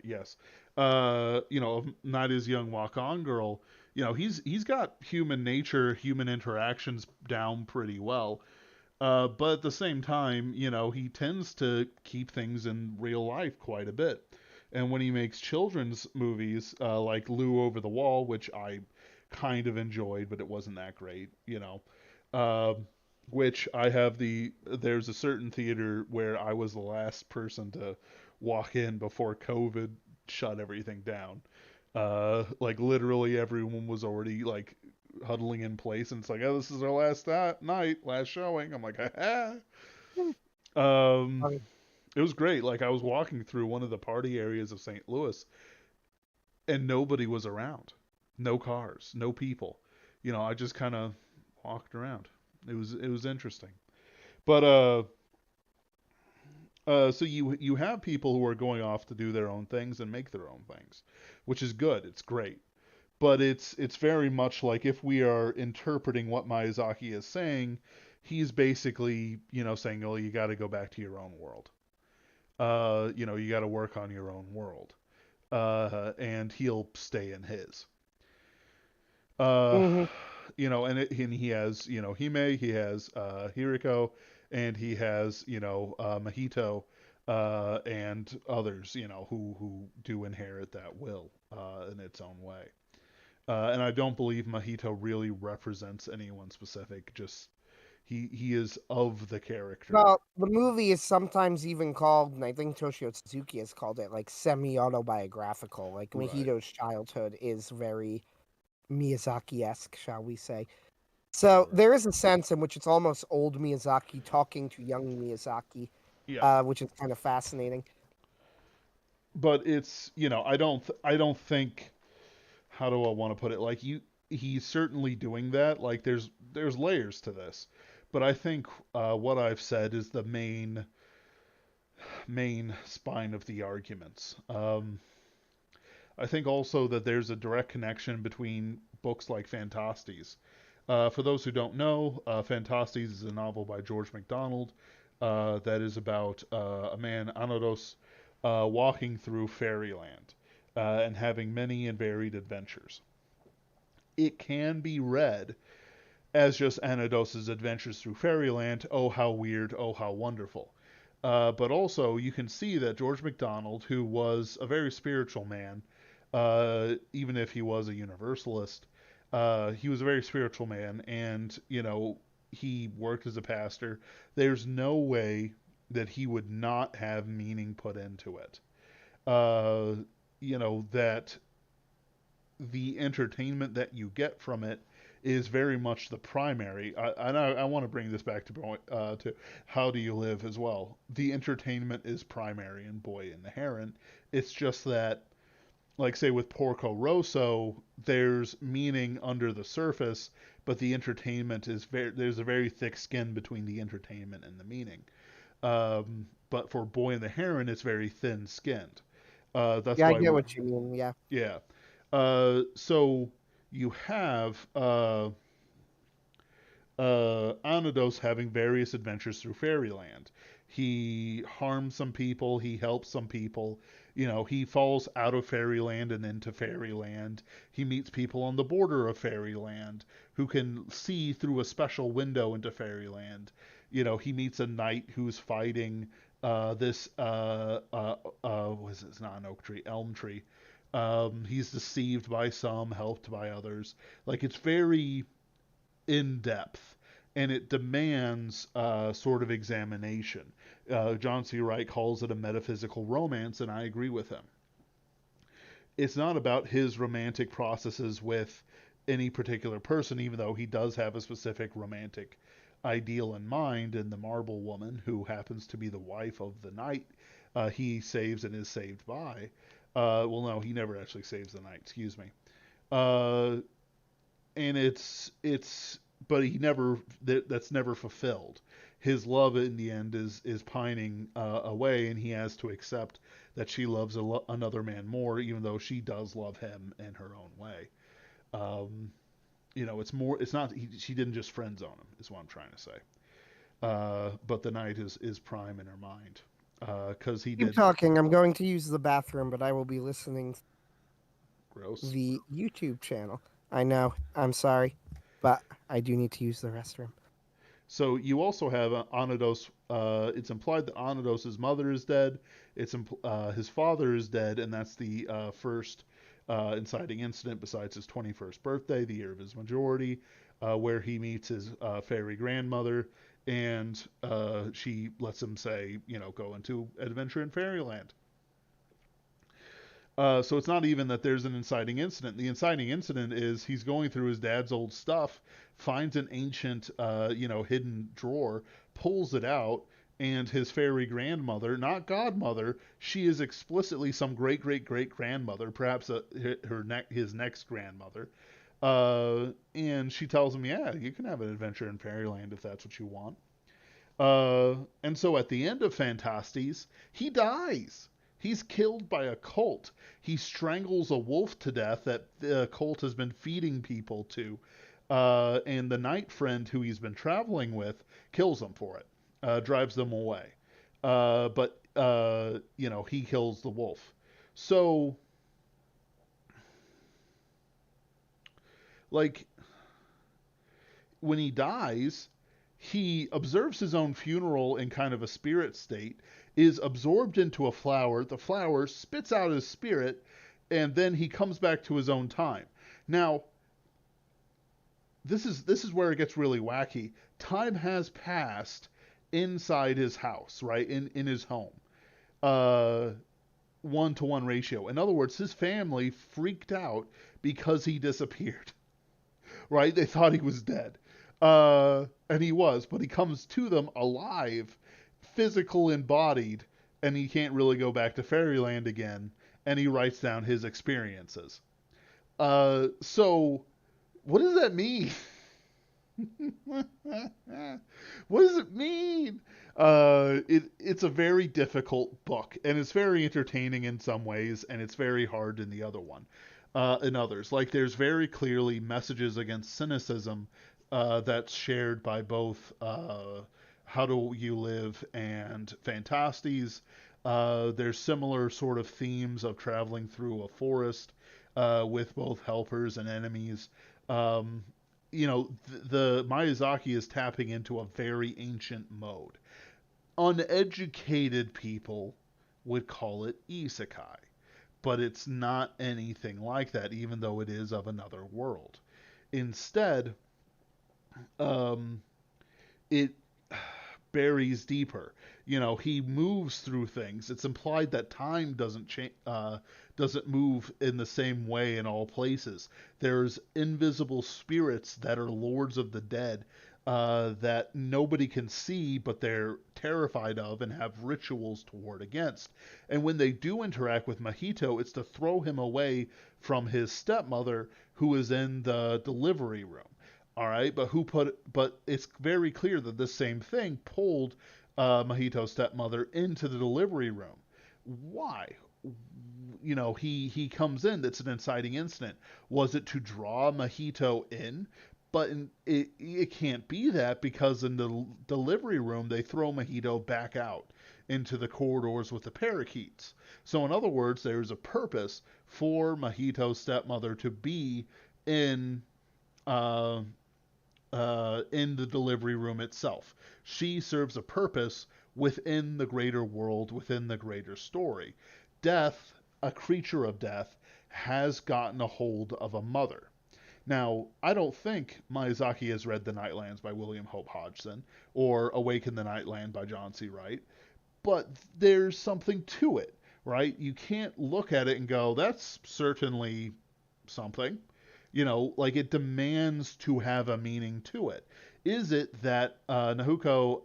Yes. Not his young walk on girl. He's got human nature, human interactions down pretty well. But at the same time, he tends to keep things in real life quite a bit. And when he makes children's movies, like Lou Over the Wall, which I kind of enjoyed, but it wasn't that great, uh, which there's a certain theater where I was the last person to walk in before COVID shut everything down. Like literally everyone was already like huddling in place, and it's like, oh, this is our last night, last showing. I'm like, ah. Um, um, it was great. Like I was walking through one of the party areas of St. Louis, and nobody was around, no cars, no people. I just kind of walked around. It was interesting, but so you have people who are going off to do their own things and make their own things, which is good. It's great. But it's very much like if we are interpreting what Miyazaki is saying, he's basically saying, "Oh, you got to go back to your own world. You got to work on your own world." And he'll stay in his. Uh, mhm. and he has Hime, he has Hiriko, and he has Mahito, and others who do inherit that will in its own way. And I don't believe Mahito really represents anyone specific. Just he is of the character. Well, the movie is sometimes even called, and I think Toshio Suzuki has called it like semi-autobiographical. Like Right. Mahito's childhood is very Miyazaki-esque, shall we say. So Right. there is a sense in which it's almost old Miyazaki talking to young Miyazaki, Yeah. which is kind of fascinating. But it's I don't think, how do I want to put it? Like he's certainly doing that. Like there's layers to this, but I think what I've said is the main spine of the arguments. I think also that there's a direct connection between books like Phantastes. For those who don't know, Phantastes is a novel by George MacDonald that is about a man, Anodos, walking through fairyland and having many and varied adventures. It can be read as just Anodos's adventures through fairyland. Oh, how weird! Oh, how wonderful! But also, you can see that George MacDonald, who was a very spiritual man, even if he was a universalist, he was a very spiritual man, and he worked as a pastor. There's no way that he would not have meaning put into it. Uh, that the entertainment that you get from it is very much the primary. I want to bring this back to How Do You Live as well. The entertainment is primary in Boy and the Heron. It's just that, like say with Porco Rosso, there's meaning under the surface, but the entertainment is there's a very thick skin between the entertainment and the meaning. But for Boy and the Heron, it's very thin skinned. That's Yeah, I why get what you mean. Yeah. yeah. So you have Anados having various adventures through fairyland. He harms some people, he helps some people. He falls out of fairyland and into fairyland. He meets people on the border of fairyland who can see through a special window into fairyland. He meets a knight who's fighting this was it's not an oak tree, elm tree. He's deceived by some, helped by others. Like it's very in depth, and it demands sort of examination. John C. Wright calls it a metaphysical romance, and I agree with him. It's not about his romantic processes with any particular person, even though he does have a specific romantic ideal in mind in the Marble Woman, who happens to be the wife of the knight he saves and is saved by. Well, no, he never actually saves the knight. Excuse me. Uh, and it's but he never that's never fulfilled. His love in the end is pining away, and he has to accept that she loves another man more, even though she does love him in her own way. Um, it's more. It's not. She didn't just friend zone him. Is what I'm trying to say. But the night is prime in her mind because he Keep did talking. I'm going to use the bathroom, but I will be listening to gross. the YouTube channel. I know. I'm sorry, but I do need to use the restroom. So you also have Anados. It's implied that Anados' mother is dead. His father is dead, and that's the first inciting incident besides his 21st birthday, the year of his majority, where he meets his fairy grandmother, and she lets him say, go into adventure in fairyland. So it's not even that there's an inciting incident. The inciting incident is he's going through his dad's old stuff, finds an ancient, hidden drawer, pulls it out, and his fairy grandmother, not godmother, she is explicitly some great great great grandmother, perhaps his next grandmother. And she tells him, "Yeah, you can have an adventure in fairyland if that's what you want." And so at the end of Fantastes, he dies. He's killed by a cult. He strangles a wolf to death that the cult has been feeding people to. And the night friend who he's been traveling with kills him for it, drives them away. But he kills the wolf. So, like, when he dies, he observes his own funeral in kind of a spirit state, is absorbed into a flower. The flower spits out his spirit, and then he comes back to his own time. Now, this is where it gets really wacky. Time has passed inside his house, right? In his home. Uh 1-to-1 ratio. In other words, his family freaked out because he disappeared. Right? They thought he was dead. And he was, but he comes to them alive, physical embodied, and he can't really go back to fairyland again, and he writes down his experiences. So what does that mean? What does it mean? It's a very difficult book, and it's very entertaining in some ways, and it's very hard in the other one. In others, like there's very clearly messages against cynicism that's shared by both How Do You Live and Fantastes. There's similar sort of themes of traveling through a forest with both helpers and enemies. Um, the Miyazaki is tapping into a very ancient mode. Uneducated people would call it isekai, but it's not anything like that, even though it is of another world. Instead, um, it buries deeper. He moves through things. It's implied that time doesn't move in the same way in all places. There's invisible spirits that are lords of the dead that nobody can see, but they're terrified of and have rituals to ward against. And when they do interact with Mahito, it's to throw him away from his stepmother, who is in the delivery room. All right, but it's very clear that this same thing pulled Mahito's stepmother into the delivery room. Why? He comes in. That's an inciting incident. Was it to draw Mahito in? But it can't be that, because in the delivery room they throw Mahito back out into the corridors with the parakeets. So in other words, there's a purpose for Mahito's stepmother to be in uh, in the delivery room itself. She serves a purpose within the greater world, within the greater story. Death, a creature of death, has gotten a hold of a mother. Now, I don't think Miyazaki has read The Nightlands by William Hope Hodgson or Awaken the Nightland by John C. Wright, but there's something to it, right? You can't look at it and go, that's certainly something. Like it demands to have a meaning to it. Is it that Nahiko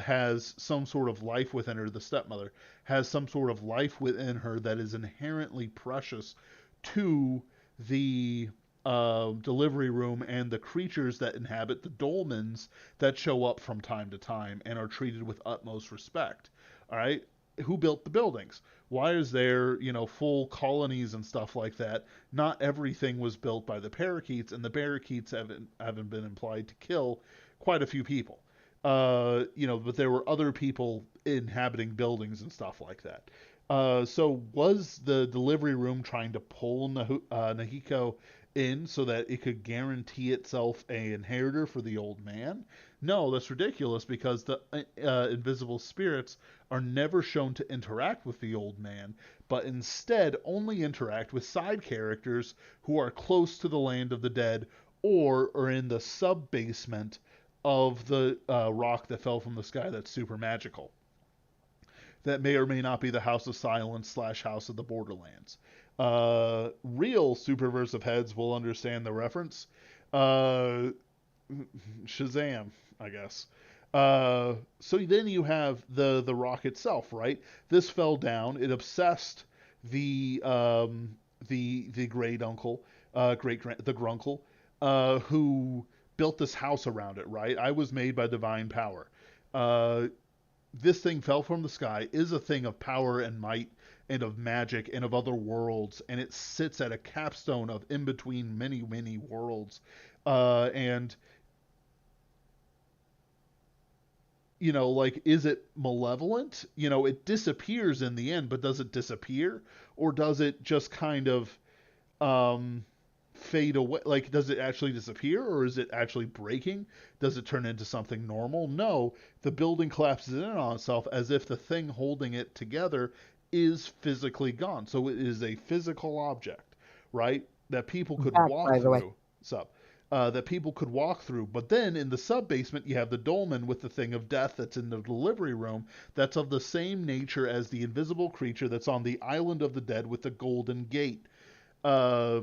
has some sort of life within her, the stepmother, has some sort of life within her that is inherently precious to the delivery room and the creatures that inhabit the dolmens that show up from time to time and are treated with utmost respect. All right, who built the buildings? Why is there, full colonies and stuff like that? Not everything was built by the parakeets, and the parakeets haven't been implied to kill quite a few people. But there were other people inhabiting buildings and stuff like that. So was the delivery room trying to pull Nahiko in so that it could guarantee itself a inheritor for the old man? No, that's ridiculous because the invisible spirits are never shown to interact with the old man, but instead only interact with side characters who are close to the land of the dead or are in the sub basement of the rock that fell from the sky that's super magical. That may or may not be the House of Silence slash House of the Borderlands. Real Superversive heads will understand the reference. Uh, Shazam, I guess. So then you have the rock itself, right? This fell down. It obsessed the the great uncle, the grunkle, who built this house around it. Right? I was made by divine power. Uh, this thing fell from the sky is a thing of power and might and of magic and of other worlds, and it sits at a capstone of in between many worlds. And like, is it malevolent? It disappears in the end, but does it disappear, or does it just kind of um fade away? Like, does it actually disappear, or is it actually breaking? Does it turn into something normal? No, the building collapses in on itself as if the thing holding it together is physically gone. So it is a physical object, right? That people could Back, walk by the way. through. Sub. That people could walk through. But then in the sub basement, you have the dolmen with the thing of death that's in the delivery room. That's of the same nature as the invisible creature that's on the island of the dead with the golden gate. Uh,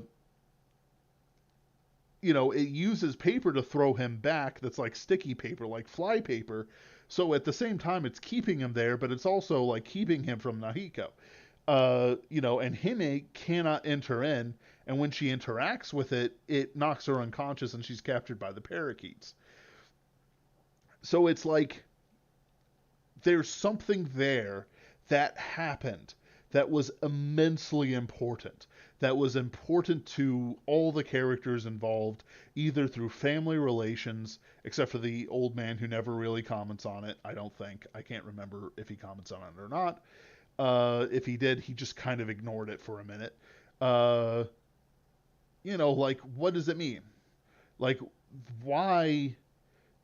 it uses paper to throw him back that's like sticky paper, like fly paper. So at the same time, it's keeping him there, but it's also like keeping him from Nahiko. And Hime cannot enter in, and when she interacts with it, it knocks her unconscious and she's captured by the parakeets. So it's like there's something there that happened that was immensely important, that was important to all the characters involved, either through family relations, except for the old man who never really comments on it, I don't think. I can't remember if he comments on it or not. If he did, he just kind of ignored it for a minute. Uh, like, what does it mean? Like, why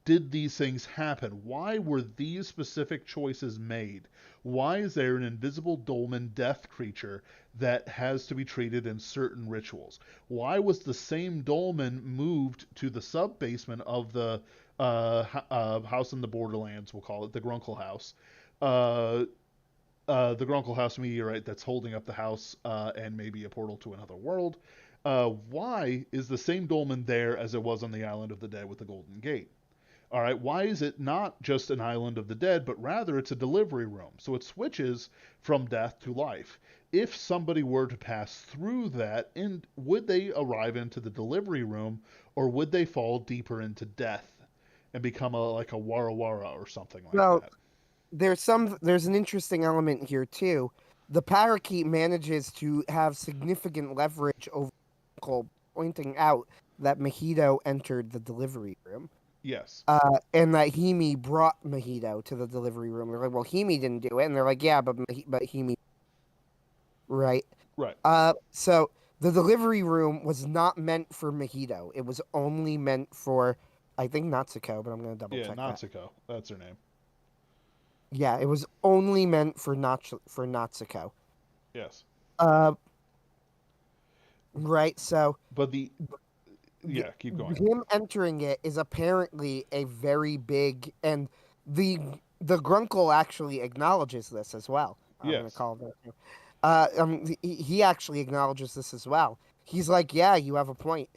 did these things happen? Why were these specific choices made? Why is there an invisible dolmen death creature that has to be treated in certain rituals? Why was the same dolmen moved to the sub basement of the house in the Borderlands? We'll call it the Grunkle House. Uh, the Grunkle House meteorite that's holding up the house and maybe a portal to another world. Why is the same dolmen there as it was on the island of the dead with the Golden Gate? All right, why is it not just an island of the dead, but rather it's a delivery room? So it switches from death to life. If somebody were to pass through that, would they arrive into the delivery room, or would they fall deeper into death and become like a wara wara or something like Well, that? there's an interesting element here too. The parakeet manages to have significant leverage over Cole, pointing out that Mahito entered the delivery room. Yes. And that Hime brought Mahito to the delivery room. They're like, well, Hime didn't do it, and they're like, yeah, but Hime, right? Right. So the delivery room was not meant for Mahito. It was only meant for, I think, Natsuko, but I'm gonna double Yeah, check that. Natsuko. That's her name. Yeah, it was only meant for Natsuko. Yes. Uh, right. So But yeah, keep going. him entering it is apparently a very big, and the the Grunkle actually acknowledges this as well. I'm gonna Yes. call him. He actually acknowledges this as well. He's like, yeah, you have a point.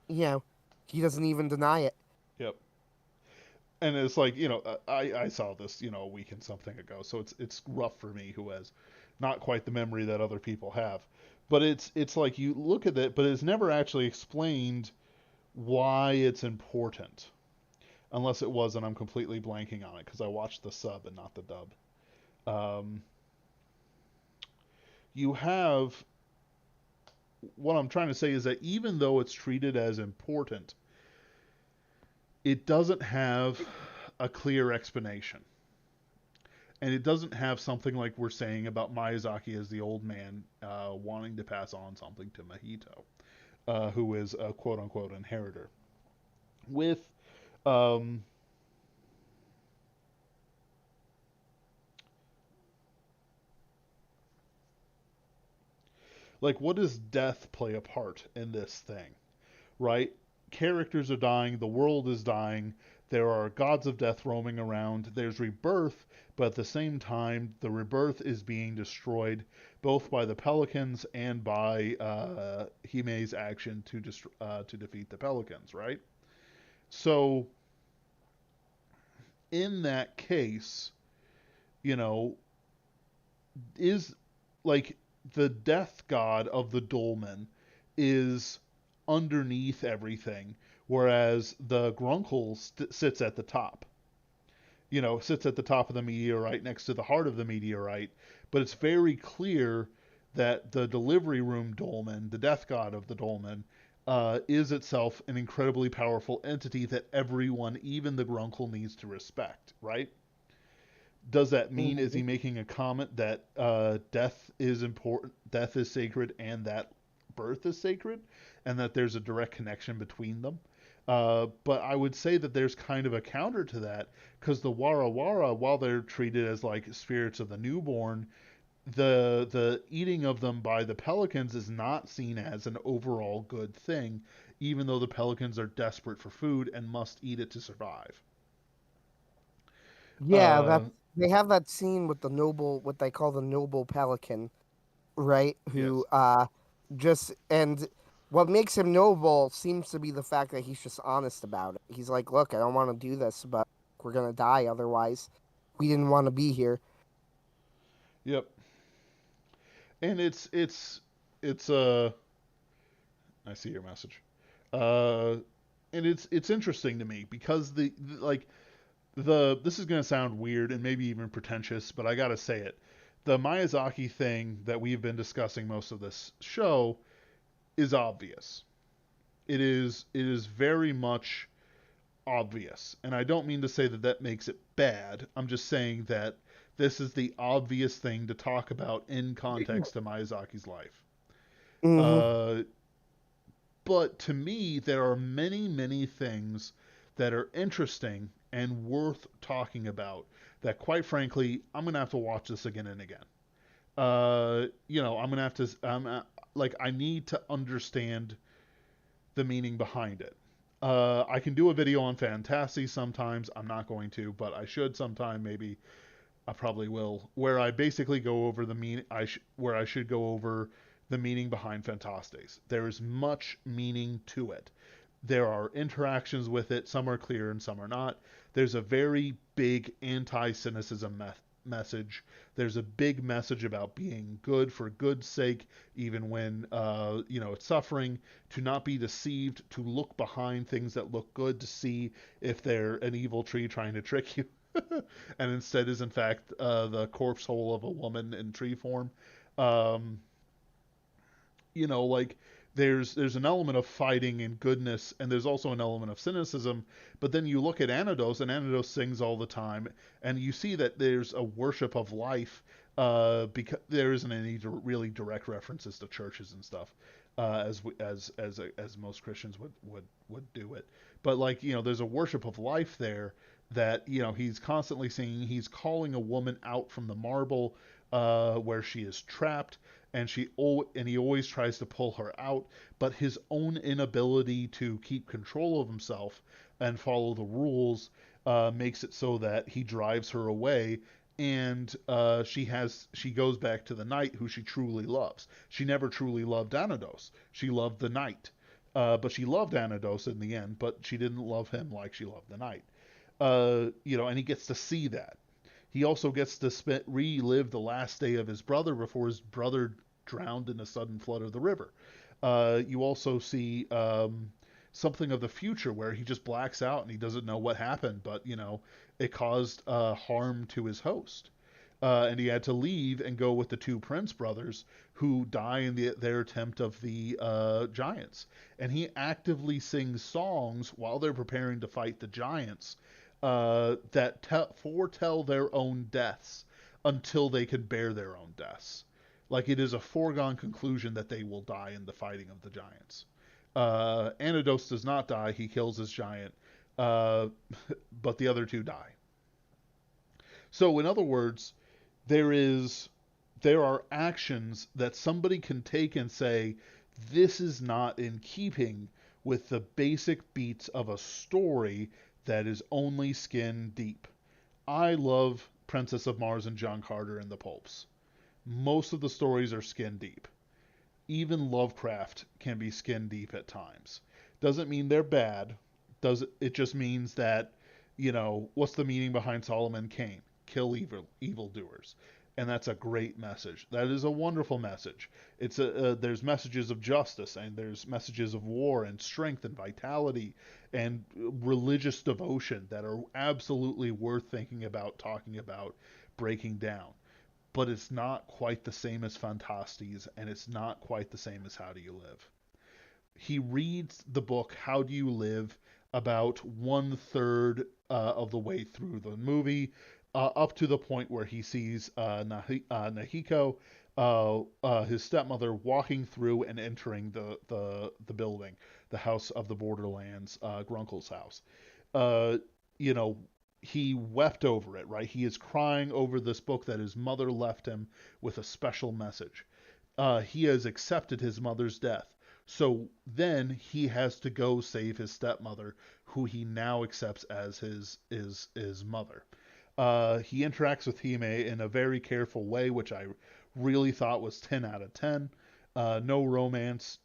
You know, he doesn't even deny it. Yep. And it's like, I saw this, a week and something ago, so it's rough for me who has not quite the memory that other people have. But it's like you look at it, but it's never actually explained why it's important, unless it was, and I'm completely blanking on it because I watched the sub and not the dub. Um, you have what I'm trying to say is that even though it's treated as important, it doesn't have a clear explanation. And it doesn't have something like we're saying about Miyazaki as the old man wanting to pass on something to Mahito, who is a quote unquote inheritor. With um, like, what does death play a part in this thing, right? Characters are dying, the world is dying, there are gods of death roaming around, there's rebirth, but at the same time, the rebirth is being destroyed both by the Pelicans and by Hime's action to defeat the Pelicans, right? So, in that case, you know, is like the death god of the dolmen is underneath everything, whereas the Grunkle sits at the top. Sits at the top of the meteorite next to the heart of the meteorite. But it's very clear that the delivery room dolmen, the death god of the dolmen, is itself an incredibly powerful entity that everyone, even the Grunkle, needs to respect, right? Does that mean, is Mhm. he making a comment that death is important, death is sacred, and that birth is sacred, and that there's a direct connection between them? But I would say that there's kind of a counter to that, because the Wara Wara, while they're treated as like spirits of the newborn, the eating of them by the pelicans is not seen as an overall good thing, even though the pelicans are desperate for food and must eat it to survive. Yeah, Uh, that's they have that scene with the noble, what they call the noble pelican, right? Who yes. just and what makes him noble seems to be the fact that he's just honest about it. He's like, "Look, I don't want to do this, but we're gonna die otherwise. We didn't want to be here." Yep. And it's I see your message. Uh and it's interesting to me because like the this is going to sound weird and maybe even pretentious, but I got to say it. The Miyazaki thing that we've been discussing most of this show is obvious. It is very much obvious. And I don't mean to say that that makes it bad. I'm just saying that this is the obvious thing to talk about in context to Miyazaki's life. Hmm. Uh, but to me, there are many, many things that are interesting and worth talking about that, quite frankly, I'm going to have to watch this again and again. I'm going to have to, like, I need to understand the meaning behind it. I can do a video on Fantasy sometimes. I'm not going to, but I should sometime. Maybe I probably will. Where I basically go over the mean. Where I should go over the meaning behind Fantastes. There is much meaning to it. There are interactions with it. Some are clear and some are not. There's a very big anti-cynicism message. There's a big message about being good for good's sake, even when it's suffering. To not be deceived. To look behind things that look good to see if they're an evil tree trying to trick you, and instead is in fact the corpse hole of a woman in tree form. Um, like there's an element of fighting and goodness, and there's also an element of cynicism. But then you look at Anados, and Anados sings all the time, and you see that there's a worship of life. Because there isn't any really direct references to churches and stuff, as most Christians would do it. But like there's a worship of life there that he's constantly singing. He's calling a woman out from the marble where she is trapped, and he always tries to pull her out, but his own inability to keep control of himself and follow the rules makes it so that he drives her away, and she goes back to the knight who she truly loves. She never truly loved Anados. She loved the knight. But she loved Anados in the end, but she didn't love him like she loved the knight. And he gets to see that. He also gets to relive the last day of his brother before his brother drowned in a sudden flood of the river. You also see something of the future where he just blacks out and he doesn't know what happened, but it caused harm to his host. And he had to leave and go with the two Prince brothers who die in their attempt of the giants. And he actively sings songs while they're preparing to fight the giants that foretell their own deaths until they can bear their own deaths. Like it is a foregone conclusion that they will die in the fighting of the giants. Anados does not die; he kills his giant, uh, but the other two die. So, in other words, there is there are actions that somebody can take and say this is not in keeping with the basic beats of a story that is only skin deep. I love Princess of Mars and John Carter and the Pulps. Most of the stories are skin deep. Even Lovecraft can be skin deep at times. Doesn't mean they're bad. Does it just means that, what's the meaning behind Solomon Kane? Kill evildoers. And that's a great message. That is a wonderful message. There's messages of justice and there's messages of war and strength and vitality and religious devotion that are absolutely worth thinking about, talking about, breaking down, but it's not quite the same as Fantastes, and it's not quite the same as How Do You Live. He reads the book How Do You Live about one third of the way through the movie, up to the point where he sees Nahiko, his stepmother, walking through and entering the building, the House of the Borderlands, Grunkle's house. Uh, you know, he wept over it, right? He is crying over this book that his mother left him with a special message. He has accepted his mother's death. So then he has to go save his stepmother, who he now accepts as his mother. He interacts with Hime in a very careful way, which I really thought was 10 out of 10. No romance.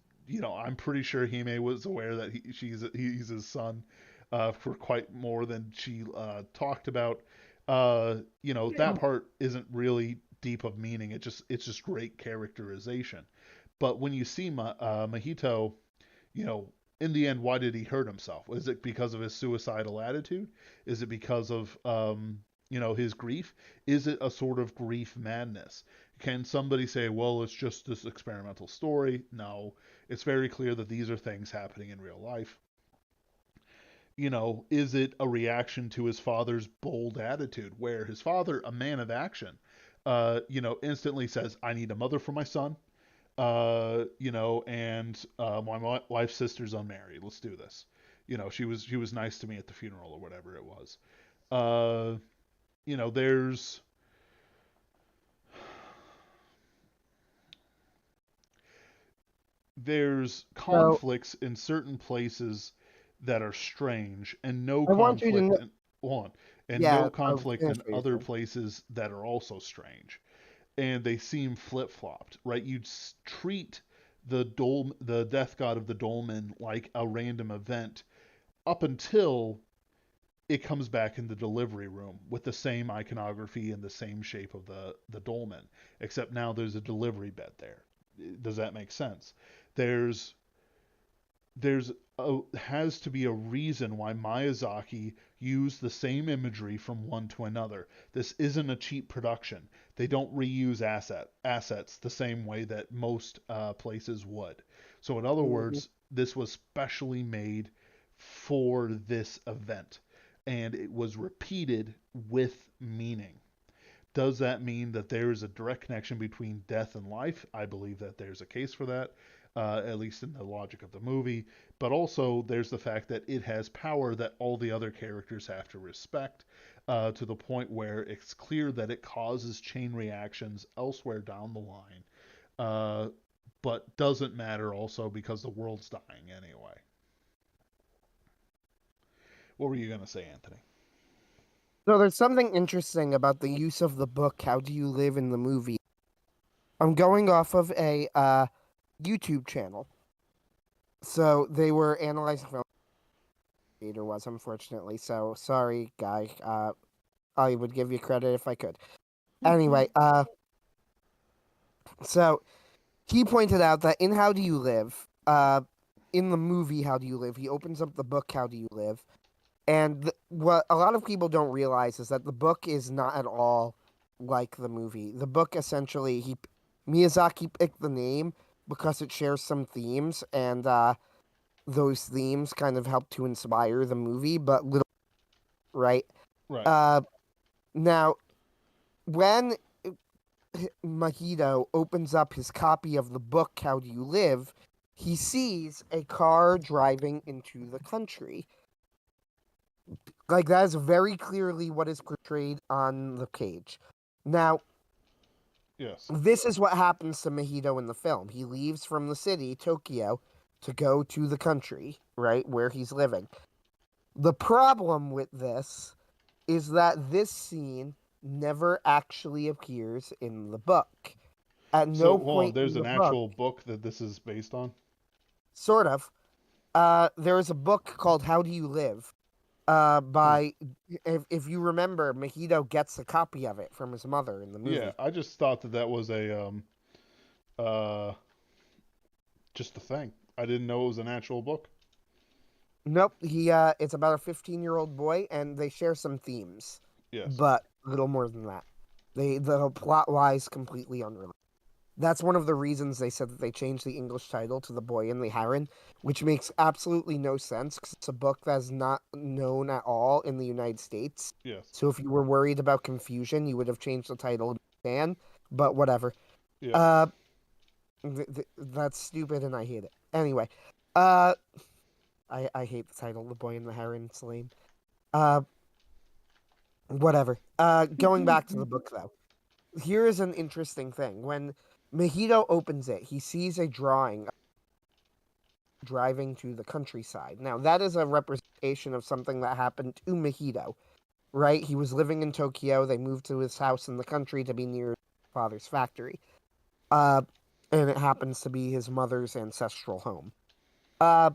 I'm pretty sure Hime was aware that he's his son for quite more than she talked about. Yeah. That part isn't really deep of meaning. It's just great characterization. But when you see Mahito, you know, in the end, why did he hurt himself? Is it because of his suicidal attitude? Is it because of his grief? Is it a sort of grief madness? Can somebody say, well, it's just this experimental story? No, it's very clear that these are things happening in real life. Is it a reaction to his father's bold attitude, where his father, a man of action, instantly says, I need a mother for my son, and my wife's sister's unmarried. Let's do this. She was nice to me at the funeral or whatever it was. Uh, there's So conflicts in certain places that are strange, and no I want you to conflict know. in hold on, and Yeah, no conflict finish in what you're other saying. places that are also strange. And they seem flip flopped, right? You'd treat the death god of the dolmen like a random event up until it comes back in the delivery room with the same iconography and the same shape of the dolmen, except now there's a delivery bed there. Does that make sense? There's has to be a reason why Miyazaki used the same imagery from one to another. This isn't a cheap production. They don't reuse assets the same way that most places would. So in other Mhm. words, this was specially made for this event, and it was repeated with meaning. Does that mean that there is a direct connection between death and life? I believe that there's a case for that, at least in the logic of the movie. But also, there's the fact that it has power that all the other characters have to respect, to the point where it's clear that it causes chain reactions elsewhere down the line, uh, but doesn't matter also because the world's dying anyway. What were you going to say, Anthony? So there's something interesting about the use of the book How Do You Live in the movie. I'm going off of a YouTube channel. So they were analyzing film theater was unfortunately. So sorry, guy. I would give you credit if I could. Anyway, so he pointed out that in How Do You Live, in the movie How Do You Live, he opens up the book How Do You Live, and what a lot of people don't realize is that the book is not at all like the movie. The book essentially, he Miyazaki picked the name because it shares some themes, and those themes kind of help to inspire the movie, but little right. Right. Uh, Now, when Mahito opens up his copy of the book How Do You Live, he sees a car driving into the country. Like that is very clearly what is portrayed on the page. Now, Yes. this is what happens to Mahito in the film. He leaves from the city, Tokyo, to go to the country, right, where he's living. The problem with this is that this scene never actually appears in the book. At So no hold on. point There's in the an book, actual book that this is based on. sort of, there is a book called How Do You Live? Hmm. By if you remember, Mahito gets a copy of it from his mother in the Yeah, movie. I just thought that that was a uh just a thing. I didn't know it was an actual book. Nope, he it's about a 15-year-old boy, and they share some themes, Yes. but little more than that. The plot wise completely unrelated. That's one of the reasons they said that they changed the English title to The Boy and the Heron, which makes absolutely no sense because it's a book that's not known at all in the United States. Yes. So if you were worried about confusion, you would have changed the title to Japan, but whatever. Yep. Uh, that's stupid and I hate it. Anyway, uh, I hate the title The Boy and the Heron. It's lame. Uh, whatever. Going back to the book though, here is an interesting thing. When Mahito opens it, he sees a drawing driving to the countryside. Now, that is a representation of something that happened to Mahito, right? He was living in Tokyo. They moved to his house in the country to be near his father's factory. Uh, and it happens to be his mother's ancestral home. Uh,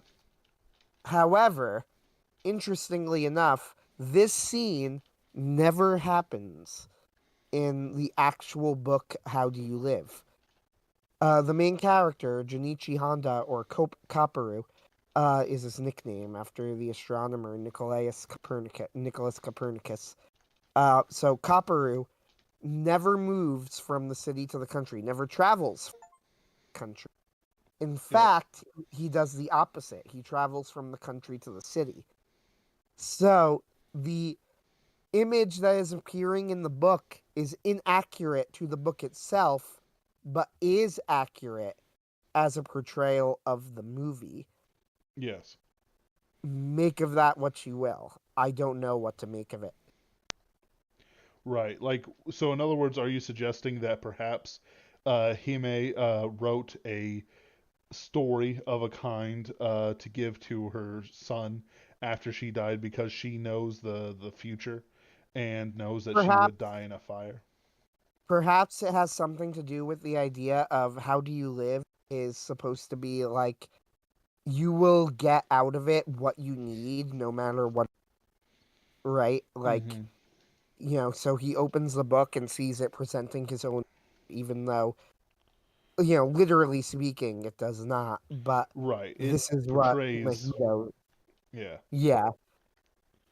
However, interestingly enough, this scene never happens in the actual book How Do You Live? The main character, Junichi Honda, or Kaparu, is his nickname after the astronomer Nicholas Copernicus. So Kaparu never moves from the city to the country, never travels from the country. In Yep. fact, he does the opposite. He travels from the country to the city. So the image that is appearing in the book is inaccurate to the book itself, but is accurate as a portrayal of the movie. Yes. Make of that what you will. I don't know what to make of it. Right. Like, so in other words, are you suggesting that perhaps Hime wrote a story of a kind to give to her son after she died because she knows the future and knows that she would Perhaps die in a fire? perhaps it has something to do with the idea of how do you live is supposed to be like you will get out of it what you need no matter what, right? Like, Mm-hmm. so he opens the book and sees it presenting his own, even though, literally speaking, it does not. But Right. It this is what portrays. Mahito, Yeah. yeah.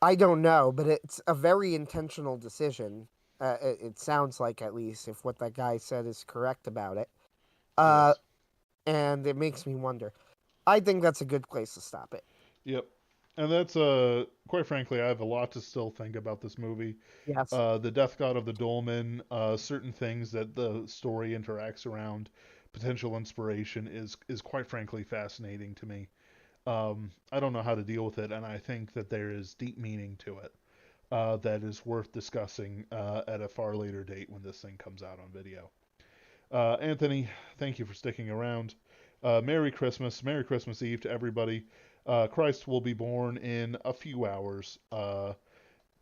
I don't know, but it's a very intentional decision. It sounds like, at least, if what that guy said is correct about it. Uh, Yes. and it makes me wonder. I think that's a good place to stop it. Yep. And that's quite frankly, I have a lot to still think about this movie. Yes. The death god of the dolmen, certain things that the story interacts around, potential inspiration is quite frankly fascinating to me. I don't know how to deal with it, and I think that there is deep meaning to it that is worth discussing at a far later date when this thing comes out on video. Anthony, thank you for sticking around. Merry Christmas. Merry Christmas Eve to everybody. Christ will be born in a few hours.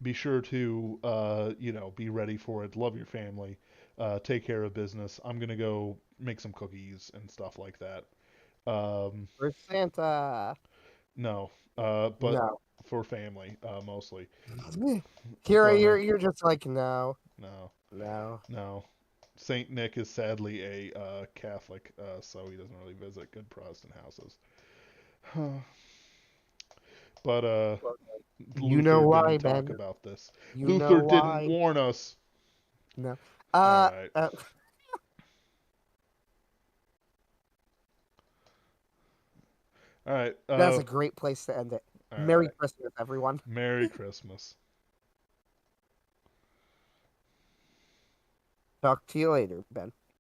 Be sure to, be ready for it. Love your family. Take care of business. I'm going to go make some cookies and stuff like that. Um, For Santa. no, but No. for family, mostly. Here, But you're just like, no, no, no. no. Saint Nick is sadly a Catholic, so he doesn't really visit good Protestant houses. But You know Luther why, didn't talk Ben? about this. You know Luther didn't why? warn us. No. All right. All right. That's a great place to end it. All Merry right. Christmas, everyone. Merry Christmas. Talk to you later, Ben.